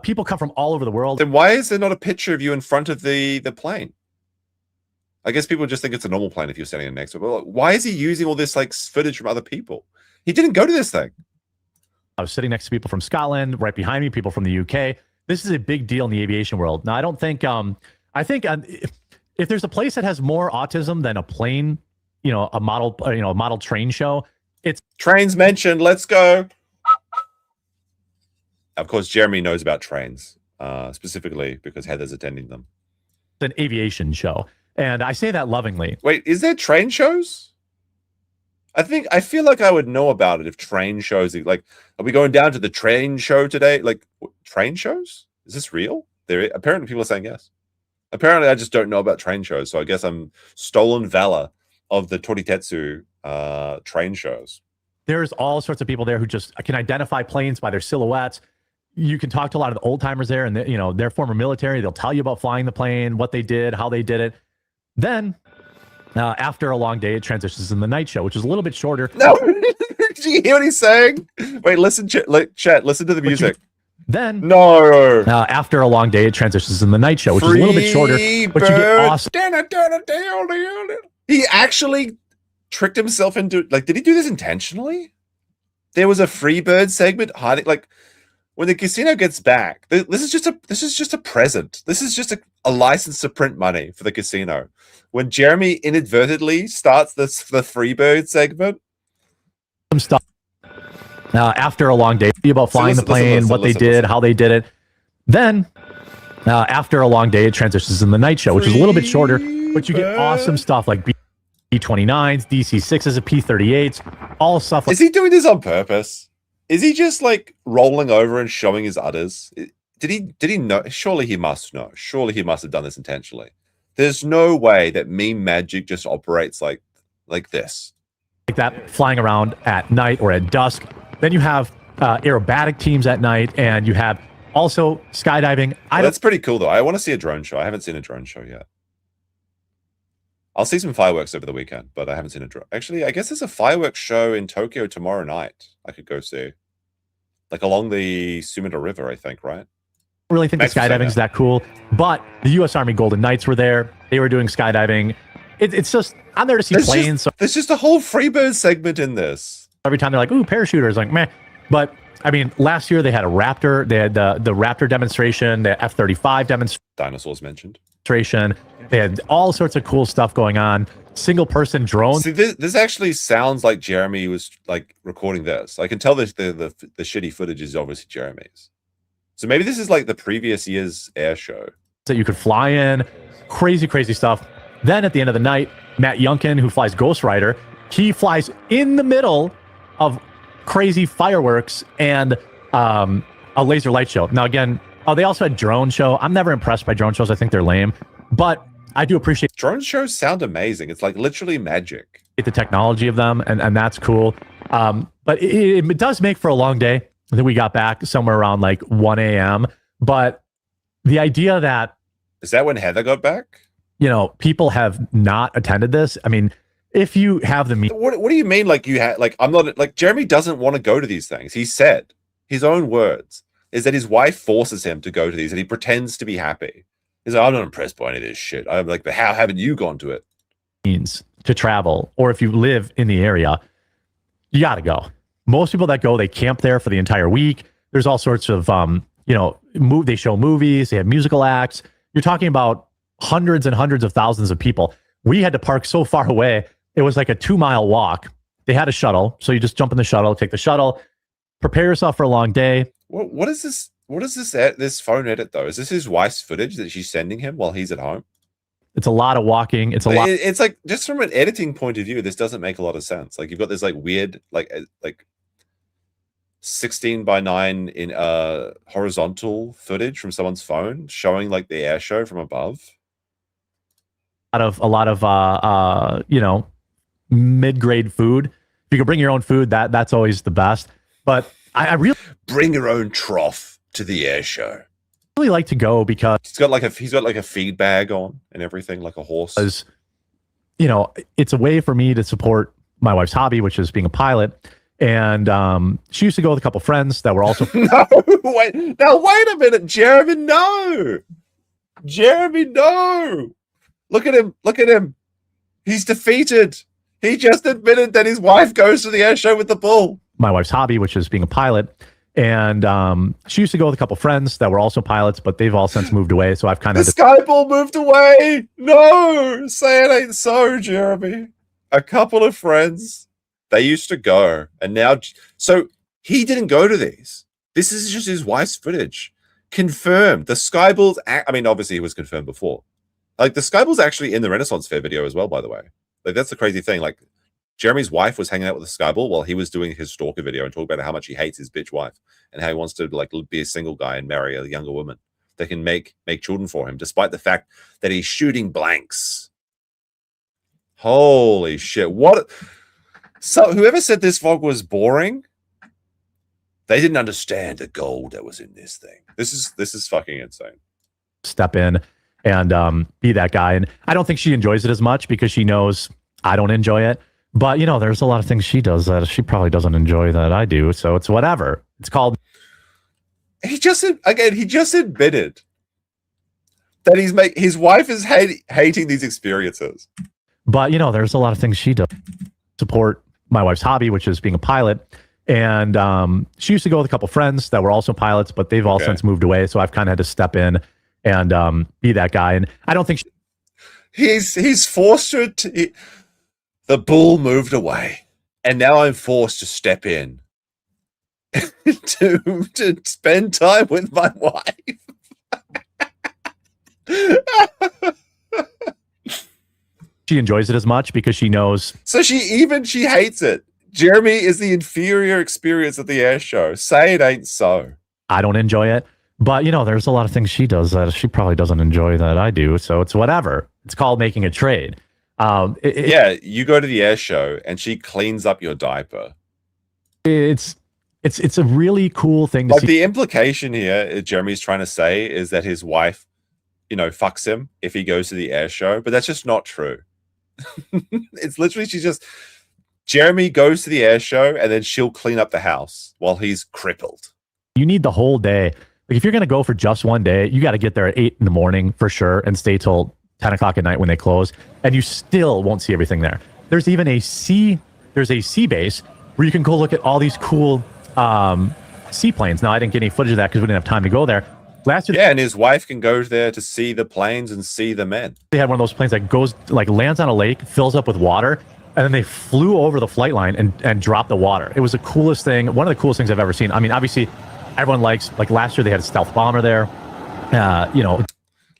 People come from all over the world. Then why is there not a picture of you in front of the plane? I guess people just think it's a normal plane if you're standing next to it. But why is he using all this like footage from other people? He didn't go to this thing. I was sitting next to people from Scotland, right behind me, people from the UK. This is a big deal in the aviation world. Now, I don't think, I think if there's a place that has more autism than a plane, a model train show, it's trains mentioned. Let's go. Of course, Jeremy knows about trains, specifically because Heather's attending them. An aviation show. And I say that lovingly. Wait, is there train shows? I feel like I would know about it if train shows, like, are we going down to the train show today? Like, train shows? Is this real? Apparently people are saying yes. Apparently I just don't know about train shows, so I guess I'm stolen valor of the Toritetsu train shows. There's all sorts of people there who just can identify planes by their silhouettes. You can talk to a lot of the old timers there, and they're former military. They'll tell you about flying the plane, what they did, how they did it. Then, after a long day, it transitions in the night show, which is a little bit shorter. No, do you hear what he's saying? Wait, listen, chat, listen to the music. Then, no. After a long day, it transitions in the night show, which is a little bit shorter. But you get awesome. He actually tricked himself into, like, did he do this intentionally? There was a Freebird segment hiding, like, when the casino gets back, this is just a present. This is just a license to print money for the casino. When Jeremy inadvertently starts the Freebird segment, some stuff. After a long day, about flying the plane, what they did, how they did it. Then, after a long day, it transitions in the night show, which is a little bit shorter, but you get awesome stuff like B-29s, DC-6s, P-38s, all stuff. Is he doing this on purpose? Is he just like rolling over and showing his udders? Did he know? Surely he must know. Surely he must have done this intentionally. There's no way that meme magic just operates like this. Like that, flying around at night or at dusk. Then you have aerobatic teams at night, and you have also skydiving. That's pretty cool, though. I want to see a drone show. I haven't seen a drone show yet. I'll see some fireworks over the weekend, but I haven't seen a drone. Actually, I guess there's a fireworks show in Tokyo tomorrow night. I could go see. Like along the Sumida River, I think, right? I really think the skydiving is that cool, but the U.S. Army Golden Knights were there. They were doing skydiving. It's just, I'm there to see planes. There's just a whole Freebird segment in this. Every time they're like, ooh, parachuters, like, meh. But, I mean, last year they had a Raptor. They had the Raptor demonstration, the F-35 demonstration. Dinosaurs mentioned. They had all sorts of cool stuff going on. Single-person drones. See, this actually sounds like Jeremy was like recording this. I can tell this the shitty footage is obviously Jeremy's. So maybe this is like the previous year's air show. That you could fly in. Crazy, crazy stuff. Then at the end of the night, Matt Yunkin, who flies Ghost Rider, he flies in the middle of crazy fireworks and a laser light show. Now, again, they also had drone show. I'm never impressed by drone shows. I think they're lame. But I do appreciate drone shows sound amazing. It's like literally magic. The technology of them, and that's cool. But it does make for a long day. I think we got back somewhere around like 1 a.m. But the idea that... Is that when Heather got back? People have not attended this. I mean, if you have the... What do you mean? Like you had, like, I'm not, like, Jeremy doesn't want to go to these things. He said, his own words, is that his wife forces him to go to these and he pretends to be happy. He's like, I'm not impressed by any of this shit. I'm like, but how haven't you gone to it? Means to travel, or if you live in the area, you got to go. Most people that go, they camp there for the entire week. There's all sorts of, they show movies, they have musical acts. You're talking about hundreds and hundreds of thousands of people. We had to park so far away. It was like a 2-mile walk. They had a shuttle. So you just jump in the shuttle, take the shuttle, prepare yourself for a long day. What is this? What is this phone edit though? Is this his wife's footage that she's sending him while he's at home? It's a lot of walking. It's a lot. It's like, just from an editing point of view, this doesn't make a lot of sense. Like, you've got this like weird, like 16:9 in horizontal footage from someone's phone showing like the air show from above. A lot of you know, mid-grade food. If you can bring your own food, that's always the best. But I really bring your own trough to the air show. Really like to go because he's got like a feed bag on and everything, like a horse. You know, it's a way for me to support my wife's hobby, which is being a pilot. And she used to go with a couple friends that were also wait a minute, Jeremy, no. Look at him. He's defeated. He just admitted that his wife goes to the air show with the bull. My wife's hobby, which is being a pilot. And she used to go with a couple friends that were also pilots, but they've all since moved away. So I've kind of... The sky bull moved away. No, say it ain't so, Jeremy. A couple of friends, they used to go. And now... So he didn't go to these. This is just his wife's footage. Confirmed. The sky bull's... I mean, obviously he was confirmed before. Like, the sky bull's actually in the Renaissance Fair video as well, by the way. Like, that's the crazy thing. Like, Jeremy's wife was hanging out with the sky bull while he was doing his stalker video and talking about how much he hates his bitch wife and how he wants to like be a single guy and marry a younger woman that can make children for him, despite the fact that he's shooting blanks. Holy shit! What? So whoever said this vlog was boring, they didn't understand the gold that was in this thing. This is fucking insane. Step in and be that guy, and I don't think she enjoys it as much because she knows I don't enjoy it. But, you know, there's a lot of things she does that she probably doesn't enjoy that I do. So it's whatever. It's called... He just admitted that his wife is hating these experiences. But, you know, there's a lot of things she does. Support my wife's hobby, which is being a pilot. And she used to go with a couple friends that were also pilots, but they've all since moved away. So I've kind of had to step in and be that guy. And I don't think... He's forced her to... The bull moved away, and now I'm forced to step in to spend time with my wife. She enjoys it as much because she knows. So she hates it. Jeremy is the inferior experience at the air show. Say it ain't so. I don't enjoy it, but, you know, there's a lot of things she does that she probably doesn't enjoy that I do. So it's whatever. It's called making a trade. Yeah, you go to the air show and she cleans up your diaper. It's a really cool thing to see. The implication here, Jeremy's trying to say, is that his wife, you know, fucks him if he goes to the air show, but that's just not true. It's literally Jeremy goes to the air show and then she'll clean up the house while he's crippled. You need the whole day. Like, if you're going to go for just one day, you got to get there at 8 in the morning for sure and stay till 10 o'clock at night when they close, and you still won't see everything there. There's even a sea base where you can go look at all these cool seaplanes. Now, I didn't get any footage of that because we didn't have time to go there. Last year, and his wife can go there to see the planes and see the men. They had one of those planes that goes, like, lands on a lake, fills up with water, and then they flew over the flight line and dropped the water. It was the coolest thing, one of the coolest things I've ever seen. I mean, obviously, everyone likes, like, last year they had a stealth bomber there. You know,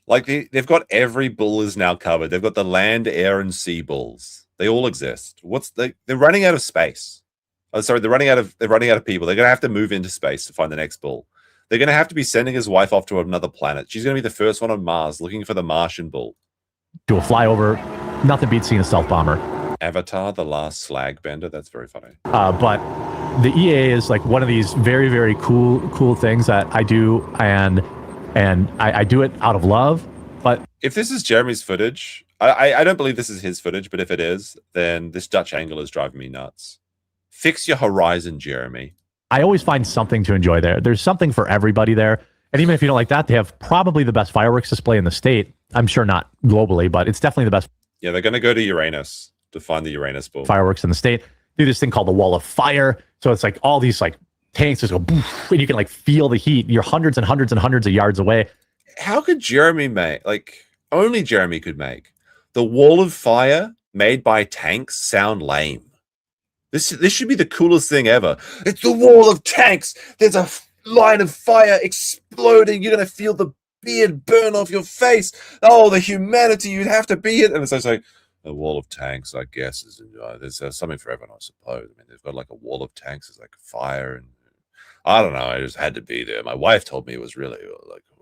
like they've got every bull is now covered. They've got the land, air, and sea bulls. They all exist. They're running out of space. Oh, sorry, they're running out of people. They're gonna have to move into space to find the next bull. They're gonna have to be sending his wife off to another planet. She's gonna be the first one on Mars looking for the Martian bull. Do a flyover. Nothing beats seeing a stealth bomber. Avatar: The Last Slag Bender. That's very funny. But the EA is like one of these very, very cool things that I do, and I do it out of love. But if this is Jeremy's footage, I don't believe this is his footage, but if it is, then this Dutch angle is driving me nuts. Fix your horizon, Jeremy. I always find something to enjoy there. There's something for everybody there. And even if you don't like that, they have probably the best fireworks display in the state. I'm sure not globally, but it's definitely the best. Yeah, they're going to go to Uranus to find the Uranus bull. Fireworks in the state. Do this thing called the Wall of Fire. So it's like all these like tanks just go boof, and you can like feel the heat. You're hundreds and hundreds and hundreds of yards away. How could Jeremy make, like, only Jeremy could make. The wall of fire made by tanks sound lame. This should be the coolest thing ever. It's the wall of tanks. There's a line of fire exploding. You're going to feel the beard burn off your face. Oh, the humanity you'd have to be in. And it's like, a wall of tanks, I guess, is there's something for everyone, I suppose. I mean, they've got like a wall of tanks. It's like fire, and I don't know. I just had to be there. My wife told me it was really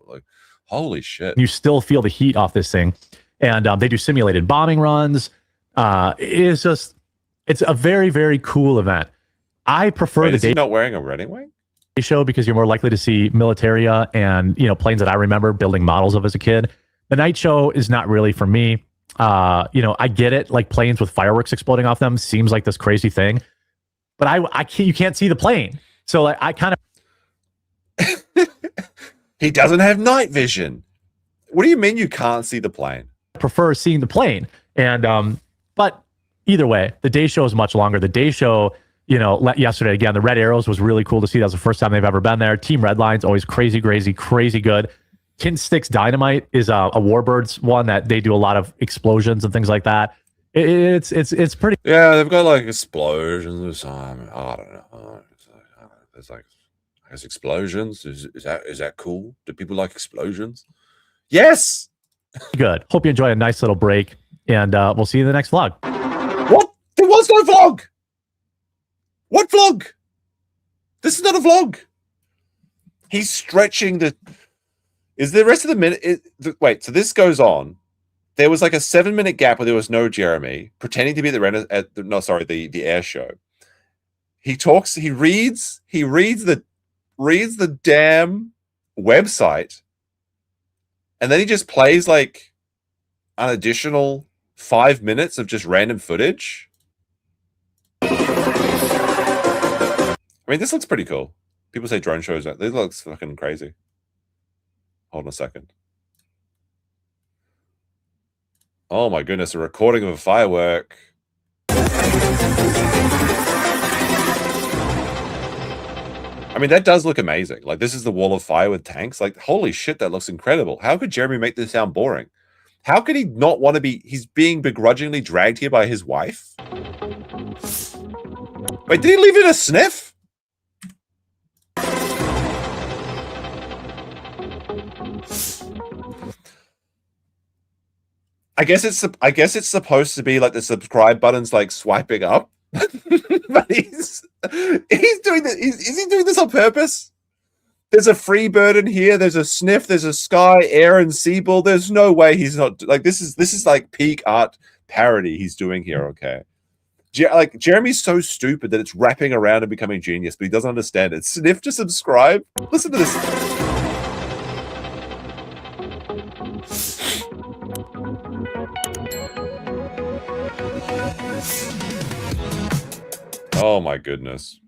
like holy shit. You still feel the heat off this thing, and they do simulated bombing runs. It's a very, very cool event. I prefer the day. Not wearing a Reading wing show because you're more likely to see militaria and planes that I remember building models of as a kid. The night show is not really for me. I get it, like planes with fireworks exploding off them seems like this crazy thing, but I can't, you can't see the plane, so like, I kind of he doesn't have night vision. What do you mean you can't see the plane? prefer seeing the plane. And but either way, the day show is much longer. The day show, yesterday again, the Red Arrows was really cool to see. That was the first time they've ever been there. Team Redline's always crazy good. Kin Sticks Dynamite is a Warbirds one that they do a lot of explosions and things like that. It's pretty. Yeah, they've got like explosions. I don't know. There's like, I guess explosions. Is that cool? Do people like explosions? Yes. Good. Hope you enjoy a nice little break, and we'll see you in the next vlog. What? There was no vlog. What vlog? This is not a vlog. He's stretching the. Is the rest of the minute? Wait. So this goes on. There was like a 7-minute gap where there was no Jeremy pretending to be the air show. He talks. He reads the damn website, and then he just plays like an additional 5 minutes of just random footage. I mean, this looks pretty cool. People say drone shows. This looks fucking crazy. Hold on a second. Oh my goodness, a recording of a firework. I mean, that does look amazing. Like, this is the wall of fire with tanks. Like, holy shit, that looks incredible. How could Jeremy make this sound boring? How could he not want to be... He's being begrudgingly dragged here by his wife? Wait, did he leave it a sniff? I guess it's supposed to be like the subscribe button's like swiping up, but he's doing this. Is he doing this on purpose? There's a free bird in here. There's a sniff. There's a sky, air, and seabull. There's no way he's not like this is like peak art parody he's doing here. Okay, Jeremy's so stupid that it's wrapping around and becoming genius, but he doesn't understand it. Sniff to subscribe. Listen to this. Oh my goodness.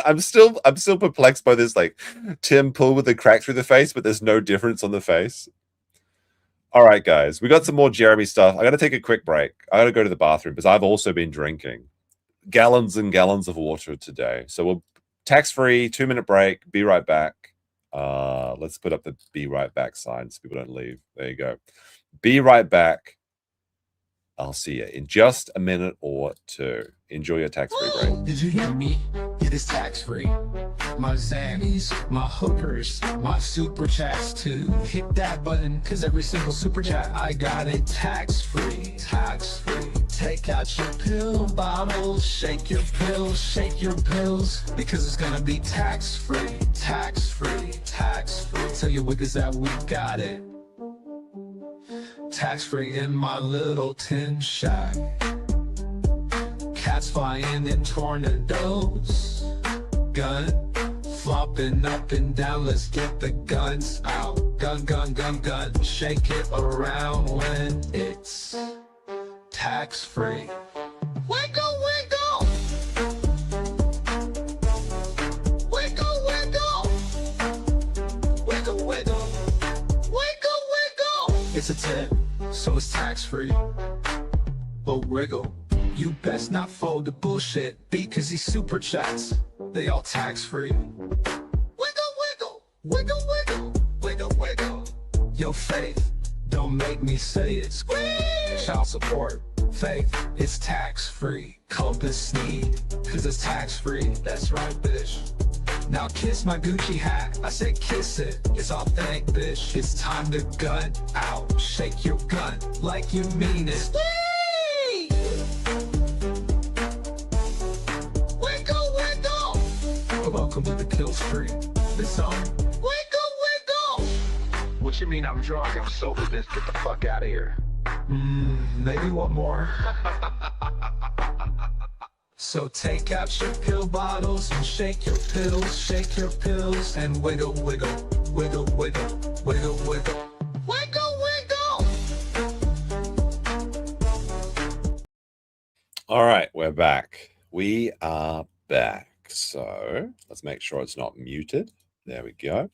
I'm still perplexed by this like Tim Pool with the crack through the face, but there's no difference on the face. All right, guys, we got some more Jeremy stuff. I got to take a quick break. I got to go to the bathroom because I've also been drinking gallons and gallons of water today. So we'll tax-free 2-minute break. Be right back. Let's put up the be right back sign so people don't leave. There you go. Be right back. I'll see you in just a minute or two. Enjoy your tax-free break. Did you hear me? It is tax-free. My Zannies, my hookers, my super chats too. Hit that button, cause every single super chat I got it tax-free. Tax-free. Take out your pill bottles, shake your pills, because it's gonna be tax-free. Tax-free, tax-free. Tell you what is that we got it. Tax-free in my little tin shack. Cats flying in tornadoes. Gun flopping up and down. Let's get the guns out. Gun, gun, gun, gun. Shake it around when it's tax-free. Wiggle, wiggle. Wiggle, wiggle. Wiggle, wiggle. Wiggle, wiggle. It's a tip, so it's tax-free. But wiggle. You best not fold the bullshit because these super chats, they all tax-free. Wiggle, wiggle, wiggle, wiggle, wiggle, wiggle. Yo, Faith, Don't make me say it. Squeeze. Child support. Faith. It's tax-free. Compass need. Cause it's tax-free. That's right, bitch. Now kiss my Gucci hat. I said kiss it. It's authentic, bitch. It's time to gun out. Shake your gun like you mean it. Wiggle, wiggle. Welcome to the kill street. This song. Wiggle, wiggle. What you mean I'm drunk? I'm sober, bitch. Get the fuck out of here. Maybe one more. So take out your pill bottles and shake your pills and wiggle, wiggle, wiggle, wiggle, wiggle, wiggle, wiggle, wiggle. All right, we're back. We are back. So let's make sure it's not muted. There we go.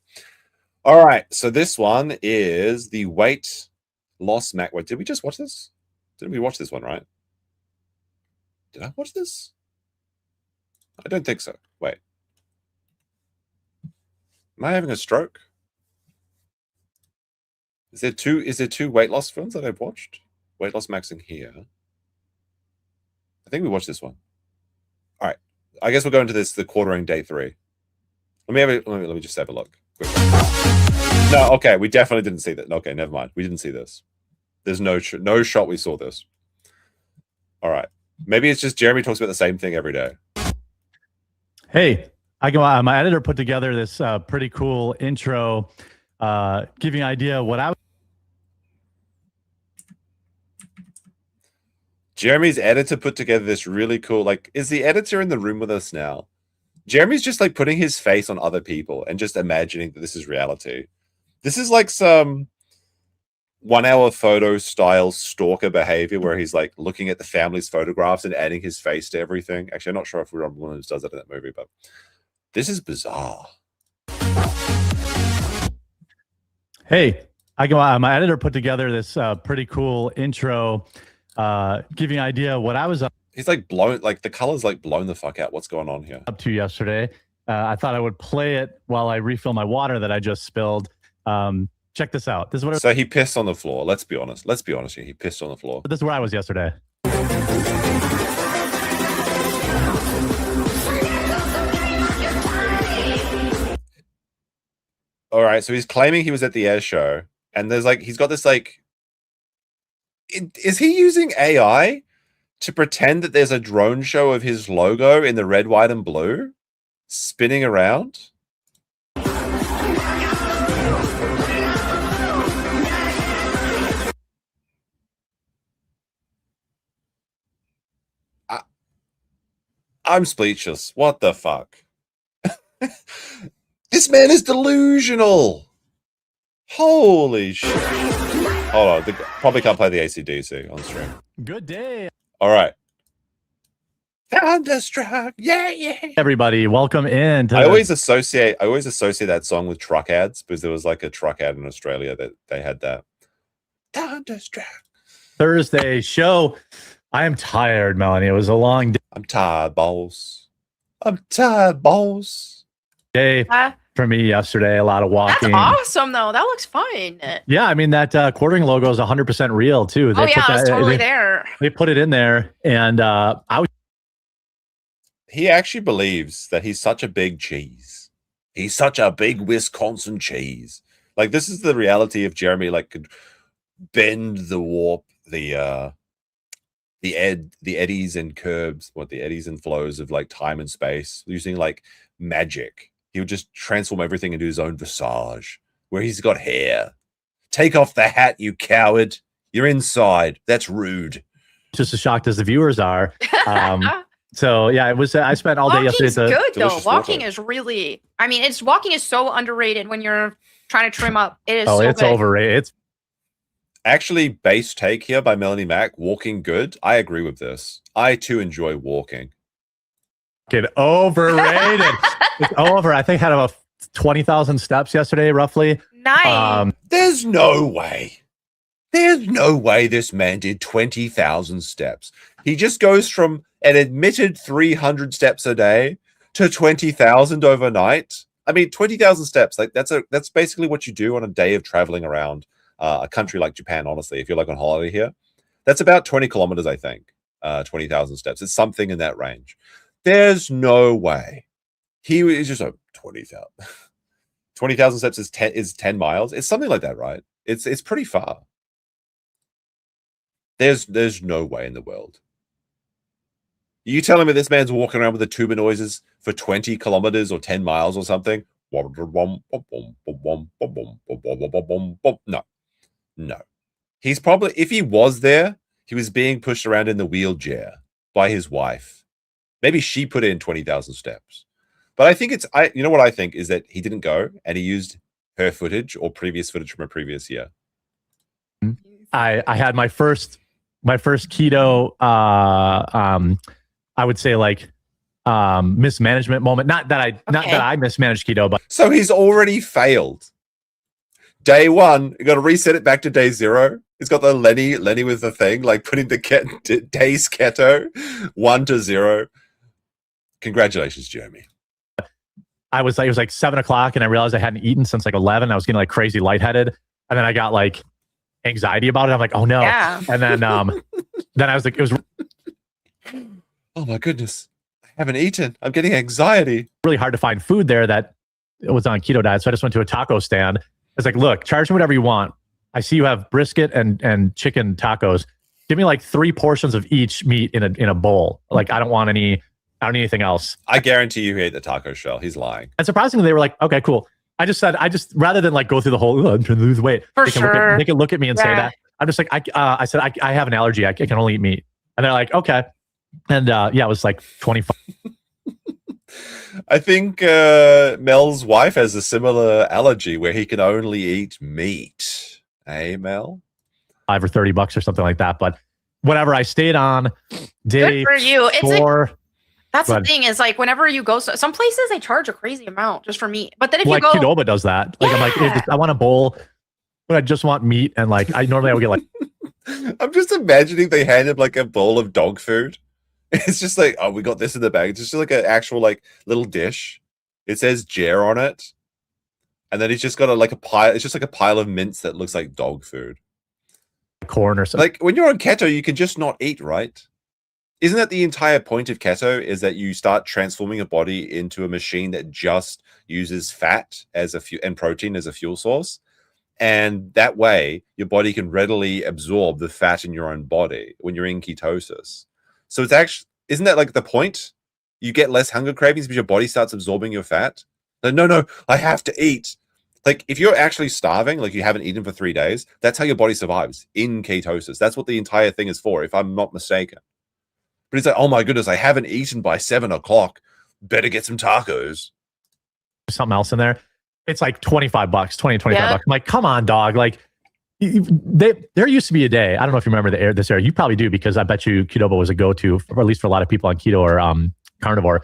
All right, so this one is the weight loss max. Wait, did we just watch this? Didn't we watch this one, right? Did I watch this? I don't think so. Wait. Am I having a stroke? Is there two weight loss films that I've watched? Weight loss maxing here. I think we watched this one. All right. I guess we'll go into the quartering day 3. Let me just have a look. No, okay, we definitely didn't see that. Okay, never mind. We didn't see this. There's no shot we saw this. All right. Maybe it's just Jeremy talks about the same thing every day. Hey, my editor put together this pretty cool intro, giving an idea of what I. Jeremy's editor put together this really cool. Like, is the editor in the room with us now? Jeremy's just like putting his face on other people and just imagining that this is reality. This is like some 1 hour photo style stalker behavior where he's like looking at the family's photographs and adding his face to everything. Actually, I'm not sure if Robin Williams does that in that movie, but this is bizarre. Hey, my editor put together this pretty cool intro, giving an idea of what I was up. He's like blown, like the color's like blown the fuck out. What's going on here? Up to yesterday. I thought I would play it while I refill my water that I just spilled. Check this out. This is what. So he pissed on the floor. Let's be honest. Let's be honest here. He pissed on the floor. This is where I was yesterday. All right. So he's claiming he was at the air show, and there's like he's got this like. Is he using AI to pretend that there's a drone show of his logo in the red, white, and blue spinning around? I'm speechless. What the fuck? This man is delusional. Holy shit. Hold on. Probably can't play the AC/DC on stream. Good day. All right. Thunderstruck. Yeah, yeah. Everybody, welcome in. I always associate that song with truck ads because there was like a truck ad in Australia that they had that. Thunderstruck. Thursday show. I am tired, Melanie. It was a long day. I'm tired, boss. I'm tired, boss. Day for me yesterday. A lot of walking. That's awesome, though. That looks fun. Yeah, I mean, that quartering logo is 100% real, too. They it was totally there. They put it in there, and he actually believes that he's such a big cheese. He's such a big Wisconsin cheese. Like, this is the reality if Jeremy, like, could bend the warp, the eddies and curbs, the eddies and flows of like time and space using like magic. He would just transform everything into his own visage where he's got hair. Take off the hat, you coward. You're inside. That's rude. Just as shocked as the viewers are. So yeah, it was. I spent all day yesterday. Good though. Walking is really. I mean, walking is so underrated when you're trying to trim up. It is. Oh, so it's good. Overrated. It's actually base take here by Melanie Mac. Walking good. I agree with this. I too enjoy walking. Get overrated. It's over. I think I had about 20,000 steps yesterday, roughly. Nice. There's no way. There's no way this man did 20,000 steps. He just goes from an admitted 300 steps a day to 20,000 overnight. I mean, 20,000 steps. Like that's basically what you do on a day of traveling around a country like Japan, honestly, if you're like on holiday here, that's about 20 kilometers, I think. 20,000 steps. It's something in that range. There's no way. He is just 20,000. 20,000 steps is 10 miles. It's something like that, right? It's pretty far. There's no way in the world. You telling me this man's walking around with the tuba noises for 20 kilometers or 10 miles or something? No. No. He's probably, if he was there, he was being pushed around in the wheelchair by his wife. Maybe she put in 20,000 steps. But I think you know what I think is that he didn't go and he used her footage or previous footage from a previous year. I had my first keto, I would say like mismanagement moment. Not that I mismanaged keto, but so he's already failed. Day one, you got to reset it back to day 0. He's got the Lenny with the thing, like putting the days keto 1 to 0. Congratulations, Jeremy. it was like 7 o'clock and I realized I hadn't eaten since like 11. I was getting like crazy lightheaded. And then I got like anxiety about it. I'm like, oh no. Yeah. And then I was like, it was oh my goodness. I haven't eaten. I'm getting anxiety. really hard to find food there that was on keto diet. So I just went to a taco stand. I was like, look, charge me whatever you want. I see you have brisket and chicken tacos. Give me like 3 portions of each meat in a bowl. Like I don't need anything else. I guarantee you he ate the taco shell. He's lying. And surprisingly, they were like, okay, cool. I just rather than like go through the whole, I'm trying to lose weight. For they sure. They can look at me and say that. I'm just like, I said, I have an allergy. I can only eat meat. And they're like, okay. And yeah, it was like 25. I think Mel's wife has a similar allergy where he can only eat meat. Hey, Mel? $5 or $30 or something like that. But whatever, I stayed on day Good for you. It's 4. That's But- the thing is like whenever you go, some places they charge a crazy amount just for meat. But then if like you go, Qdoba does that. Like I'm like, hey, I want a bowl, but I just want meat. And like I would get like I'm just imagining they hand him like a bowl of dog food. It's just like, oh, we got this in the bag. It's just like an actual like little dish. It says Jer on it. And then he's just got a pile. It's just like a pile of mints that looks like dog food. corn or something. Like when you're on keto, you can just not eat, right? Isn't that the entire point of keto, is that you start transforming your body into a machine that just uses fat as and protein as a fuel source? And that way your body can readily absorb the fat in your own body when you're in ketosis. So it's actually, isn't that like the point? You get less hunger cravings because your body starts absorbing your fat. No, I have to eat. Like if you're actually starving, like you haven't eaten for 3 days, that's how your body survives in ketosis. That's what the entire thing is for, if I'm not mistaken. But it's like, oh my goodness, I haven't eaten by 7 o'clock. Better get some tacos. something else in there. It's like $25, 20, $25. Yeah. I'm like, come on, dog. Like there used to be a day. I don't know if you remember this era. You probably do, because I bet you Qdoba was a go-to, or at least for a lot of people on keto or carnivore.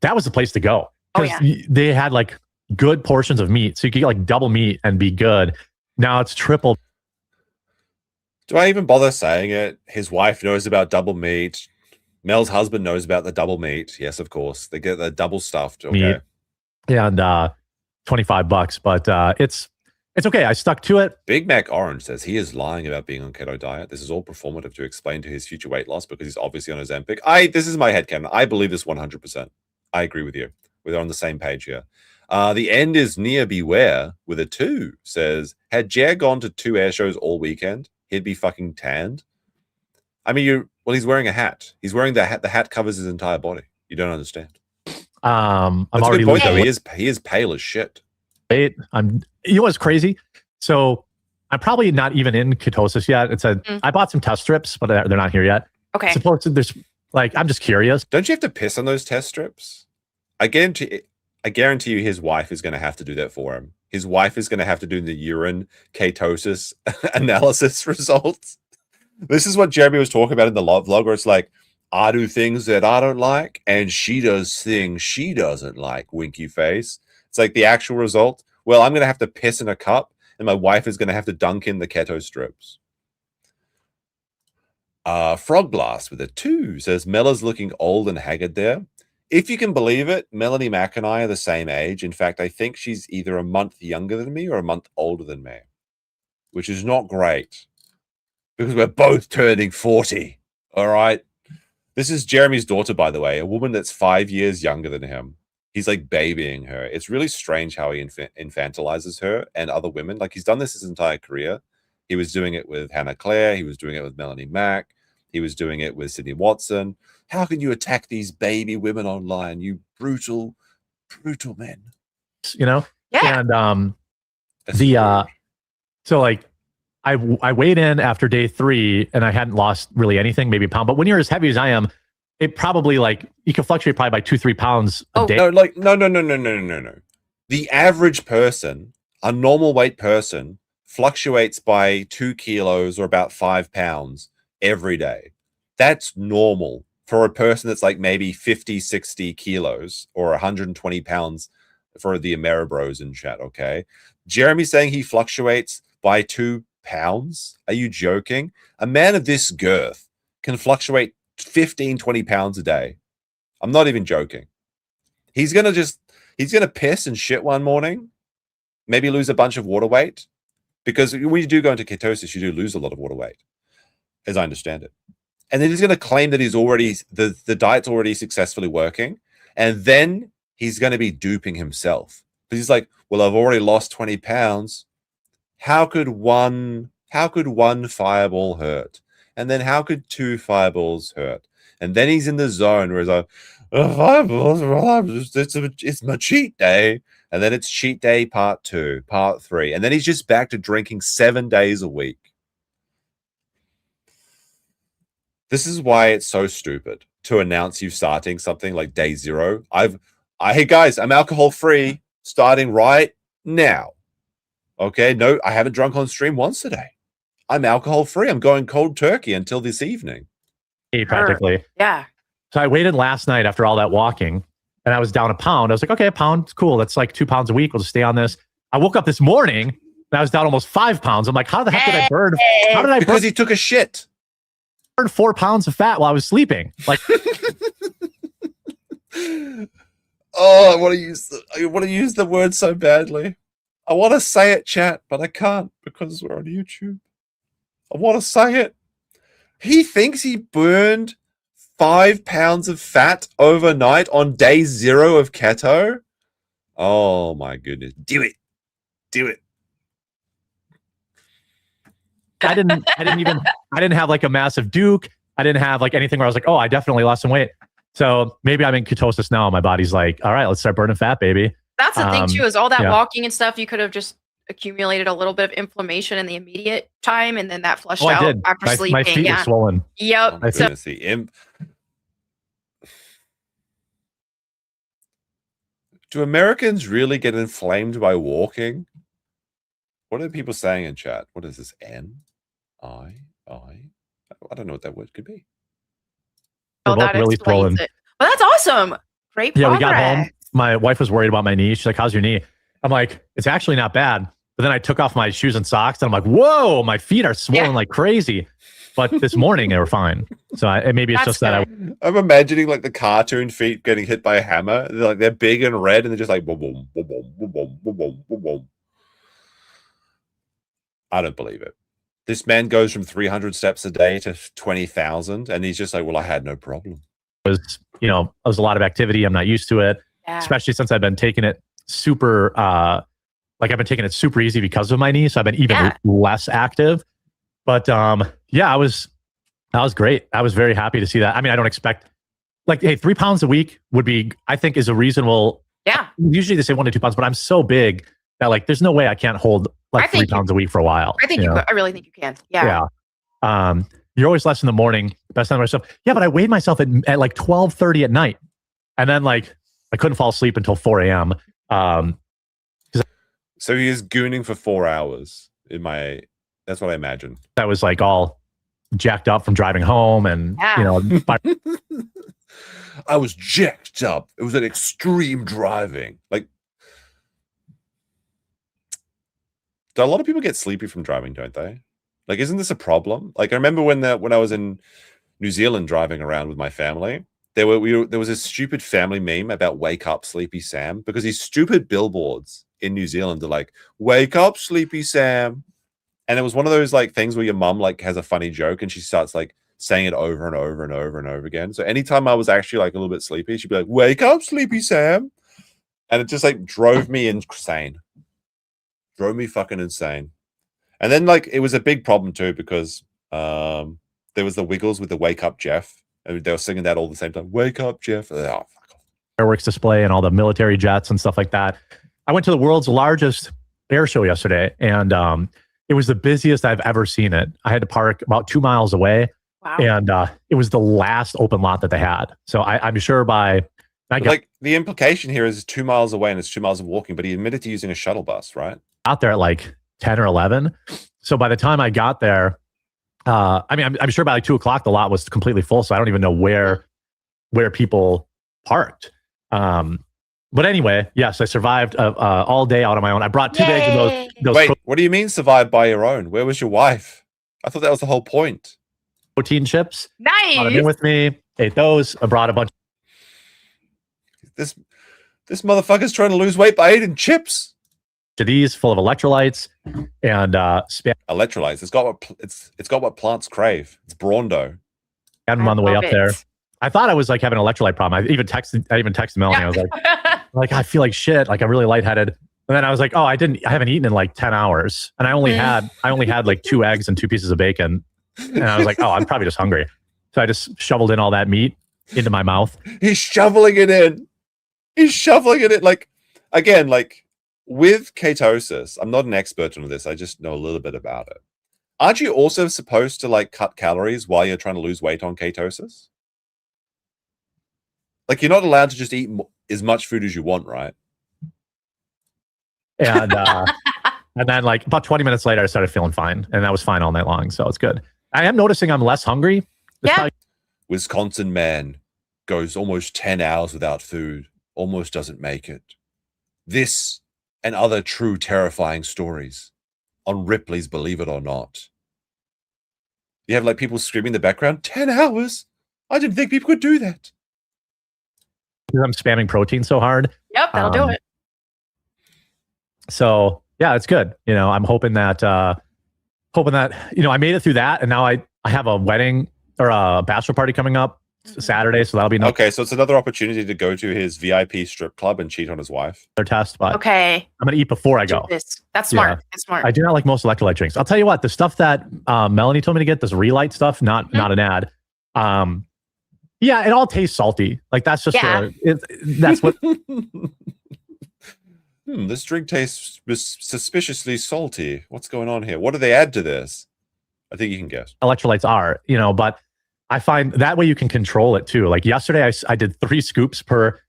That was the place to go. Oh, Because yeah. they had like good portions of meat. So you could get like double meat and be good. Now it's triple. Do I even bother saying it? His wife knows about double meat. Mel's husband knows about the double meat. Yes, of course. They get the double stuffed. Okay. Meat. And $25. But it's okay. I stuck to it. Big Mac Orange says he is lying about being on keto diet. This is all performative to explain to his future weight loss because he's obviously on Ozempic. This is my headcanon. I believe this 100%. I agree with you. We're on the same page here. The end is near beware with a 2 says, had Jer gone to 2 air shows all weekend, he'd be fucking tanned. I mean, he's wearing a hat. He's wearing the hat. The hat covers his entire body. You don't understand. I'm That's a already good point, though. losing He is pale as shit. weight. You know what's crazy? So I'm probably not even in ketosis yet. I bought some test strips, but they're not here yet. Okay. Supposed to, there's like, I'm just curious. Don't you have to piss on those test strips? I guarantee you his wife is going to have to do that for him. His wife is going to have to do the urine ketosis analysis results. This is what Jeremy was talking about in the vlog, where it's like, I do things that I don't like, and she does things she doesn't like, winky face. It's like the actual result. Well, I'm going to have to piss in a cup, and my wife is going to have to dunk in the keto strips. Frog Blast with a 2 says, Mella's looking old and haggard there. If you can believe it, Melanie Mack and I are the same age. In fact, I think she's either a month younger than me or a month older than me. which is not great because we're both turning 40. All right. This is Jeremy's daughter, by the way, a woman that's 5 years younger than him. He's like babying her. It's really strange how he infantilizes her and other women. Like he's done this his entire career. He was doing it with Hannah Claire. He was doing it with Melanie Mack. He was doing it with Sydney Watson. How can you attack these baby women online? You brutal, brutal men. You know? Yeah. And That's the weird. so like I weighed in after day 3 and I hadn't lost really anything, maybe a pound. But when you're as heavy as I am, it probably like you can fluctuate probably by 2-3 pounds a day. No, like no. The average person, a normal weight person, fluctuates by 2 kilos or about 5 pounds every day. That's normal for a person that's like maybe 50, 60 kilos or 120 pounds for the Ameribros in chat, okay? Jeremy's saying he fluctuates by 2 pounds. Are you joking? A man of this girth can fluctuate 15, 20 pounds a day. I'm not even joking. He's going to piss and shit one morning, maybe lose a bunch of water weight, because when you do go into ketosis, you do lose a lot of water weight, as I understand it. And then he's going to claim that he's already, the diet's already successfully working. And then he's going to be duping himself. Because he's like, well, I've already lost 20 pounds. How could one fireball hurt? And then how could 2 fireballs hurt? And then he's in the zone where he's like, fireballs, it's my cheat day. And then it's cheat day part 2, part 3. And then he's just back to drinking 7 days a week. This is why it's so stupid to announce you starting something like day 0. Hey guys, I'm alcohol free starting right now. Okay, no, I haven't drunk on stream once today. I'm alcohol free. I'm going cold turkey until this evening. Practically. Yeah. So I waited last night after all that walking and I was down a pound. I was like, okay, a pound, cool. That's like 2 pounds a week. We'll just stay on this. I woke up this morning and I was down almost 5 pounds. I'm like, how the heck did I burn? How did I Because burn he took a shit. 4 pounds of fat while I was sleeping? Like, oh, I want to use the word so badly. I want to say it, chat, but I can't because we're on YouTube. I want to say it. He thinks he burned 5 pounds of fat overnight on day 0 of keto. Oh my goodness. Do it. I didn't have like a massive Duke. I didn't have like anything where I was like, oh, I definitely lost some weight. So maybe I'm in ketosis now. My body's like, all right, let's start burning fat, baby. That's the thing too, is all that yeah. walking and stuff, you could have just accumulated a little bit of inflammation in the immediate time and then that flushed I out did. after sleeping. My feet are swollen. Yep. I'm So, gonna see Do Americans really get inflamed by walking? What are people saying in chat? What is this? I don't know what that word could be. We're both that really explains swollen. it. Well, that's awesome. Great progress. Yeah, we got home. My wife was worried about my knee. She's like, how's your knee? I'm like, it's actually not bad. But then I took off my shoes and socks and I'm like, whoa, my feet are swollen like crazy. But this morning they were fine. So maybe it's just that I'm imagining like the cartoon feet getting hit by a hammer. They're big and red and they're just like boom, boom, boom, boom, boom, boom, boom, boom, boom. I don't believe it. This man goes from 300 steps a day to 20,000 and he's just like, well, I had no problem. It was a lot of activity. I'm not used to it, especially since I've been taking it super, I've been taking it super easy because of my knee. So I've been even less active. But that was great. I was very happy to see that. I mean, I don't expect hey, 3 pounds a week would be, I think, is a reasonable. Yeah. Usually they say 1 to 2 pounds, but I'm so big that there's no way I can't hold 3 pounds a week for a while. I think you could. I really think you can. Yeah. Yeah. You're always less in the morning. Best time myself. Yeah, but I weighed myself at like 12:30 at night, and then I couldn't fall asleep until 4 a.m. So he is gooning for 4 hours. That's what I imagine. That was like all jacked up from driving home, and I was jacked up. It was an extreme driving. Do a lot of people get sleepy from driving? Don't they? Isn't this a problem? I remember when I was in New Zealand driving around with my family, there was a stupid family meme about wake up, sleepy Sam, because these stupid billboards in New Zealand are like, wake up, sleepy Sam. And it was one of those like things where your mum like has a funny joke and she starts like saying it over and over and over and over again. So anytime I was actually like a little bit sleepy, she'd be like, "Wake up, sleepy Sam," and it just like drove me insane. Drove me fucking insane. And then like it was a big problem too because there was the Wiggles with the "Wake Up, Jeff," and they were singing that all the same time. "Wake up, Jeff." Oh, fuck off. Fireworks display and all the military jets and stuff like that. I went to the world's largest air show yesterday, and it was the busiest I've ever seen it. I had to park about 2 miles away, and it was the last open lot that they had. So I'm sure by like the implication here is 2 miles away and it's 2 miles of walking, but he admitted to using a shuttle bus, right? Out there at like 10 or 11. So by the time I got there, I mean, I'm sure by like 2 o'clock the lot was completely full. So I don't even know where people parked. But anyway, yes, I survived all day out on my own. I brought 2 bags of those. Wait, what do you mean survived by your own? Where was your wife? I thought that was the whole point. Protein chips. Nice. Brought them in with me. Ate those. I brought a bunch. This motherfucker's trying to lose weight by eating chips. To these full of electrolytes and electrolytes. It's got what plants crave. It's Brawndo. Had them on the way up there. I thought I was like having an electrolyte problem. I even texted Melanie. I was like, I feel like shit. Like I'm really lightheaded. And then I was like, oh, I haven't eaten in like 10 hours. And I only had like 2 eggs and 2 pieces of bacon. And I was like, oh, I'm probably just hungry. So I just shoveled in all that meat into my mouth. He's shoveling it in. Like, again, like with ketosis, I'm not an expert on this. I just know a little bit about it. Aren't you also supposed to like cut calories while you're trying to lose weight on ketosis? Like you're not allowed to just eat as much food as you want, right? And and then like about 20 minutes later, I started feeling fine, and I was fine all night long. So it's good. I am noticing I'm less hungry. Wisconsin man goes almost 10 hours without food, almost doesn't make it. This and other true terrifying stories on Ripley's Believe It or Not. You have like people screaming in the background, 10 hours? I didn't think people could do that. Because I'm spamming protein so hard. Yep, that'll do it. So yeah, it's good. You know, I'm hoping that I made it through that, and now I have a wedding or a bachelor party coming up Saturday, so that'll be okay. So it's another opportunity to go to his VIP strip club and cheat on his wife. Their test, but okay, I'm gonna eat before I go. That's smart. Yeah. That's smart. I do not like most electrolyte drinks. I'll tell you what, the stuff that Melanie told me to get, this Relight stuff, not an ad. Yeah, it all tastes salty. Like that's just that's what. This drink tastes suspiciously salty. What's going on here? What do they add to this? I think you can guess. Electrolytes are, but I find that way you can control it too. Like yesterday, I did 3 scoops per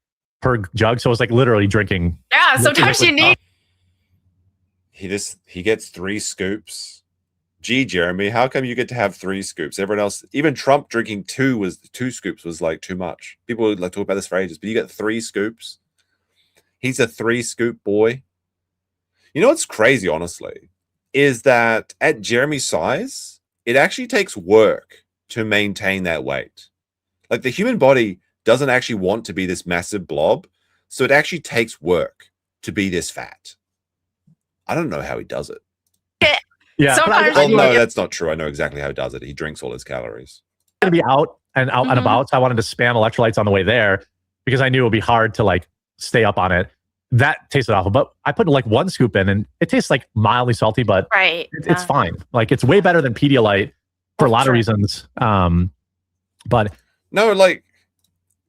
jug, so it was like literally drinking. Yeah, sometimes you need. He gets 3 scoops. Gee, Jeremy, how come you get to have 3 scoops? Everyone else, even Trump drinking 2 scoops was like too much. People would like talk about this for ages, but you get 3 scoops. He's a 3 scoop boy. You know what's crazy, honestly, is that at Jeremy's size, it actually takes work to maintain that weight. Like the human body doesn't actually want to be this massive blob, so it actually takes work to be this fat. I don't know how he does it. Yeah, no, that's not true. I know exactly how he does it. He drinks all his calories. I'm gonna be out and about, so I wanted to spam electrolytes on the way there because I knew it would be hard to like stay up on it. That tasted awful, but I put like 1 scoop in, and it tastes like mildly salty, but it's fine. Like it's way better than Pedialyte for a lot of reasons. But no, like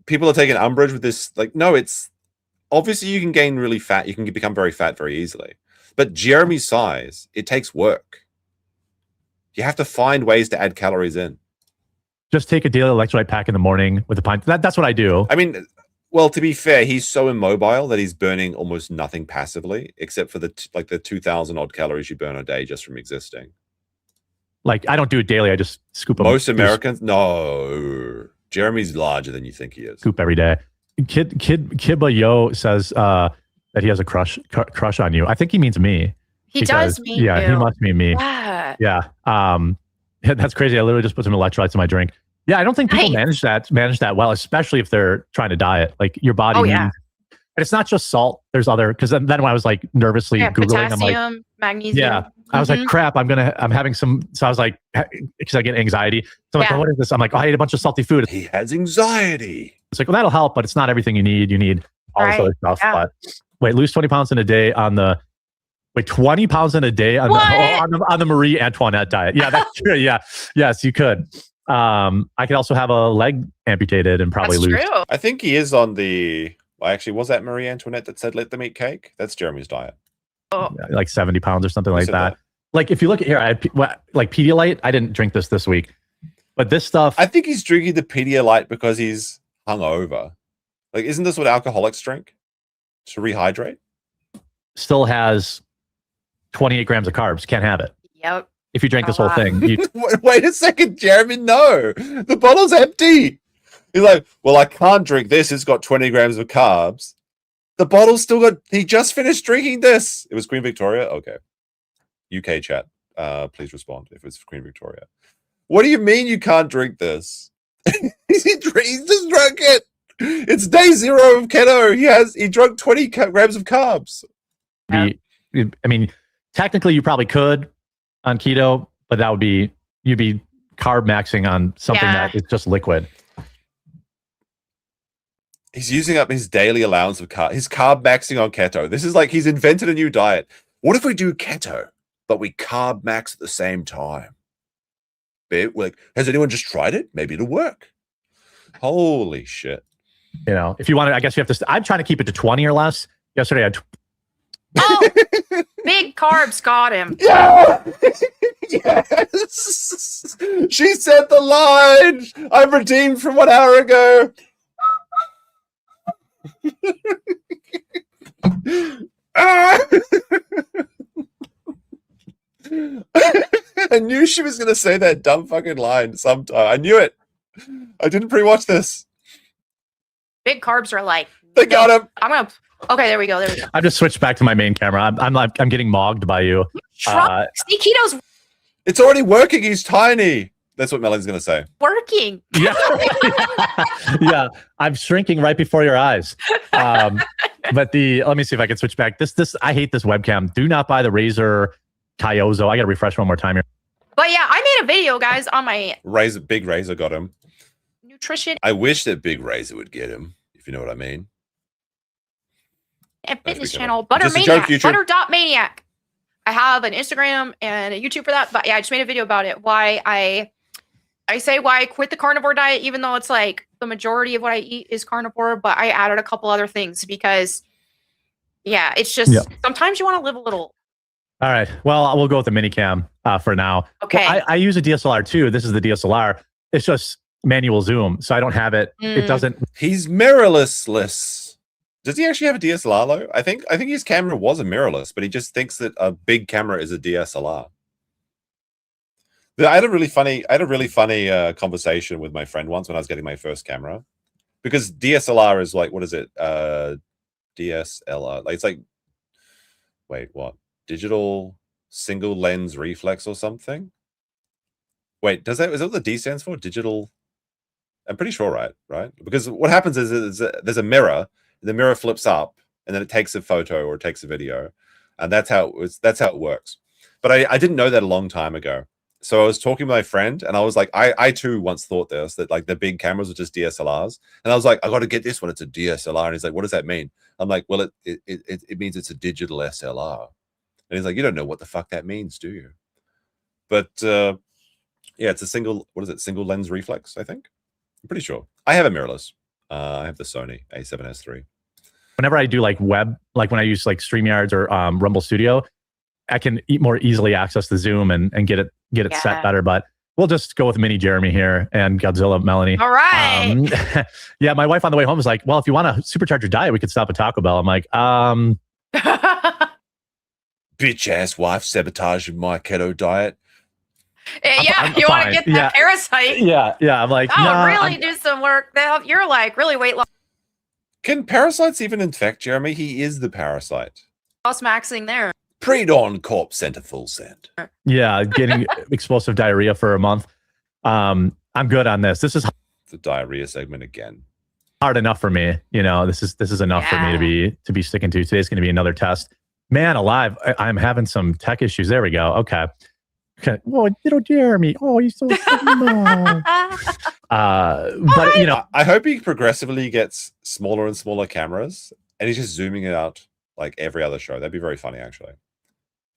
people are taking umbrage with this. Like, no, it's obviously you can gain really fat. You can become very fat very easily. But Jeremy's size, it takes work. You have to find ways to add calories in. Just take a daily electrolyte pack in the morning with a pint. That's what I do. I mean, well, to be fair, he's so immobile that he's burning almost nothing passively, except for the 2,000 odd calories you burn a day just from existing. Like, I don't do it daily. I just scoop them. Most Americans, no. Jeremy's larger than you think he is. Scoop every day. Kidba Yo says that he has a crush on you. I think he means me. He does mean you. He must mean me. Yeah. That's crazy. I literally just put some electrolytes in my drink. Yeah, I don't think people manage that well, especially if they're trying to diet. Like your body needs, and it's not just salt. There's other, because then when I was like nervously Googling, potassium, I'm like, magnesium. I was like, crap, I'm having some. So I was like, because I get anxiety. So I'm like, Yeah. oh, what is this? I'm like, oh, I ate a bunch of salty food. He has anxiety. It's like, well, that'll help, but it's not everything you need. You need all this Right. other stuff. Yeah. But wait, lose 20 pounds in a day on the 20 pounds in a day on the Marie Antoinette diet. Yeah, that's true. Yeah. Yes, you could. I could also have a leg amputated and probably That's lose. true. I think he is on the. Well, actually, was that Marie Antoinette that said let them eat cake? That's Jeremy's diet. Like 70 pounds or something Who like said that. Like if you look at here, I had like Pedialyte. I didn't drink this week, but this stuff. I think he's drinking the Pedialyte because he's hungover. Like, isn't this what alcoholics drink to rehydrate? Still has 28 grams of carbs. Can't have it. Yep. If you drink this A whole lot. thing, you, Wait a second, Jeremy. No, the bottle's empty. He's like, well, I can't drink this. It's got 20 grams of carbs. The bottle's still got. He just finished drinking this. It was Queen Victoria. Okay. UK chat. Please respond if it's Queen Victoria. What do you mean you can't drink this? He's just drunk it. It's day 0 of keto. He drunk 20 grams of carbs. I mean, technically you probably could on keto, but that would be you'd be carb maxing on something that is just liquid. He's using up his daily allowance of carb. He's carb maxing on keto. This is like he's invented a new diet. What if we do keto, but we carb max at the same time? Like, has anyone just tried it? Maybe it'll work. Holy shit. You know, if you want to, I guess you have to. I'm trying to keep it to 20 or less. Yesterday I had Oh, big carbs got him. Yeah! Yes! She said the line! I'm redeemed from 1 hour ago. I knew she was going to say that dumb fucking line sometime. I knew it. I didn't pre-watch this. Big carbs are like. They got him. I'm gonna. Okay, there we go. There we go. I've just switched back to my main camera. I'm getting mogged by you. See, keto's It's already working. He's tiny. That's what Melon's going to say. working. Yeah. Yeah. I'm shrinking right before your eyes. But let me see if I can switch back. I hate this webcam. Do not buy the Razer Kyozo. I got to refresh one more time here. But yeah, I made a video, guys, on my Big Razor got him. nutrition I wish that Big Razor would get him, if you know what I mean. and fitness become channel, just a joke, Buttermaniac, future. Butter.maniac. I have an Instagram and a YouTube for that, but yeah, I just made a video about it. Why I quit the carnivore diet, even though it's like the majority of what I eat is carnivore, but I added a couple other things because it's just sometimes you want to live a little. All right. Well, we'll go with the minicam for now. Okay. Well, I use a DSLR too. This is the DSLR. It's just manual zoom, so I don't have it. It doesn't. He's mirrorless. Does he actually have a DSLR though? I think his camera was a mirrorless, but he just thinks that a big camera is a DSLR. I had a really funny conversation with my friend once when I was getting my first camera, because DSLR is like, what is it? DSLR. Like, it's like, wait, what? Digital single lens reflex or something? Wait, is that what the D stands for? Digital. I'm pretty sure, right? Because what happens is there's a mirror. The mirror flips up, and then it takes a photo or it takes a video, and that's how it works. But I didn't know that a long time ago. So I was talking with my friend, and I was like, I too once thought this, that like the big cameras were just DSLRs, and I was like, I got to get this one. It's a DSLR, and he's like, what does that mean? I'm like, well, it means it's a digital SLR, and he's like, you don't know what the fuck that means, do you? But yeah, it's a single lens reflex, I think. I'm pretty sure. I have a mirrorless. I have the Sony A7S III. Whenever I do like web, like when I use like StreamYards or Rumble Studio, I can more easily access the zoom and get it set better. But we'll just go with Mini Jeremy here and Godzilla Melanie. All right. Yeah, my wife on the way home was like, well, if you want to supercharge your diet, we could stop at Taco Bell. I'm like, Bitch ass wife sabotaging my keto diet. Yeah, you want to get that parasite. Yeah. I'm like, oh, really do some work. You're like really weight loss. Can parasites even infect Jeremy? He is the parasite. LOOKSMAXER there. Pre-dawn corpse sent a full send. Yeah, getting explosive diarrhea for a month. I'm good on this. This is the diarrhea segment again. Hard enough for me. You know, this is enough for me to be sticking to. Today's going to be another test. Man alive, I'm having some tech issues. There we go. Okay. Oh, little Jeremy. Oh, he's so small. But you know, I hope he progressively gets smaller and smaller cameras, and he's just zooming it out like every other show. That'd be very funny, actually.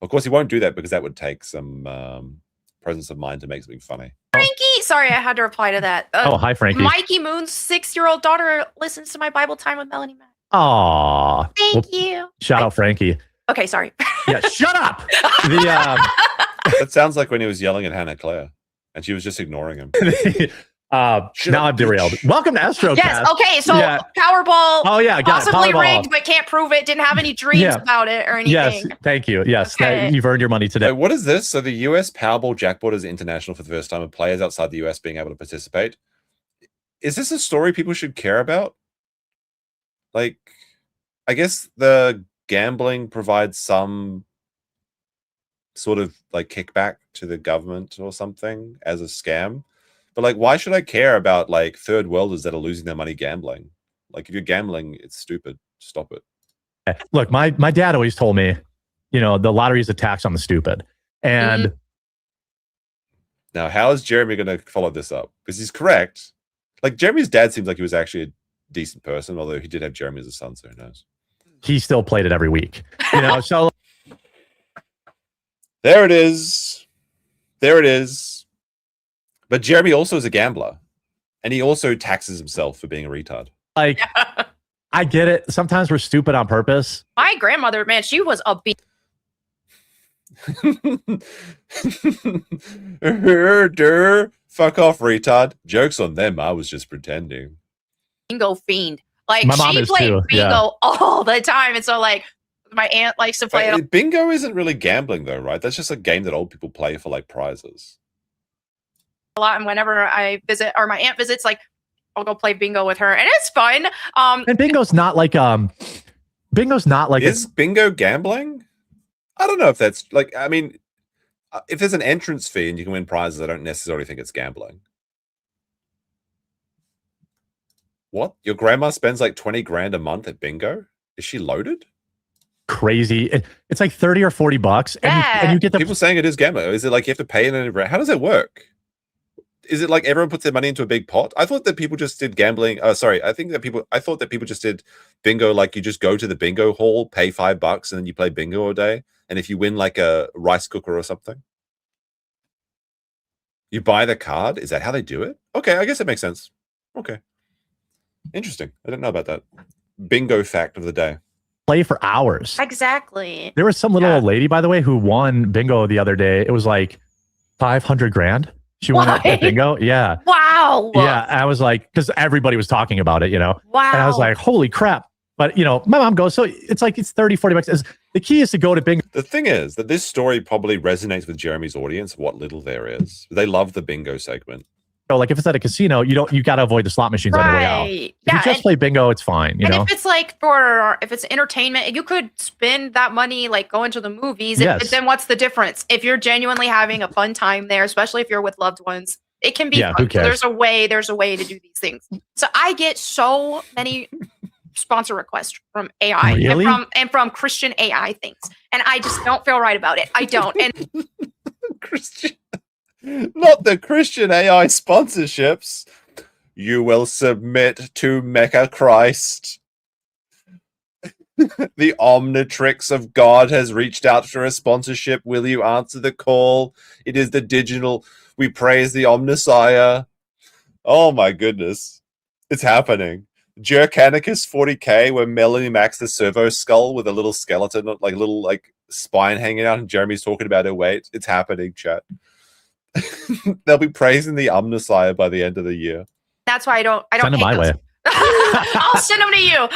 Of course, he won't do that because that would take some presence of mind to make something funny. Frankie, sorry, I had to reply to that. Oh, hi, Frankie. Mikey Moon's 6-year-old daughter listens to my Bible time with Melanie Matt. Aw. Thank you. Shout out, Frankie. Okay, sorry. Yeah, shut up. That sounds like when he was yelling at Hannah Claire, and she was just ignoring him. Now I'm derailed. Welcome to Astrocast. Yes. Okay. So Powerball. Oh yeah, got possibly it. Powerball. rigged, but can't prove it. Didn't have any dreams about it or anything. Yes. Thank you. Yes. Okay. You've earned your money today. So what is this? So the US Powerball jackpot is international for the first time, with players outside the US being able to participate. Is this a story people should care about? Like, I guess the gambling provides some sort of like kickback to the government or something as a scam. But like, why should I care about like third worlders that are losing their money gambling? Like, if you're gambling, it's stupid. Stop it. Look, my dad always told me, you know, the lottery is a tax on the stupid. And now, how is Jeremy going to follow this up? Because he's correct. Like, Jeremy's dad seems like he was actually a decent person, although he did have Jeremy as a son, so who knows? he still played it every week. You know, so there it is. There it is. But Jeremy also is a gambler, and he also taxes himself for being a retard. like, I get it. Sometimes we're stupid on purpose. My grandmother, man, she was a Fuck off, retard. Joke's on them. I was just pretending. bingo fiend. Like, My mom she is played too, bingo yeah. all the time. And so, like, my aunt likes to play it. Bingo isn't really gambling, though, right? That's just a game that old people play for, like, prizes. A lot. And whenever I visit, or my aunt visits, like, I'll go play bingo with her. And it's fun. And bingo's not like Is bingo gambling? I don't know if that's, like, I mean, if there's an entrance fee and you can win prizes, I don't necessarily think it's gambling. What? Your grandma spends like 20 grand a month at bingo? Is she loaded? crazy. It's like 30 or 40 bucks. And you get the People saying it is gambling. Is it like you have to pay in an How does it work? Is it like everyone puts their money into a big pot? I thought that people just did gambling. I thought that people just did bingo. Like, you just go to the bingo hall, pay $5, and then you play bingo all day. And if you win like a rice cooker or something, you buy the card. Is that how they do it? Okay, I guess it makes sense. Okay. Interesting. I didn't know about that. Bingo fact of the day. play for hours. Exactly. There was some little old lady, by the way, who won bingo the other day. It was like 500 grand. She won at bingo. Yeah. Wow. Yeah. I was like, because everybody was talking about it, you know. Wow. And I was like, holy crap. But, you know, my mom goes, so it's like, it's 30, 40 bucks. The key is to go to bingo. The thing is that this story probably resonates with Jeremy's audience, what little there is. They love the bingo segment. Like, if it's at a casino, you got to avoid the slot machines on the way out. If you just play bingo, it's fine. You know, if it's like if it's entertainment, you could spend that money like going to the movies. Yes. But then what's the difference? If you're genuinely having a fun time there, especially if you're with loved ones, it can be fun. Who cares? So there's a way to do these things. So I get so many sponsor requests from AI Really? and from Christian AI things, and I just don't feel right about it. I don't. And Christian. Not the Christian AI sponsorships. You will submit to Mecha Christ. The Omnitrix of God has reached out for a sponsorship. Will you answer the call? It is the digital. We praise the Omnissiah. Oh my goodness. It's happening. Jerkanicus 40k, where Melanie Max the servo skull with a little skeleton, like little like spine hanging out, and Jeremy's talking about her weight. It's happening, chat. They'll be praising the Omnissiah by the end of the year. that's why I don't send them my way. I'll send them to you.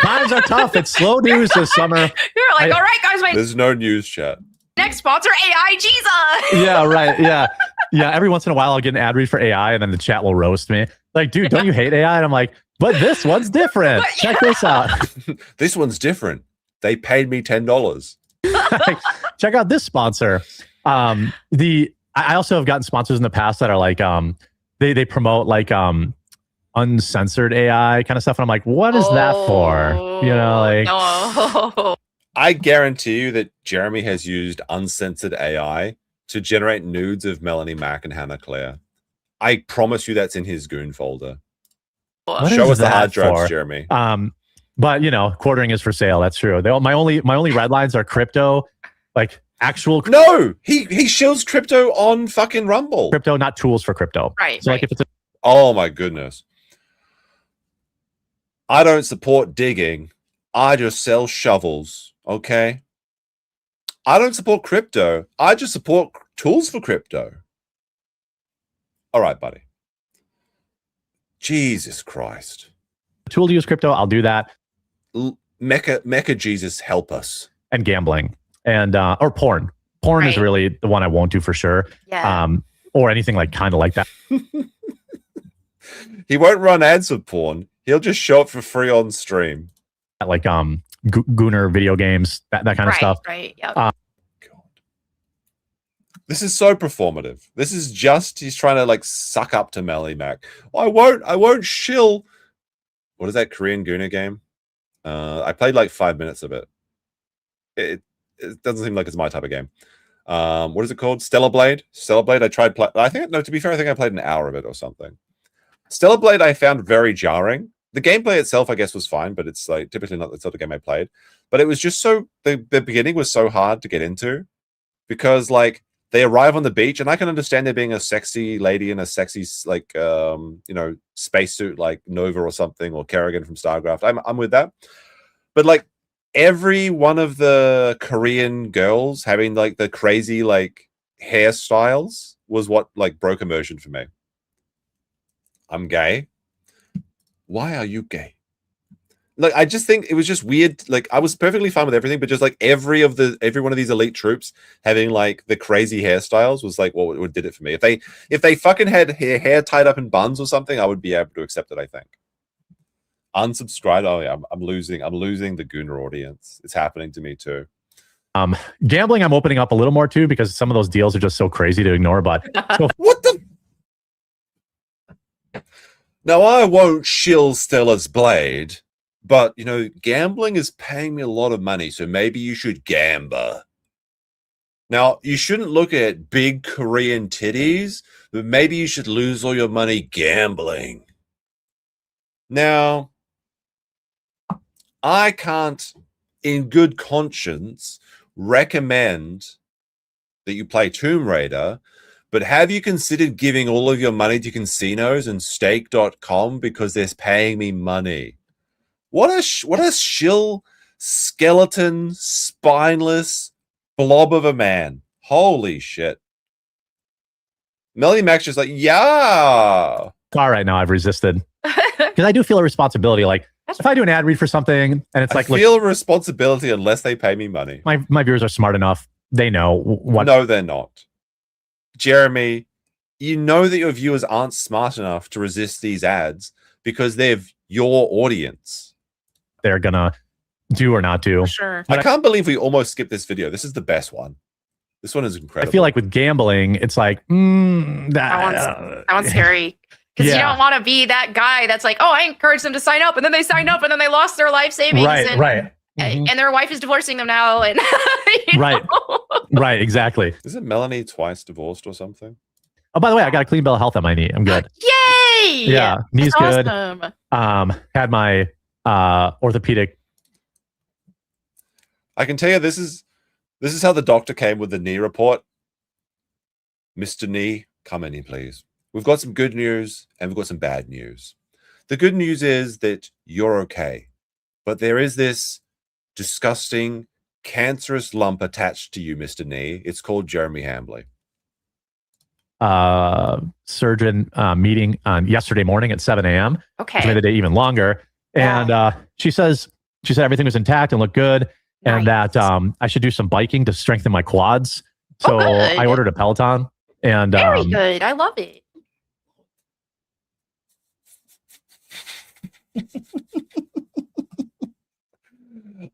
Times are tough. It's slow news this summer. You're like, all right, guys, my There's no news, chat. next sponsor, AI Jesus. Yeah, right. Yeah. Yeah. Every once in a while, I'll get an ad read for AI, and then the chat will roast me. Like, dude, don't you hate AI? And I'm like, but this one's different. Check this out. This one's different. They paid me $10. Check out this sponsor. I also have gotten sponsors in the past that are like, they promote like uncensored AI kind of stuff. And I'm like, what is that for? You know, like, no. I guarantee you that Jeremy has used uncensored AI to generate nudes of Melanie Mac and Hannah Claire. I promise you that's in his goon folder. What Show is us the hard that drives, for? Jeremy. But you know, quartering is for sale. That's true. My only red lines are crypto, like actual. No, he shills crypto on fucking Rumble. Crypto, not tools for crypto. Right. So like if it's a Oh my goodness. I don't support digging. I just sell shovels. Okay. I don't support crypto. I just support tools for crypto. All right, buddy. Jesus Christ. tool to use crypto, I'll do that. Mecha Jesus, help us. And gambling and or porn. Porn is really the one I won't do for sure. Yeah. Or anything like kind of like that. He won't run ads with porn. He'll just show up for free on stream. Like Gooner video games, that kind of stuff. Right. Yep. God. This is so performative. This is just he's trying to like suck up to Melly Mac. I won't shill. What is that Korean Gooner game? I played like 5 minutes of it. It doesn't seem like it's my type of game. What is it called? Stellar Blade. Stellar Blade. I tried play. I think to be fair, I think I played an hour of it or something. Stellar Blade I found very jarring. The gameplay itself, I guess, was fine, but it's like typically not the sort of game I played. But it was just so the beginning was so hard to get into because like they arrive on the beach, and I can understand there being a sexy lady in a sexy like spacesuit like Nova or something, or Kerrigan from StarCraft. I'm with that, but like every one of the Korean girls having like the crazy like hairstyles was what like broke immersion for me. I'm gay. Why are you gay? Like, I just think it was just weird. Like, I was perfectly fine with everything, but just like every one of these elite troops having like the crazy hairstyles was like what did it for me. If they fucking had hair tied up in buns or something, I would be able to accept it. I think. Unsubscribe. Oh yeah, I'm losing the Gooner audience. It's happening to me too. Gambling, I'm opening up a little more too because some of those deals are just so crazy to ignore. But what the? Now I won't shill Stella's Blade. But, gambling is paying me a lot of money, so maybe you should gamble. Now, you shouldn't look at big Korean titties, but maybe you should lose all your money gambling. Now, I can't, in good conscience, recommend that you play Tomb Raider, but have you considered giving all of your money to casinos and stake.com because they're paying me money? What a shill, skeleton, spineless blob of a man. Holy shit. Melly Mac's just like, yeah. All right, now I've resisted. Because I do feel a responsibility. Like, if I do an ad read for something, and it's like... I feel a responsibility unless they pay me money. My viewers are smart enough. They know what... No, they're not. Jeremy, you know that your viewers aren't smart enough to resist these ads because they're your audience. They're gonna do or not do. Sure. I can't believe we almost skipped this video. This is the best one. This one is incredible. I feel like with gambling, it's like that one's scary. Because you don't want to be that guy that's like, oh, I encouraged them to sign up, and then they signed up, and then they lost their life savings. Right. And their wife is divorcing them now. And Right, exactly. Isn't Melanie twice divorced or something? Oh, by the way, I got a clean bill of health on my knee. I'm good. Yay! Yeah, knee's That's good. awesome. Had my orthopedic. I can tell you this is how the doctor came with the knee report. Mr. Knee, come in here, please. We've got some good news and we've got some bad news. The good news is that you're okay, but there is this disgusting, cancerous lump attached to you, Mr. Knee. It's called Jeremy Hambly. Surgeon meeting on yesterday morning at 7 a.m. Okay. Which made the day even longer. And she said everything was intact and looked good, and that I should do some biking to strengthen my quads. So I ordered a Peloton. And very good. I love it.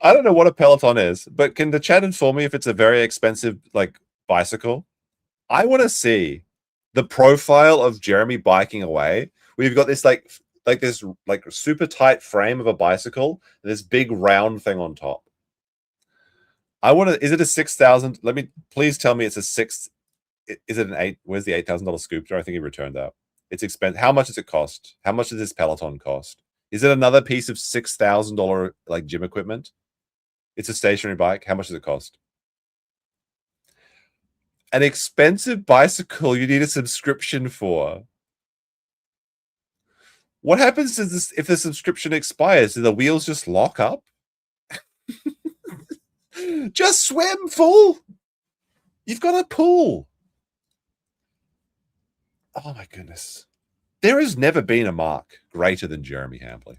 I don't know what a Peloton is, but can the chat inform me if it's a very expensive like bicycle? I want to see the profile of Jeremy biking away. We've got this like this like super tight frame of a bicycle and this big round thing on top. I want to. Is it a 6,000? Let me please tell me it's a 6. Is it an 8? Where's the $8,000 scoopter? I think he returned that. It's expensive. How much does it cost? How much does this Peloton cost? Is it another piece of $6,000 like gym equipment? It's a stationary bike. How much does it cost? An expensive bicycle you need a subscription for. What happens to this if the subscription expires? Do the wheels just lock up? Just swim, fool. You've got a pool. Oh my goodness. There has never been a mark greater than Jeremy Hambly.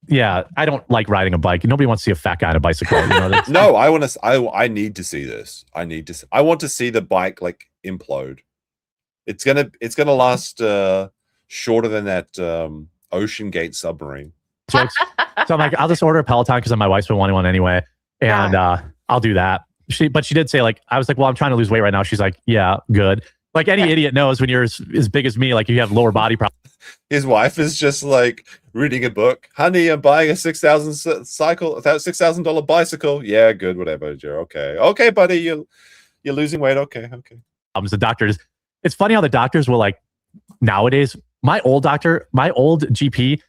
Yeah, I don't like riding a bike. Nobody wants to see a fat guy on a bicycle. You know, No, I want to. I need to see this. I want to see the bike like implode. It's gonna last shorter than that Ocean Gate submarine. So I'm like, I'll just order a Peloton because my wife's been wanting one anyway, and I'll do that. But she did say, like, I was like, well, I'm trying to lose weight right now. She's like, yeah, good. Like any idiot knows when you're as big as me, like you have lower body problems. His wife is just like reading a book. Honey, I'm buying a $6,000 bicycle. Yeah, good, whatever. You're okay, buddy. You're losing weight. Okay. The doctors. It's funny how the doctors will like nowadays. My old GP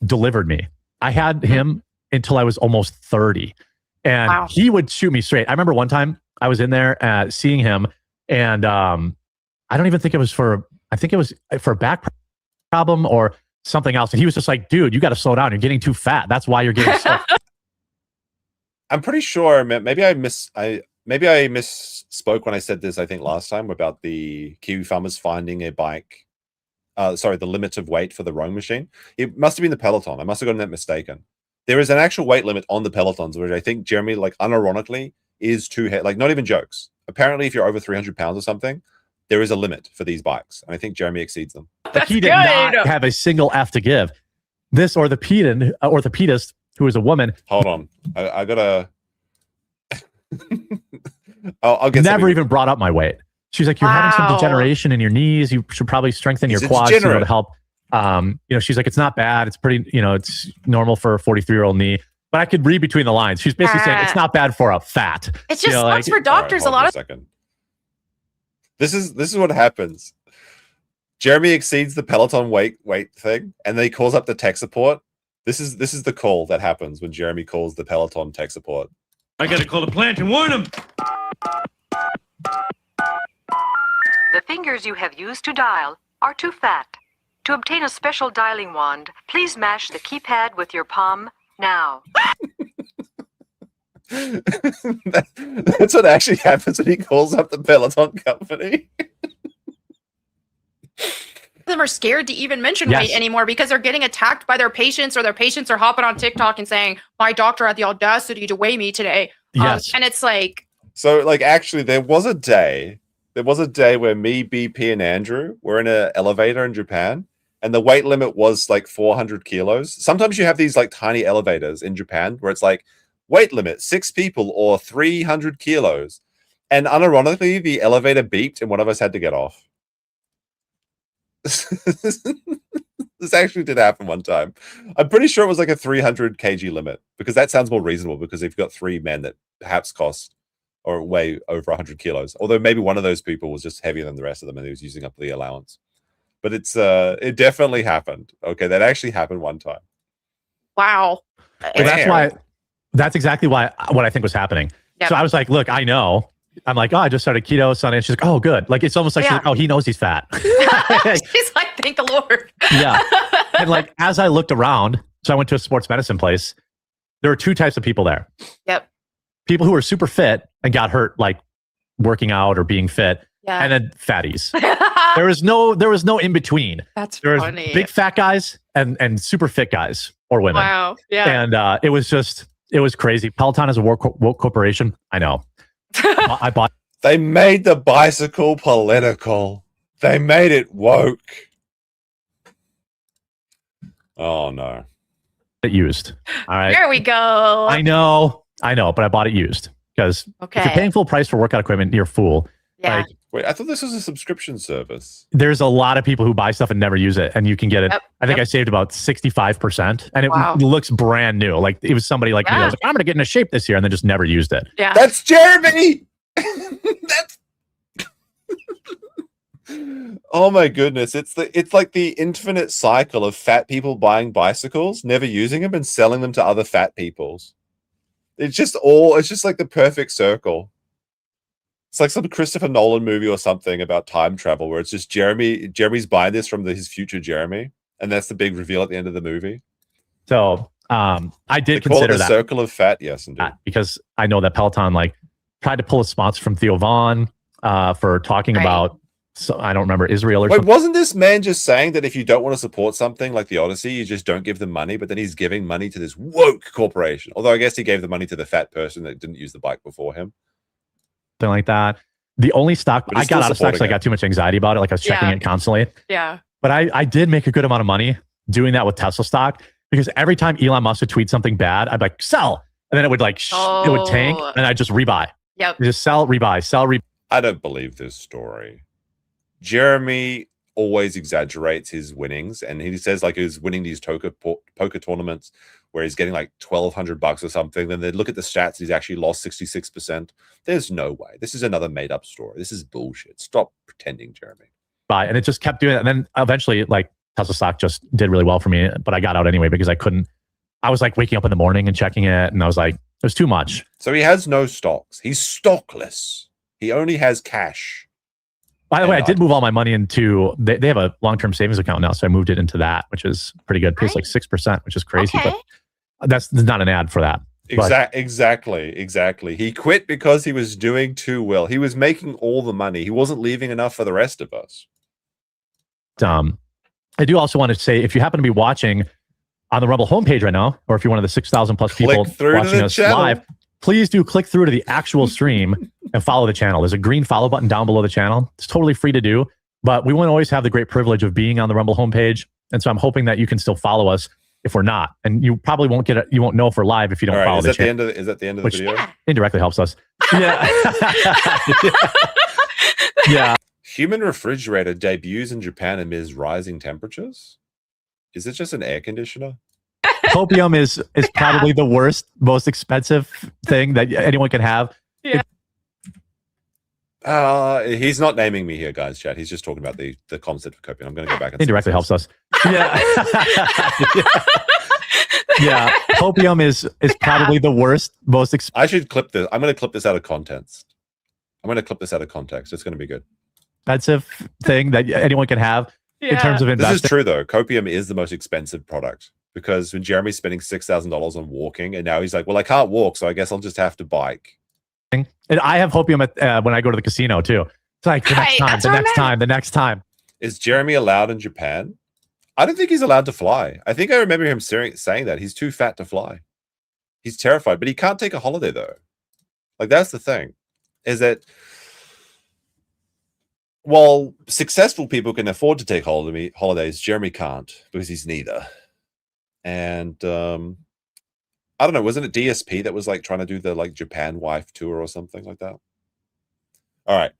delivered me. I had him until I was almost 30, and he would shoot me straight. I remember one time I was in there seeing him, and I don't even think it was for. I think it was for a back problem or something else. And he was just like, dude, you got to slow down. You're getting too fat. That's why you're getting sick. I'm pretty sure maybe I misspoke when I said this, I think last time about the Kiwi farmers finding a bike. The limit of weight for the rowing machine. It must have been the Peloton. I must have gotten that mistaken. There is an actual weight limit on the Pelotons, which I think Jeremy, like unironically, is too heavy. Like not even jokes. Apparently, if you're over 300 pounds or something, there is a limit for these bikes. And I think Jeremy exceeds them. Like he did not have a single F to give. This orthopedist, who is a woman. Hold on. I gotta... I'll get never even brought up my weight. She's like, you're having some degeneration in your knees. You should probably strengthen your quads to help. She's like, it's not bad. It's pretty, it's normal for a 43-year-old knee. But I could read between the lines. She's basically saying it's not bad for a fat. It just sucks for doctors. Right, a lot of second. This is what happens. Jeremy exceeds the Peloton weight thing, and then he calls up the tech support. This is the call that happens when Jeremy calls the Peloton tech support. I gotta call the plant and warn them. The fingers you have used to dial are too fat. To obtain a special dialing wand, please mash the keypad with your palm now. That's what actually happens when he calls up the Peloton company. Them are scared to even mention weight anymore because they're getting attacked by their patients, or their patients are hopping on TikTok and saying, my doctor had the audacity to weigh me today. And it's like... So, like, actually, there was a day where me, BP, and Andrew were in an elevator in Japan, and the weight limit was like 400 kilos. Sometimes you have these like tiny elevators in Japan where it's like weight limit 6 people or 300 kilos. And unironically, the elevator beeped and one of us had to get off. This actually did happen one time. I'm pretty sure it was like a 300 kg limit, because that sounds more reasonable, because if you've got 3 men that perhaps cost or weigh over 100 kilos, although maybe one of those people was just heavier than the rest of them and he was using up the allowance. But it definitely happened. Okay, that actually happened one time. Wow. Well, that's exactly what I think was happening. Yep. So I was like, look, I know. I'm like, oh, I just started keto Sunday. And she's like, oh, good. Like, it's almost like, she's like, oh, he knows he's fat. She's like, thank the Lord. Yeah. And like, as I looked around, so I went to a sports medicine place. There were 2 types of people there. Yep. People who were super fit and got hurt, like working out or being fit. Yeah. And then fatties. There was no in between. That's there was funny. Big fat guys and super fit guys or women. Wow. Yeah. And it was crazy. Peloton is a woke corporation. I know. I bought. They made the bicycle political. They made it woke. Oh no. It used. All right. There we go. I know, but I bought it used because if you're paying full price for workout equipment, you're a fool. Yeah. Like, Wait, I thought this was a subscription service. There's a lot of people who buy stuff and never use it, and you can get it. Yep, I think I saved about 65%, and it looks brand new. Like it was somebody like me. I was like, I'm going to get into shape this year, and then just never used it. Yeah, that's Jeremy. That's. Oh my goodness! It's like the infinite cycle of fat people buying bicycles, never using them, and selling them to other fat peoples. It's just like the perfect circle. It's like some Christopher Nolan movie or something about time travel where it's just Jeremy's buying this from his future Jeremy, and that's the big reveal at the end of the movie. So I did call consider it the that circle of fat, yes, indeed. Because I know that Peloton like tried to pull a sponsor from Theo Vaughn for talking about. So I don't remember Israel or something. Wasn't this man just saying that if you don't want to support something like the Odyssey, you just don't give them money? But then he's giving money to this woke corporation. Although I guess he gave the money to the fat person that didn't use the bike before him. Something like that. The only stock I got out of stocks, I got too much anxiety about it. Like I was checking it constantly. Yeah. But I did make a good amount of money doing that with Tesla stock because every time Elon Musk would tweet something bad, I'd be like, sell. And then it would like, it would tank and I'd just rebuy. Yep. Just sell, rebuy, sell, rebuy. I don't believe this story. Jeremy always exaggerates his winnings, and he says like he's winning these poker tournaments where he's getting like $1,200 or something. Then they look at the stats, he's actually lost 66%. There's no way. This is another made-up story. This is bullshit. Stop pretending, Jeremy. And it just kept doing it. And then eventually, like Tesla stock just did really well for me, but I got out anyway because I couldn't. I was like waking up in the morning and checking it, and I was like, it was too much. So he has no stocks. He's stockless. He only has cash. By the way, I did move all my money into, they have a long-term savings account now, so I moved it into that, which is pretty good. Pays like 6%, which is crazy, but that's not an ad for that. Exactly. He quit because he was doing too well. He was making all the money. He wasn't leaving enough for the rest of us. I do also want to say, if you happen to be watching on the Rumble homepage right now, or if you're one of the 6,000 plus people watching us live, please do click through to the actual stream and follow the channel. There's a green follow button down below the channel. It's totally free to do, but we won't always have the great privilege of being on the Rumble homepage. And so I'm hoping that you can still follow us if we're not. And you probably won't get it. You won't know if we're live if you don't follow the channel. Is that the end of the video? Indirectly helps us. Yeah. Yeah. Human refrigerator debuts in Japan amid rising temperatures. Is it just an air conditioner? Copium is probably the worst, most expensive thing that anyone can have. Yeah. He's not naming me here, guys. Chat. He's just talking about the concept of copium. I'm going to go back and indirectly helps us. Yeah. Yeah. Copium is probably the worst, most expensive. I should clip this. I'm going to clip this out of context. It's going to be good. Expensive thing that anyone can have in terms of investing. This is true though. Copium is the most expensive product. Because when Jeremy's spending $6,000 on walking, and now he's like, well, I can't walk, so I guess I'll just have to bike. And I have Copium when I go to the casino too. It's like the next time. Is Jeremy allowed in Japan? I don't think he's allowed to fly. I think I remember him saying that. He's too fat to fly. He's terrified, but he can't take a holiday though. Like that's the thing, is that while successful people can afford to take holidays, Jeremy can't because he's neither. And I don't know, wasn't it DSP that was like trying to do the like Japan wife tour or something like that? All right.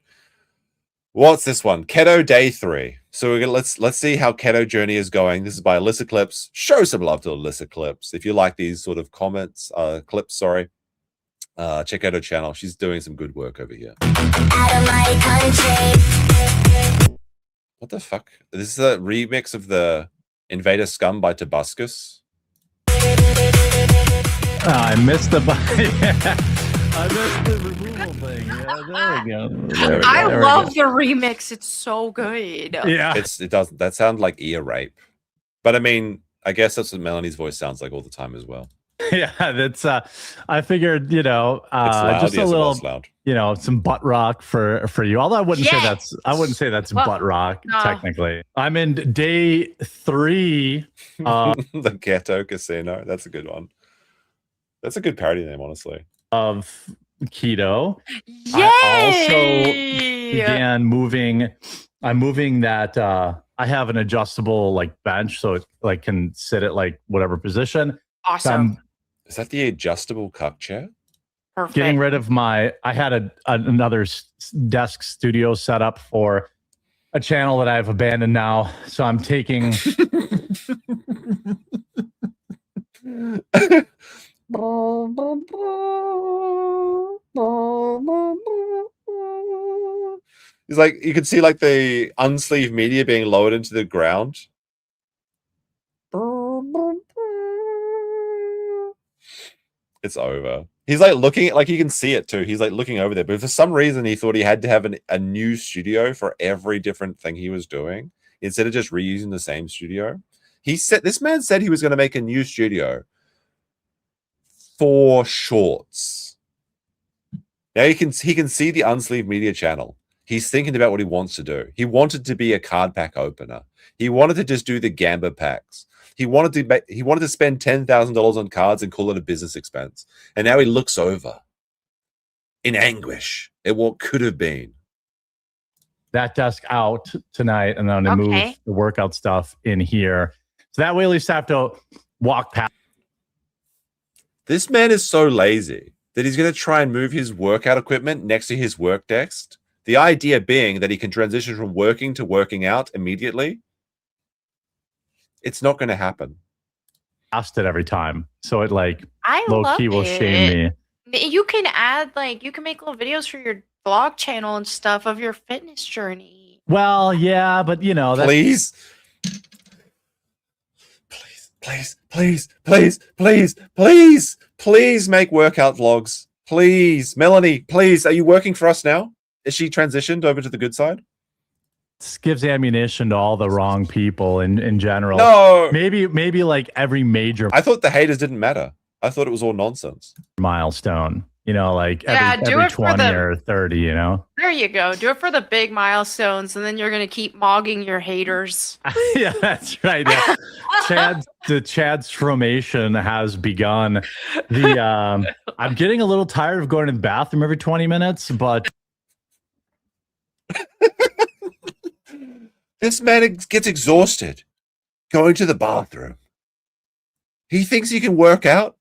What's this one? Keto Day 3. So we're gonna let's see how Keto Journey is going. This is by Alyssa Clips. Show some love to Alyssa Clips. If you like these sort of clips, sorry. Check out her channel. She's doing some good work over here. Out of my country. What the fuck? This is a remix of the Invader Scum by Tobuscus. I missed the I missed the removal thing. Yeah, there we go. I love the remix. It's so good. Yeah. That sounds like ear rape. But I mean, I guess that's what Melanie's voice sounds like all the time as well. Yeah, that's I figured, it's loud, just a little loud. Some butt rock for you. Although I wouldn't say that's butt rock technically. I'm in day 3 the Keto Casino. That's a good one. That's a good parody name, honestly. Of keto. Yay! I also began moving. I'm moving that I have an adjustable like bench, so it like can sit at like whatever position. Awesome. Is that the adjustable cup chair? Perfect. Getting rid of I had another desk studio set up for a channel that I've abandoned now. So I'm taking. He's like, you can see like the unsleeved media being lowered into the ground. It's over. He's like looking at, like, you can see it too. He's like looking over there, but for some reason he thought he had to have a new studio for every different thing he was doing instead of just reusing the same studio. This man said he was going to make a new studio for shorts. Now he can see the unsleeved media channel. He's thinking about what he wants to do. He wanted to be a card pack opener. He wanted to just do the Gamba packs. He wanted to spend $10,000 on cards and call it a business expense. And now he looks over in anguish at what could have been. That desk out tonight, and then I'm going to move the workout stuff in here. So that way at least I have to walk past. This man is so lazy that he's going to try and move his workout equipment next to his work desk. The idea being that he can transition from working to working out immediately. It's not going to happen. Asked it every time. So it I low love key will shame me. You can add you can make little videos for your vlog channel and stuff of your fitness journey. Well, yeah, but that's... Please make workout vlogs. Please. Melanie, please. Are you working for us now? Is she transitioned over to the good side? This gives ammunition to all the wrong people in general. No. Maybe like every major... I thought the haters didn't matter. I thought it was all nonsense. Milestone. Every 20 or 30, There you go. Do it for the big milestones, and then you're going to keep mogging your haters. Yeah, that's right. Yeah. Chad's formation has begun. I'm getting a little tired of going to the bathroom every 20 minutes, but... This man gets exhausted going to the bathroom. He thinks he can work out.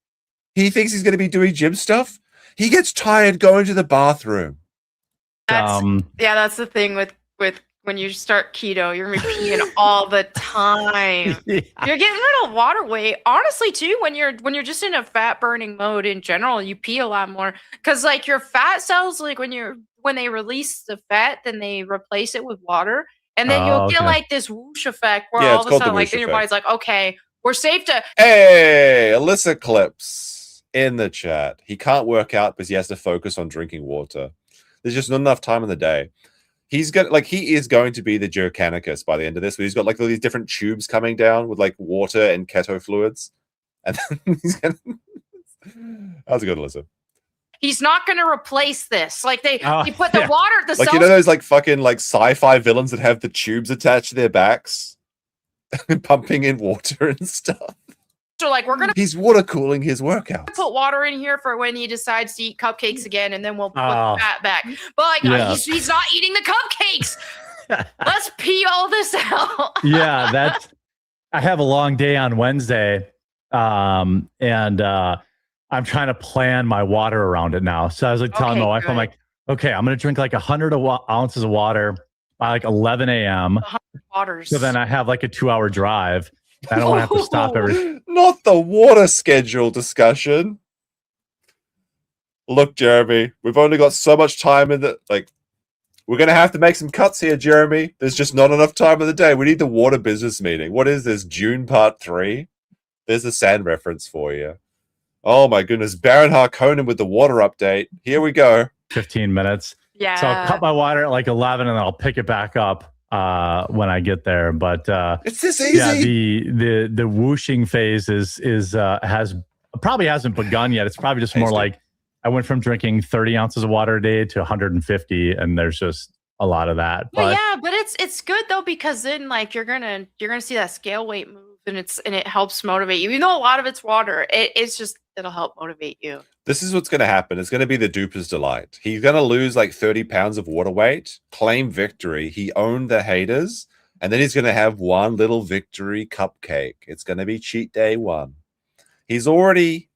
He thinks he's going to be doing gym stuff. He gets tired going to the bathroom. That's the thing with when you start keto, you're gonna be peeing all the time. Yeah. You're getting rid of water weight. Honestly, too, when you're just in a fat burning mode in general, you pee a lot more because your fat cells, when they release the fat, then they replace it with water. And then you'll get this whoosh effect where all of a sudden, your body's like, okay, we're safe to. Hey, Alyssa Clips in the chat. He can't work out because he has to focus on drinking water. There's just not enough time in the day. He is going to be the Jerkanicus by the end of this. But he's got all these different tubes coming down with water and keto fluids, and then he's gonna. How's it going, Alyssa? He's not going to replace this. They put the water, the cells. Those fucking sci-fi villains that have the tubes attached to their backs, pumping in water and stuff. So we're gonna. He's water cooling his workouts. Put water in here for when he decides to eat cupcakes again, and then we'll put the fat back. But he's not eating the cupcakes. Let's pee all this out. Yeah, I have a long day on Wednesday, and I'm trying to plan my water around it now. So I was telling my wife, I'm like, okay, I'm going to drink 100 ounces of water by 11 a.m. 100 waters. So then I have a 2-hour drive. I don't want to have to stop every. Not the water schedule discussion. Look, Jeremy, we've only got so much time in the we're going to have to make some cuts here, Jeremy. There's just not enough time in the day. We need the water business meeting. What is this, June part 3? There's a sand reference for you. Oh my goodness. Baron Harkonnen with the water update. Here we go. 15 minutes. Yeah. So I'll cut my water at 11 and then I'll pick it back up when I get there. But it's this easy. Yeah, the whooshing phase hasn't begun yet. It's probably just more I went from drinking 30 ounces of water a day to 150, and there's just a lot of that. But it's good though, because then you're gonna see that scale weight move, and it helps motivate you. Even though a lot of it's water, it'll help motivate you. This is what's going to happen. It's going to be the duper's delight. He's going to lose 30 pounds of water weight, claim victory. He owned the haters, and then he's going to have one little victory cupcake. It's going to be cheat day 1. He's already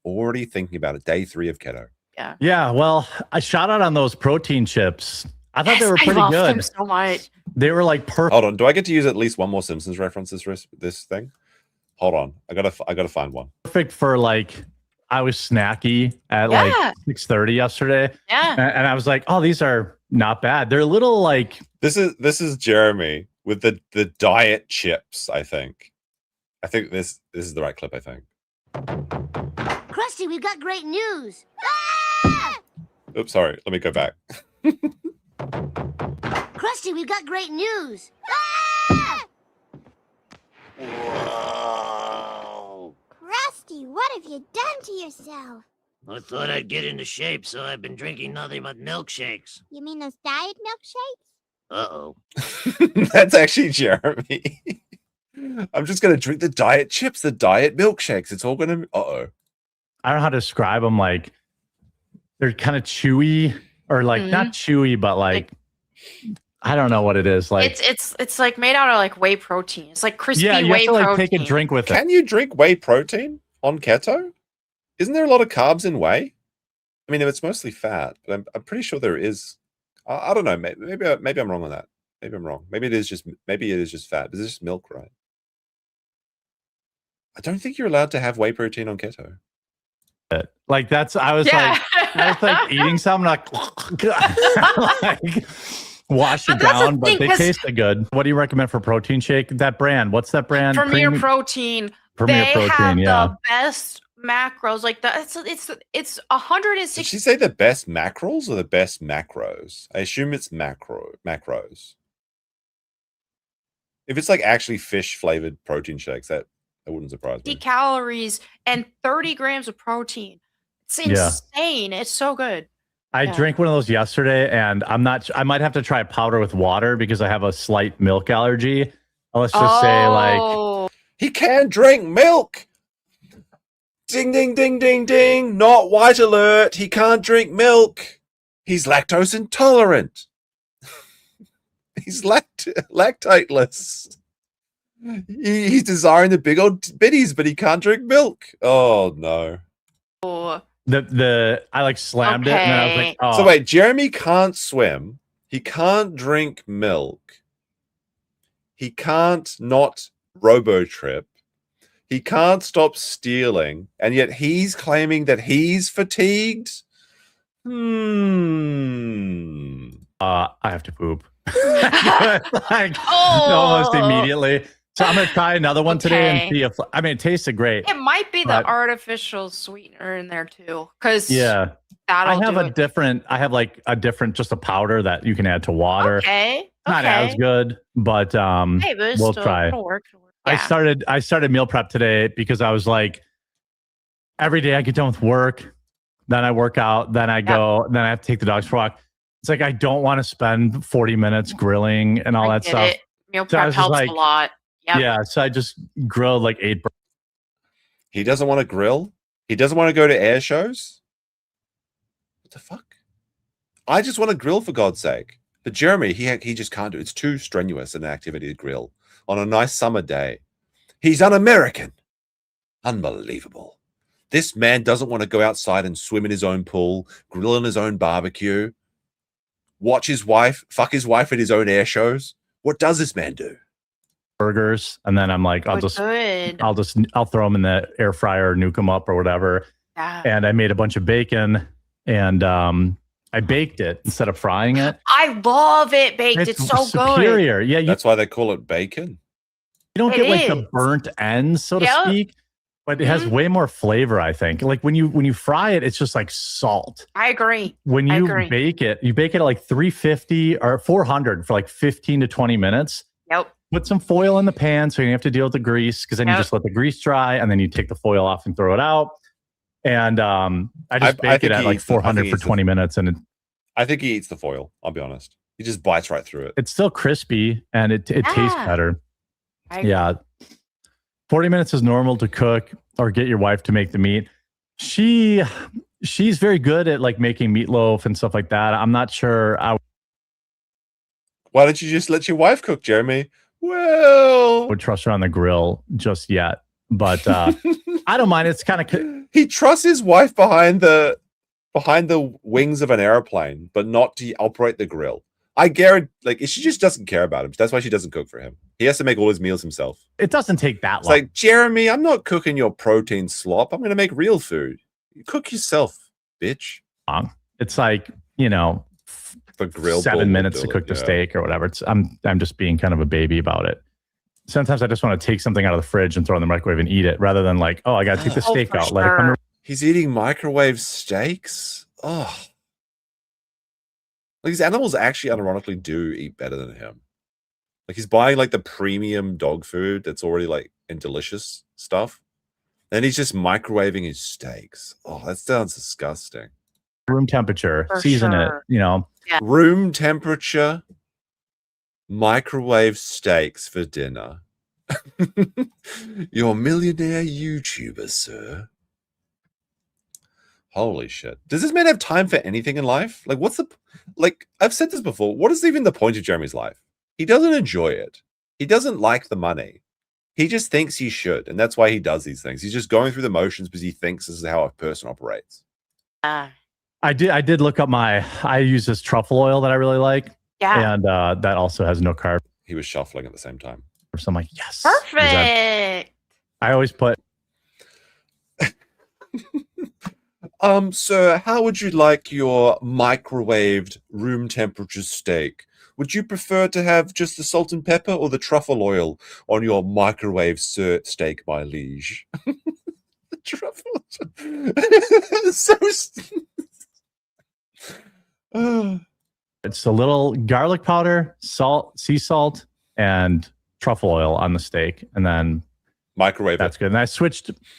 thinking about it. Day 3 of keto. Yeah. Yeah, well, I shot out on those protein chips. I thought they were pretty I love good. them so much. They were like perfect. Hold on. Do I get to use at least one more Simpsons reference this thing? Hold on. I gotta find one. Perfect for like I was snacky at like 6:30 yesterday. Yeah. And I was like, oh, these are not bad. They're a little like This is Jeremy with the diet chips, I think. I think this is the right clip, I think. Krusty, we've got great news. Oops, sorry. Let me go back. Krusty, we've got great news. Whoa. Krusty, what have you done to yourself? I thought I'd get into shape, so I've been drinking nothing but milkshakes. You mean those diet milkshakes? Uh-oh. That's actually Jeremy. I'm just gonna drink the diet chips, the diet milkshakes. It's all gonna. I don't know how to describe them. Like they're kind of chewy, or like not chewy, but like I don't know what it is. Like it's like made out of like whey protein. It's like crispy you whey have to, like, protein. take a drink with it. Can you drink whey protein on keto? Isn't there a lot of carbs in whey? I mean, it's mostly fat, but I'm pretty sure there is. I don't know. Maybe I'm wrong on that. Maybe I'm wrong. Maybe it is just fat. It's just milk, right? I don't think you're allowed to have whey protein on keto. Like I was like eating something like wash it down, but they tasted good. What do you recommend for protein shake? That brand? What's that brand? Premier Protein. Premier they Protein. have Yeah. the best macros. Like it's 160. Did she say the best macros or the best macros? I assume it's macros. If it's like actually fish flavored protein shakes, that wouldn't surprise me. Calories and 30 grams of protein. It's insane. It's so good. I drank one of those yesterday, and I might have to try powder with water because I have a slight milk allergy. Let's just say like he can't drink milk. Ding, ding, ding, ding, ding. Not white alert. He can't drink milk. He's lactose intolerant. He's lactateless. He's desiring the big old bitties, but he can't drink milk. Oh, no. I like slammed it, and then I was like, oh. So wait, Jeremy can't swim. He can't drink milk. He can't not robo-trip. He can't stop stealing, and yet he's claiming that he's fatigued. I have to poop. Almost immediately. So I'm gonna try another one today and see if it tasted great. It might be the artificial sweetener in there too, because I have a different just a powder that you can add to water. Okay. Not as good, but we'll try. It'll work. Yeah. I started meal prep today because I was like, every day I get done with work, then I work out, then I go, then I have to take the dogs for a walk. It's like I don't want to spend 40 minutes grilling and all that stuff. Meal prep helps a lot. Yep. Yeah, so I just grilled like 8. He doesn't want to grill. He doesn't want to go to air shows. What the fuck? I just want to grill, for God's sake. But Jeremy, he just can't do it. It's too strenuous an activity to grill on a nice summer day. He's un-American. Unbelievable. This man doesn't want to go outside and swim in his own pool, grill in his own barbecue, watch his wife, fuck his wife at his own air shows. What does this man do? Burgers, and then I'm like, I'll throw them in the air fryer, nuke them up or whatever. Yeah. And I made a bunch of bacon, and I baked it instead of frying it. I love it baked. It's so superior. good. Yeah, that's why they call it bacon. You don't get like the burnt ends, so to speak, but it has way more flavor. I think. Like when you fry it, it's just like salt. I agree. When you bake it at like 350 or 400 for like 15 to 20 minutes. Yep. Put some foil in the pan so you don't have to deal with the grease, because then you just let the grease dry and then you take the foil off and throw it out. And I just bake it at like 400 for 20 minutes. And I think he eats the foil. I'll be honest. He just bites right through it. It's still crispy and it tastes better. Yeah. 40 minutes is normal to cook or get your wife to make the meat. She's very good at like making meatloaf and stuff like that. I'm not sure. Why don't you just let your wife cook, Jeremy? Well, I would trust her on the grill just yet, but I don't mind. It's kind of he trusts his wife behind the behind the wings of an airplane, but not to operate the grill. I guarantee, like, she just doesn't care about him. That's why she doesn't cook for him. He has to make all his meals himself. It doesn't take that It's long. like, Jeremy, I'm not cooking your protein slop. I'm going to make real food. You cook yourself, bitch. It's like, you know, the grill 7 minutes to cook the steak or whatever. I'm just being kind of a baby about it. Sometimes I just want to take something out of the fridge and throw it in the microwave and eat it, rather than like, oh, I got to take the steak out. Let it come. He's eating microwave steaks. Oh, like, these animals actually unironically do eat better than him. Like, he's buying like the premium dog food that's already like in delicious stuff, and he's just microwaving his steaks. Oh, that sounds disgusting. Room temperature, season it. You know, room temperature. Microwave steaks for dinner. You're a millionaire YouTuber, sir. Holy shit. Does this man have time for anything in life? Like, what's the... Like, I've said this before. What is even the point of Jeremy's life? He doesn't enjoy it. He doesn't like the money. He just thinks he should, and that's why he does these things. He's just going through the motions because he thinks this is how a person operates. I did look up I use this truffle oil that I really like. Yeah. And that also has no carb. He was shuffling at the same time. So I'm like, yes. Perfect. I always put... Sir, how would you like your microwaved room temperature steak? Would you prefer to have just the salt and pepper or the truffle oil on your microwave steak, my liege? The truffle. It's a little garlic powder, salt, sea salt, and truffle oil on the steak, and then microwave. That's good. And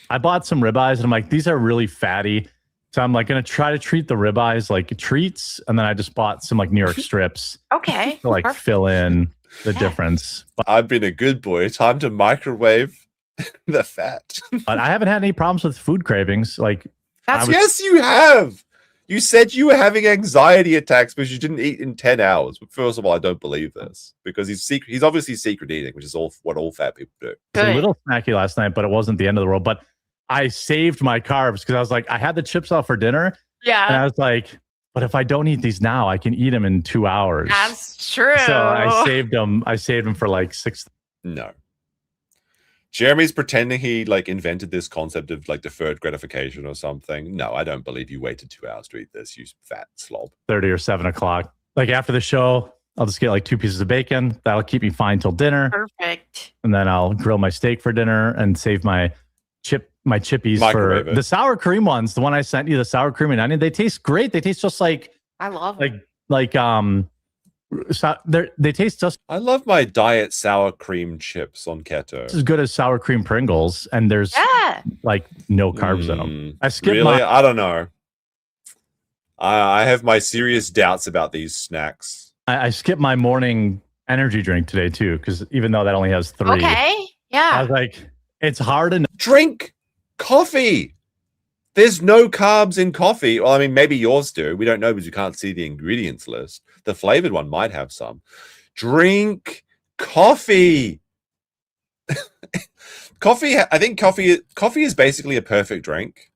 I bought some ribeyes, and I'm like, these are really fatty. So I'm like going to try to treat the ribeyes like treats. And then I just bought some like New York strips. Okay. To like fill in the difference. I've been a good boy. Time to microwave the fat. But I haven't had any problems with food cravings. Like, yes, you have. You said you were having anxiety attacks because you didn't eat in 10 hours. But first of all, I don't believe this because he's obviously secret eating, which is what all fat people do. It was a little snacky last night, but it wasn't the end of the world. But I saved my carbs because I was like, I had the chips out for dinner. Yeah. And I was like, but if I don't eat these now, I can eat them in 2 hours. That's true. So I saved them. I saved them for like 6. No. Jeremy's pretending he like invented this concept of like deferred gratification or something. No, I don't believe you waited 2 hours to eat this, you fat slob. 30 or 7 o'clock. Like after the show, I'll just get like 2 pieces of bacon. That'll keep me fine till dinner. Perfect. And then I'll grill my steak for dinner and save my chippies for the sour cream ones. The one I sent you, the sour cream and onion, they taste great. They taste just like I love they taste just. I love my diet sour cream chips on keto. It's as good as sour cream Pringles, and there's like no carbs in them. I skip really? I don't know. I have my serious doubts about these snacks. I skipped my morning energy drink today too, because even though that only has 3, okay, yeah, I was like, it's hard to drink coffee. There's no carbs in coffee. Well, I mean, maybe yours do. We don't know because you can't see the ingredients list. The flavored one might have some. Drink coffee. Coffee. I think coffee is basically a perfect drink.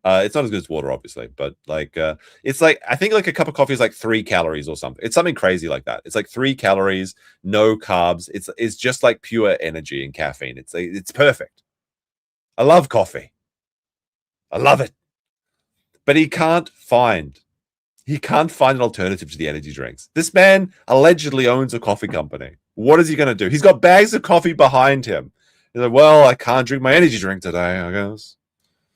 It's not as good as water, obviously, but like it's like I think like a cup of coffee is like 3 calories or something. It's something crazy like that. It's like 3 calories, no carbs. It's just like pure energy and caffeine. It's perfect. I love coffee. I love it. But he can't find an alternative to the energy drinks. This man allegedly owns a coffee company. What is he going to do? He's got bags of coffee behind him. He's like, well, I can't drink my energy drink today, I guess.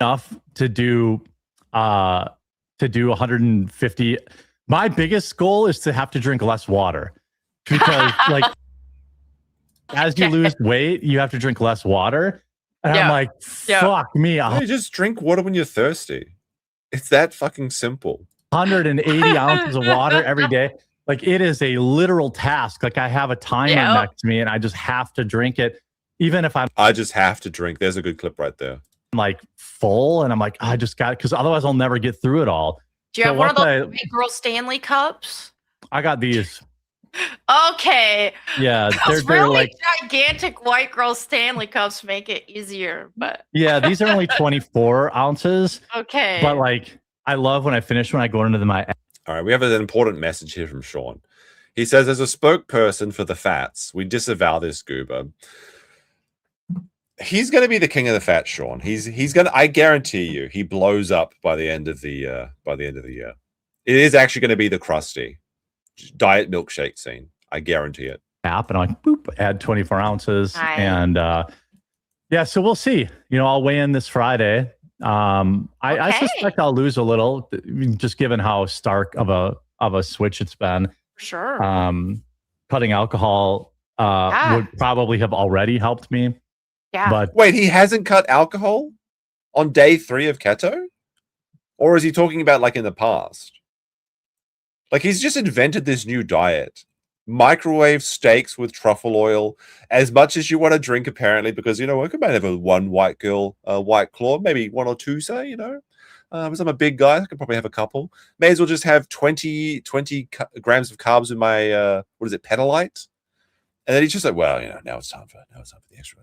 Enough to do 150. My biggest goal is to have to drink less water because like as you lose weight, you have to drink less water. And I'm like, fuck me. You just drink water when you're thirsty. It's that fucking simple. 180 ounces of water every day. Like it is a literal task. Like I have a timer next to me and I just have to drink it. Even if I just have to drink. There's a good clip right there. I'm like full and I'm like, I just got it because otherwise I'll never get through it all. Do you have one of those big girl Stanley cups? I got these. Okay. Yeah, they're really like gigantic white girl Stanley cups make it easier, but yeah, these are only 24 ounces. Okay. But like I love when I finish when I go into my. All right, we have an important message here from Sean. He says, as a spokesperson for the fats, we disavow this goober. He's going to be the king of the fat, Sean. He's going to. I guarantee you, he blows up by the end of the year. It is actually going to be the Krusty diet milkshake scene. I guarantee it. App and I boop add 24 ounces and yeah, so we'll see. You know, I'll weigh in this Friday. I suspect I'll lose a little, just given how stark of a switch it's been. Sure. Cutting alcohol would probably have already helped me. Yeah. But wait, he hasn't cut alcohol on day 3 of keto, or is he talking about like in the past? Like he's just invented this new diet. Microwave steaks with truffle oil, as much as you want to drink, apparently, because, you know, I could maybe have a one white girl, White Claw, maybe 1 or 2, say, you know. Because I'm a big guy, I could probably have a couple. May as well just have 20 grams of carbs in my, what is it, Pedalite? And then he's just like, well, you know, now it's time for the extra.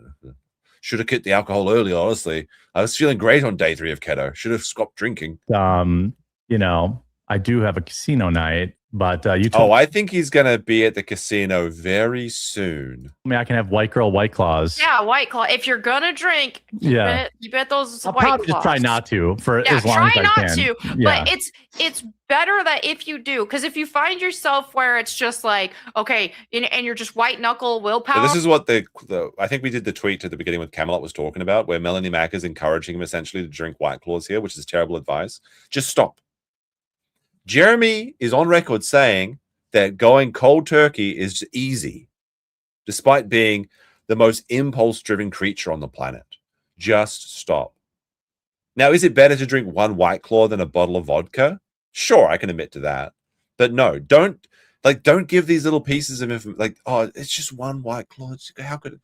Should have quit the alcohol earlier, honestly. I was feeling great on day 3 of keto. Should have stopped drinking. You know, I do have a casino night. But you told I think he's going to be at the casino very soon. I mean, I can have White Girl White Claws. Yeah, White Claw. If you're going to drink, keep it those I'll White probably Claws. just try not to for as long as I can. Try not to. But it's better that if you do, because if you find yourself where it's just like, okay, and you're just white knuckle willpower. So this is what the I think we did the tweet at the beginning with Camelot was talking about, where Melanie Mack is encouraging him essentially to drink White Claws here, which is terrible advice. Just stop. Jeremy is on record saying that going cold turkey is easy, despite being the most impulse-driven creature on the planet. Just stop. Now, is it better to drink 1 White Claw than a bottle of vodka? Sure, I can admit to that. But no, don't give these little pieces of information, like, oh, it's just 1 White Claw. How could it?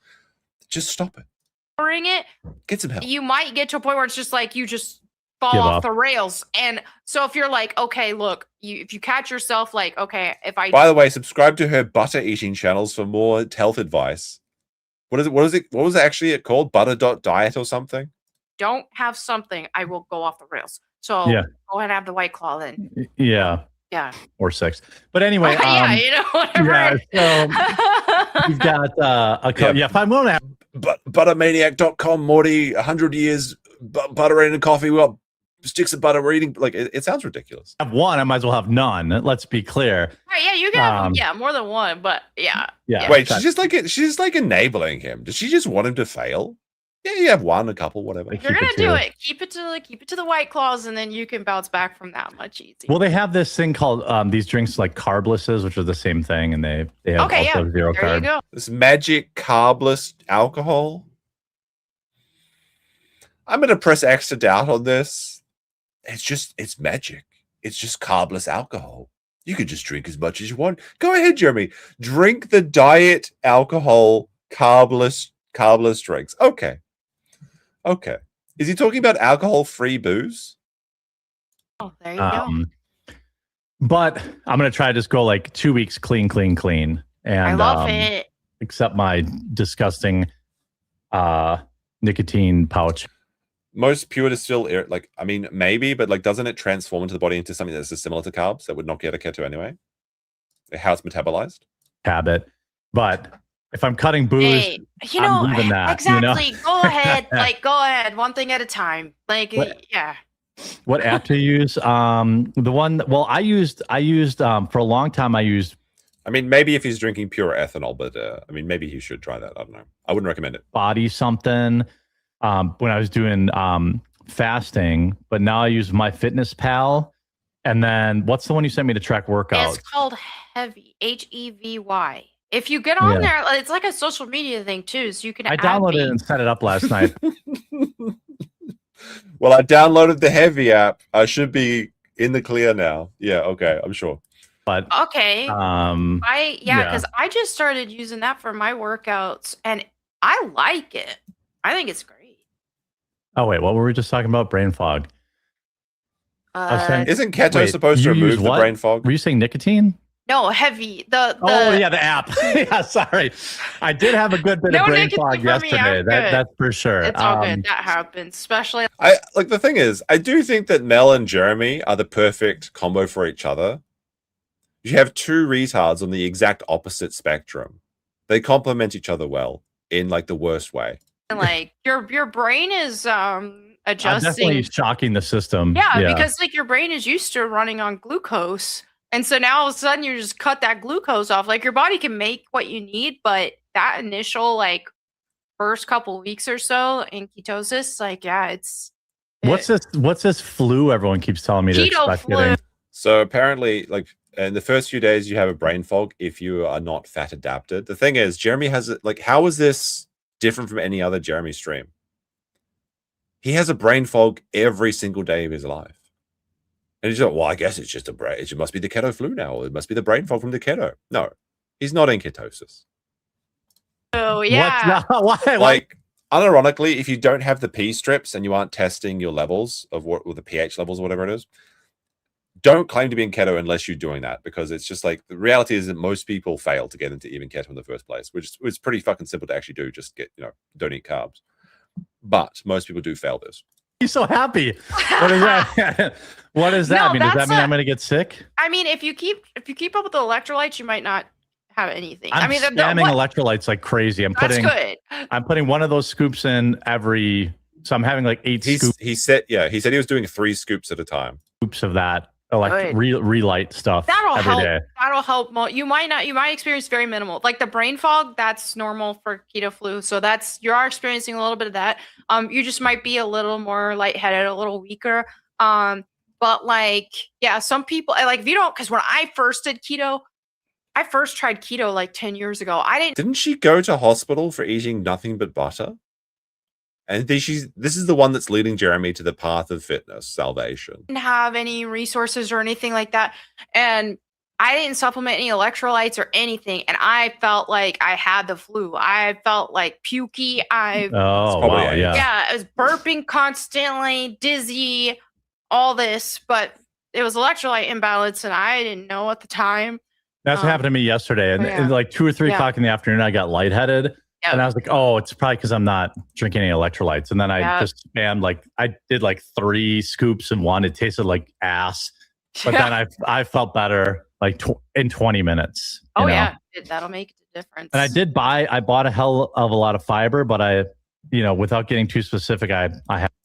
Just stop it. Bring it. Get some help. You might get to a point where it's just like you just fall off the rails. And so if you're like, okay, look, if you catch yourself like, okay, if I... By the way, subscribe to her butter eating channels for more health advice. What was it actually called? Butter.diet or something? Don't have something, I will go off the rails. So go ahead and have the White Claw then. Yeah. Yeah. Or 6. But anyway. Yeah, you know, whatever. Yeah, so we've got if I'm going to have... Buttermaniac.com, Morty, 100 years, butter in a coffee, we got sticks of butter, we're eating, like, it sounds ridiculous. Have one, I might as well have none. Let's be clear. Right, yeah, you can have more than one, but yeah. Wait, she's just like enabling him. Does she just want him to fail? Yeah, you have 1, a couple, whatever. If you're gonna do it, keep it to the White Claws, and then you can bounce back from that much easier. Well, they have this thing called these drinks like carblesses, which are the same thing, and they have also 0 carb. You go. This magic carbless alcohol. I'm gonna press X to doubt on this. It's magic. It's just carbless alcohol. You can just drink as much as you want. Go ahead, Jeremy. Drink the diet alcohol carbless drinks. Okay. Is he talking about alcohol-free booze? Oh, there you go. But I'm gonna try to just go like 2 weeks clean. And I love it. Except my disgusting nicotine pouch. Most pure distilled air, like, I mean, maybe, but like, doesn't it transform into the body into something that's similar to carbs that would not get a keto anyway? How it's metabolized? Habit. But if I'm cutting booze, I'm leaving that. Exactly. You know? Go ahead. Go ahead. One thing at a time. Like, yeah. What app to use? The one, well, I used for a long time, I mean, maybe if he's drinking pure ethanol, but I mean, maybe he should try that. I don't know. I wouldn't recommend it. Body something. When I was doing fasting, but now I use MyFitnessPal. And then what's the one you sent me to track workouts? It's called Heavy, HEVY. If you get on there, it's like a social media thing too, so you can. I downloaded it and set it up last night. Well, I downloaded the Heavy app. I should be in the clear now. Yeah, okay, I'm sure. But okay, because I just started using that for my workouts, and I like it. I think it's great. Oh wait, what were we just talking about? Brain fog. Isn't keto supposed to remove the brain fog? Were you saying nicotine? No, heavy. Oh yeah, the app. Yeah, sorry. I did have a good bit of brain fog yesterday. That's for sure. It's all good. That happens, especially. I like the thing is, I do think that Mel and Jeremy are the perfect combo for each other. You have two retards on the exact opposite spectrum. They complement each other well in like the worst way. Like your brain is adjusting. Definitely shocking the system. Yeah, because like your brain is used to running on glucose. And so now all of a sudden you just cut that glucose off. Like your body can make what you need, but that initial like first couple weeks or so in ketosis, like what's this flu everyone keeps telling me to expect getting? So apparently, like in the first few days, you have a brain fog if you are not fat adapted. The thing is, Jeremy has it. Like, how is this different from any other Jeremy stream? He has a brain fog every single day of his life. And he's like, well, I guess it's just it must be the keto flu now, or it must be the brain fog from the keto. No, he's not in ketosis. Oh, yeah. Why? Like, unironically, if you don't have the P strips and you aren't testing your levels of or the pH levels or whatever it is, don't claim to be in keto unless you're doing that, because it's just like the reality is that most people fail to get into even keto in the first place, which is pretty fucking simple to actually do. Just don't eat carbs. But most people do fail this. He's so happy. What is that? What does that mean? Does that mean I'm going to get sick? I mean, if you keep up with the electrolytes, you might not have anything. I'm spamming electrolytes like crazy. That's good. I'm putting one of those scoops in every. So I'm having like 8 scoops. He said he was doing 3 scoops at a time. Scoops of that. Like relight stuff. That'll every help. day. That'll help. You might experience very minimal, like the brain fog. That's normal for keto flu. So you are experiencing a little bit of that. You just might be a little more lightheaded, a little weaker. But like, yeah, some people like if you don't, because when I first did keto, I first tried keto like 10 years ago. Didn't she go to hospital for eating nothing but butter? And this is the one that's leading Jeremy to the path of fitness, salvation. Didn't have any resources or anything like that. And I didn't supplement any electrolytes or anything. And I felt like I had the flu. I felt like pukey. Yeah, I was burping constantly, dizzy, all this. But it was electrolyte imbalance, and I didn't know at the time. That's what happened to me yesterday. And like 2 or 3 o'clock in the afternoon, I got lightheaded. Yep. And I was like, oh, it's probably because I'm not drinking any electrolytes. And then I just spammed, like, I did like 3 scoops in one. It tasted like ass. But then I felt better like in 20 minutes. Oh, yeah. That'll make a difference. And I bought a hell of a lot of fiber, but without getting too specific,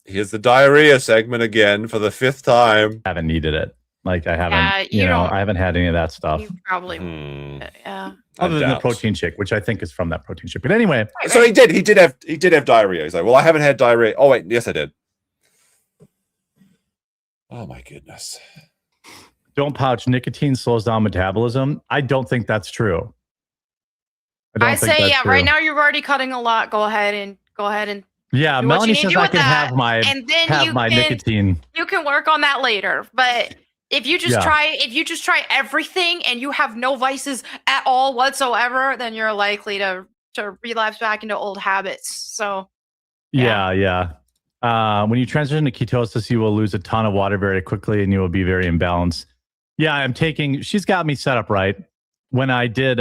Here's the diarrhea segment again for the 5th time. Haven't needed it. Like I haven't, I haven't had any of that stuff. You probably, Other than the protein shake, which I think is from that protein shake. But anyway, so he did have diarrhea. He's like, well, I haven't had diarrhea. Oh wait, yes, I did. Oh my goodness! Don't pouch. Nicotine slows down metabolism. I don't think that's true. I say, yeah. True. Right now, you're already cutting a lot. Go ahead and. Yeah, Melanie says I can have my nicotine. You can work on that later, but. If you just try everything and you have no vices at all whatsoever, then you're likely to relapse back into old habits. So yeah. When you transition to ketosis, you will lose a ton of water very quickly and you will be very imbalanced. Yeah, she's got me set up right. When I did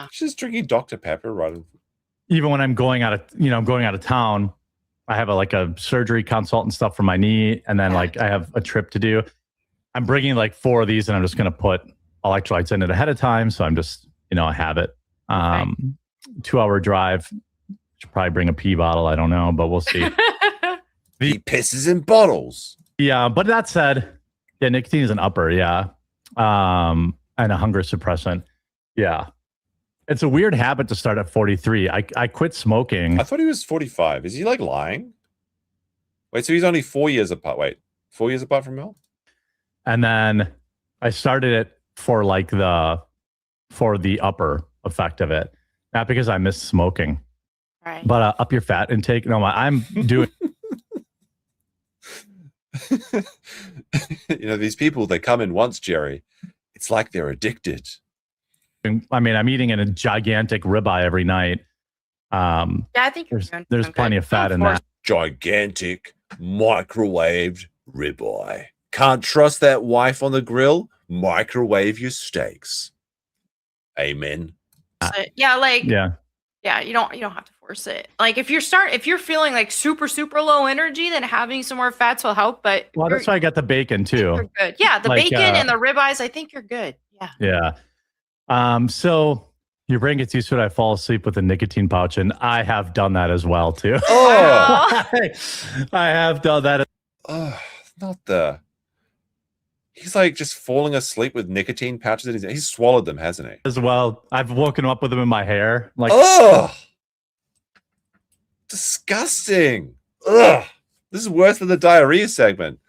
she's drinking Dr. Pepper right. Even when I'm going out of town, I have a surgery consult and stuff for my knee, and then I have a trip to do. I'm bringing like 4 of these and I'm just going to put electrolytes in it ahead of time. So I'm just, I have it. 2-hour drive. Should probably bring a pee bottle. I don't know, but we'll see. He pisses in bottles. Yeah. But that said, nicotine is an upper. Yeah. And a hunger suppressant. Yeah. It's a weird habit to start at 43. I quit smoking. I thought he was 45. Is he like lying? Wait, so he's only 4 years apart. Wait, 4 years apart from Mel? And then I started it for the upper effect of it, not because I miss smoking, right? But up your fat intake. No, I'm doing. These people, they come in once, Jerry. It's like they're addicted. I mean, I'm eating a gigantic ribeye every night. I think there's plenty of fat in that. Gigantic microwaved ribeye. Can't trust that wife on the grill? Microwave your steaks. Amen. Yeah, like Yeah. yeah, you don't have to force it. Like if you're feeling like super low energy, then having some more fats will help. But Well, that's why I got the bacon too. you're good. Yeah, the Like, bacon and the ribeyes, I think you're good. Yeah. Yeah. So your brain gets used to it. I fall asleep with a nicotine pouch, and I have done that as well too. Oh, I have done that. oh, not the. He's like just falling asleep with nicotine pouches in his. He's swallowed them, hasn't he? As well. I've woken up with them in my hair. Like, oh, disgusting. Ugh. This is worse than the diarrhea segment.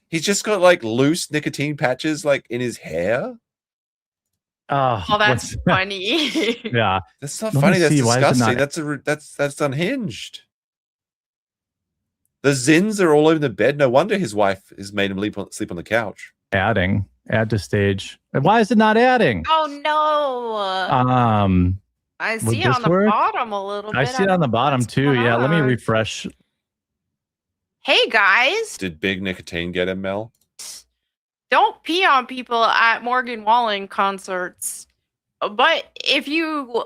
He's just got like loose nicotine patches like in his hair. Oh, that's funny. Yeah, that's not Let funny. me That's see, why is it disgusting. That's unhinged. The zins are all over the bed. No wonder his wife has made him sleep on the couch. Add to stage. And why is it not adding? Oh no. I see it on the bottom a little bit. I see it on the bottom too. Yeah, let me refresh. Hey guys. Did Big Nicotine get him, Mel? Don't pee on people at Morgan Wallen concerts. But if you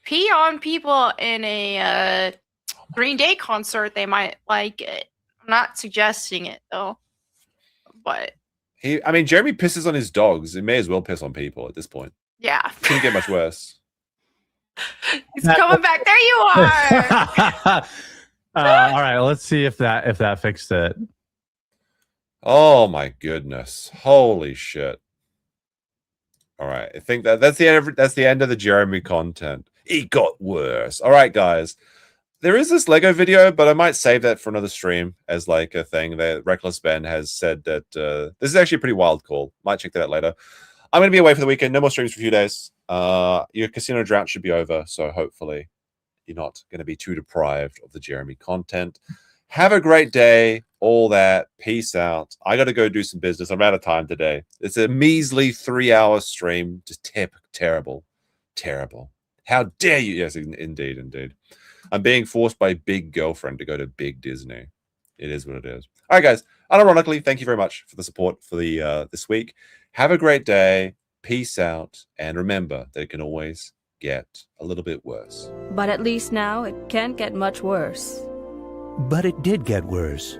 pee on people in a Green Day concert, they might like it. I'm not suggesting it though. But Jeremy pisses on his dogs. He may as well piss on people at this point. Yeah. Couldn't get much worse. He's coming back. There you are. All right, let's see if that fixed it. Oh my goodness! Holy shit! All right, I think that's the end of the Jeremy content. It got worse. All right, guys. There is this Lego video, but I might save that for another stream as like a thing. That Reckless Ben has said that this is actually a pretty wild call. Might check that out later. I'm going to be away for the weekend. No more streams for a few days. Your casino drought should be over, so hopefully you're not going to be too deprived of the Jeremy content. Have a great day. All that. Peace out. I got to go do some business. I'm out of time today. It's a measly 3-hour stream. Just terrible. Terrible. How dare you? Yes, indeed. I'm being forced by Big Girlfriend to go to Big Disney. It is what it is. All right, guys. Unironically, thank you very much for the support for the this week. Have a great day. Peace out. And remember that it can always get a little bit worse. But at least now it can't get much worse. But it did get worse.